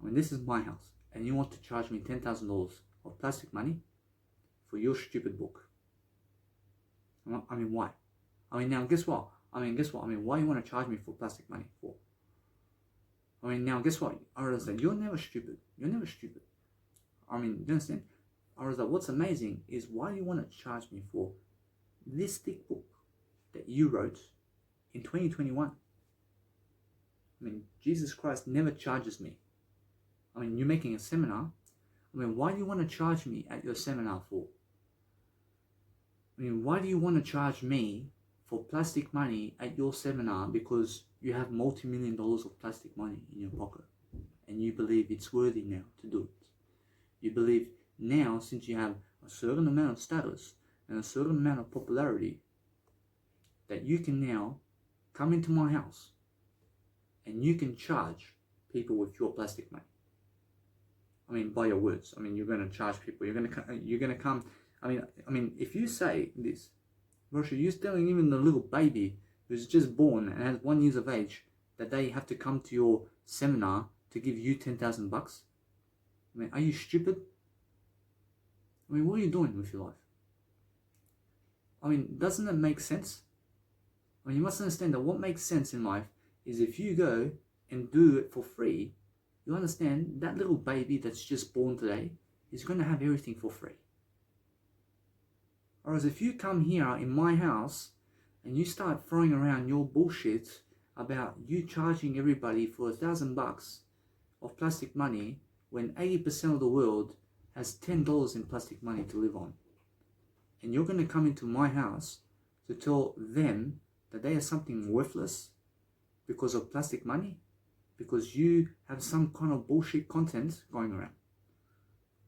A: I mean, this is my house, and you want to charge me $10,000 of plastic money for your stupid book? I mean, why? I mean, now, guess what? I mean, why you want to charge me for plastic money for? I mean, now, guess what? I was like, you're never stupid. You're never stupid. I mean, do you understand? I was like, what's amazing is why do you want to charge me for this thick book that you wrote in 2021? I mean, Jesus Christ never charges me. I mean, you're making a seminar. I mean, why do you want to charge me at your seminar for? I mean, why do you want to charge me for plastic money at your seminar because you have multi-million dollars of plastic money in your pocket and you believe it's worthy now to do it? You believe now, since you have a certain amount of status and a certain amount of popularity, that you can now come into my house and you can charge people with your plastic money. I mean, by your words. I mean, you're going to charge people. You're going to come. I mean, if you say this, Russia, you're telling even the little baby who's just born and has 1 year of age that they have to come to your seminar to give you $10,000 bucks. I mean, are you stupid? I mean, what are you doing with your life? I mean, doesn't it make sense? I mean, you must understand that what makes sense in life is if you go and do it for free, you understand that little baby that's just born today is going to have everything for free. Whereas if you come here in my house and you start throwing around your bullshit about you charging everybody for $1,000 of plastic money when 80% of the world has $10 in plastic money to live on, and you're going to come into my house to tell them that they are something worthless because of plastic money, because you have some kind of bullshit content going around.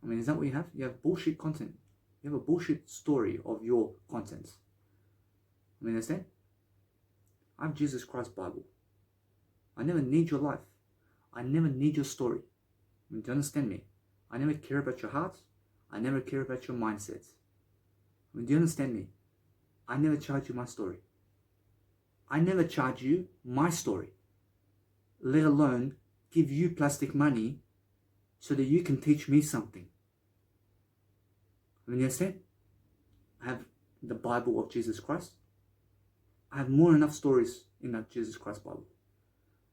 A: I mean, is that what you have? You have bullshit content. You have a bullshit story of your content. I mean, understand? I have Jesus Christ Bible. I never need your life. I never need your story. I mean, do you understand me? I never care about your heart. I never care about your mindset. I mean, do you understand me? I never charge you my story. I never charge you my story, let alone give you plastic money so that you can teach me something. I mean, you understand? I have the Bible of Jesus Christ. I have more than enough stories in that Jesus Christ Bible.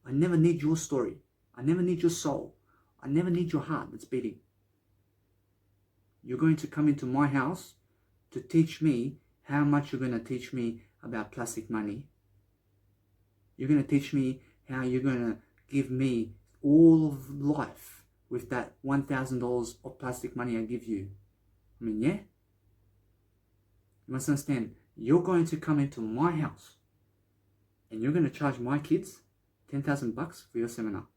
A: I never need your story. I never need your soul. I never need your heart that's beating. You're going to come into my house to teach me how much you're going to teach me about plastic money. You're going to teach me how you're going to give me all of life with that $1,000 of plastic money I give you. I mean, yeah? You must understand, you're going to come into my house and you're going to charge my kids $10,000 for your seminar.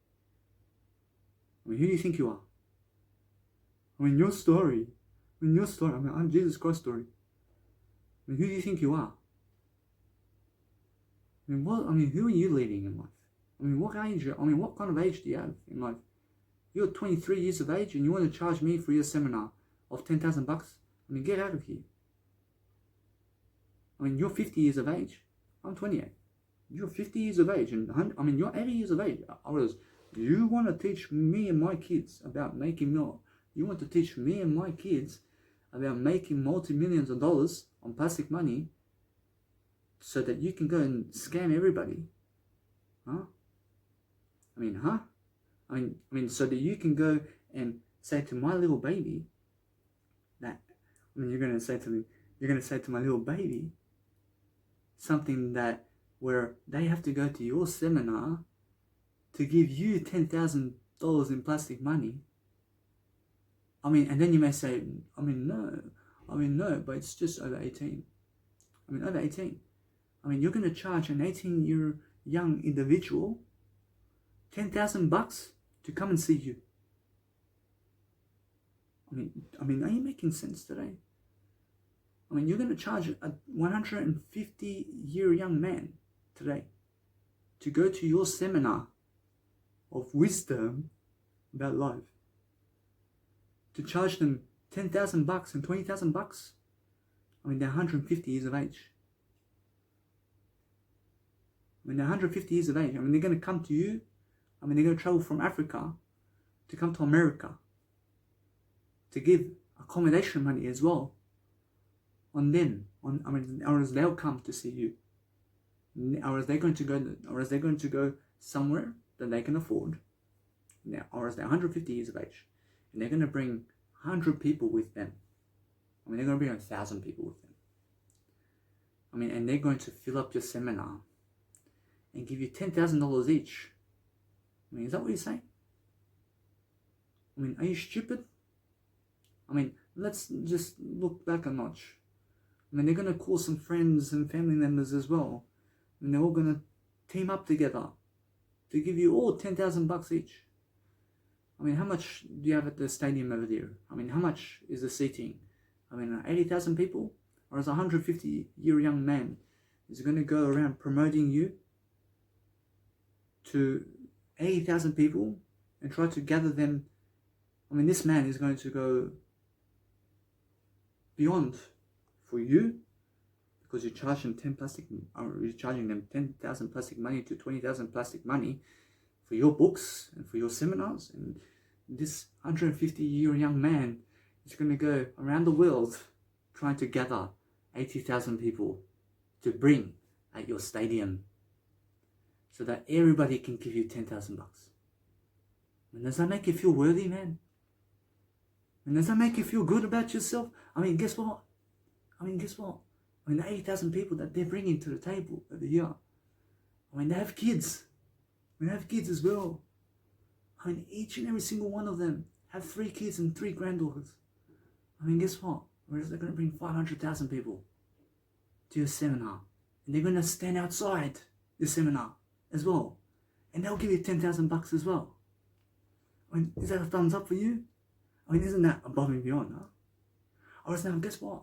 A: I mean, who do you think you are? I mean, your story. I mean, your story. I mean, I'm Jesus Christ's story. I mean, who do you think you are? I mean, what? I mean, who are you leading in life? I mean, what age? I mean, what kind of age do you have in life? You're 23 years of age and you want to charge me for your seminar of $10,000? I mean, get out of here. I mean, you're 50 years of age. I'm 28. You're 50 years of age, and I mean, you're 80 years of age. You want to teach me and my kids about making milk? You want to teach me and my kids about making multi-millions of dollars on plastic money so that you can go and scam everybody? Huh? I mean, huh? I mean, so that you can go and say to my little baby that, I mean, you're going to say to my little baby something that where they have to go to your seminar to give you $10,000 in plastic money. I mean, and then you may say, I mean, no, but it's just over 18. I mean, over 18. I mean, you're going to charge an 18-year young individual $10,000 to come and see you. I mean, are you making sense today? I mean, you're going to charge a 150-year young man today to go to your seminar of wisdom about life. To charge them $10,000 and $20,000. I mean, they're 150 years of age. I mean, they're 150 years of age. I mean, they're going to come to you. I mean, they're going to travel from Africa to come to America to give accommodation money as well on them. Or as they'll come to see you. Or as they're going to go somewhere that they can afford. Now, or as they're 150 years of age. And they're going to bring 100 people with them. I mean, they're going to bring 1,000 people with them. I mean, and they're going to fill up your seminar and give you $10,000 each. I mean, is that what you're saying? I mean, are you stupid? I mean, let's just look back a notch. I mean, they're going to call some friends and family members as well. And they're all going to team up together to give you all $10,000 each. I mean, how much do you have at the stadium over there? I mean, how much is the seating? I mean, 80,000 people? Or is a 150-year young man is going to go around promoting you to 80,000 people and try to gather them? I mean, this man is going to go beyond for you because you're charging you're charging them 10,000 plastic money to 20,000 plastic money for your books and for your seminars. And this 150-year young man is going to go around the world trying to gather 80,000 people to bring at your stadium so that everybody can give you $10,000. And does that make you feel worthy, man? And does that make you feel good about yourself? I mean, guess what? I mean, the 80,000 people that they're bringing to the table over here, I mean, they have kids. I mean, they have kids as well. I mean, each and every single one of them have 3 kids and 3 granddaughters. I mean, guess what? Whereas they're going to bring 500,000 people to your seminar. And they're going to stand outside the seminar as well. And they'll give you $10,000 as well. I mean, is that a thumbs up for you? I mean, isn't that above and beyond, huh? Or now, guess what?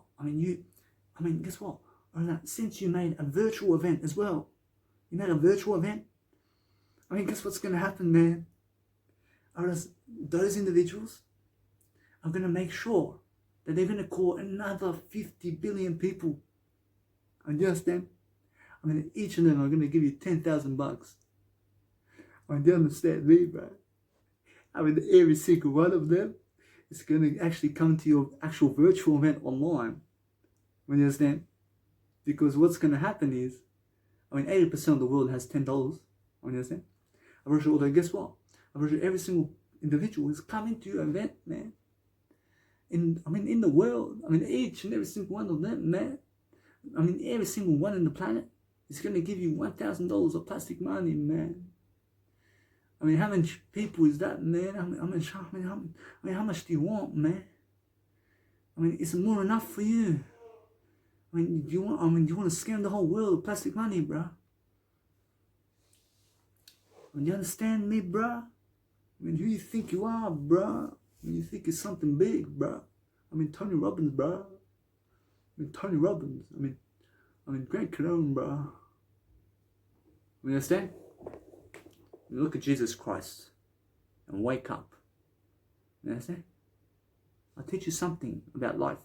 A: Guess what? Or now, since you made a virtual event as well, you made a virtual event, I mean, guess what's going to happen, man? Or those individuals are going to make sure that they're going to call another 50 billion people. And you understand? I mean, each of them are going to give you $10,000. I mean, do you understand me, bro? I mean, every single one of them is going to actually come to your actual virtual event online. You understand? Because what's going to happen is, I mean, 80% of the world has $10. You understand? Although, guess what? Every single individual is coming to your event, man. In the world, I mean, each and every single one of them, man. I mean, every single one on the planet is going to give you $1,000 of plastic money, man. I mean, how many people is that, man? How much do you want, man? I mean, is it more than enough for you? I mean, do you want to scam the whole world with plastic money, bro? I mean, do you understand me, bro? I mean, who you think you are, bro? And you think it's something big, bro. I mean, Tony Robbins, bro. Tony Robbins. I mean, Grant Cardone, bro. You understand? You look at Jesus Christ and wake up. You understand? I'll teach you something about life.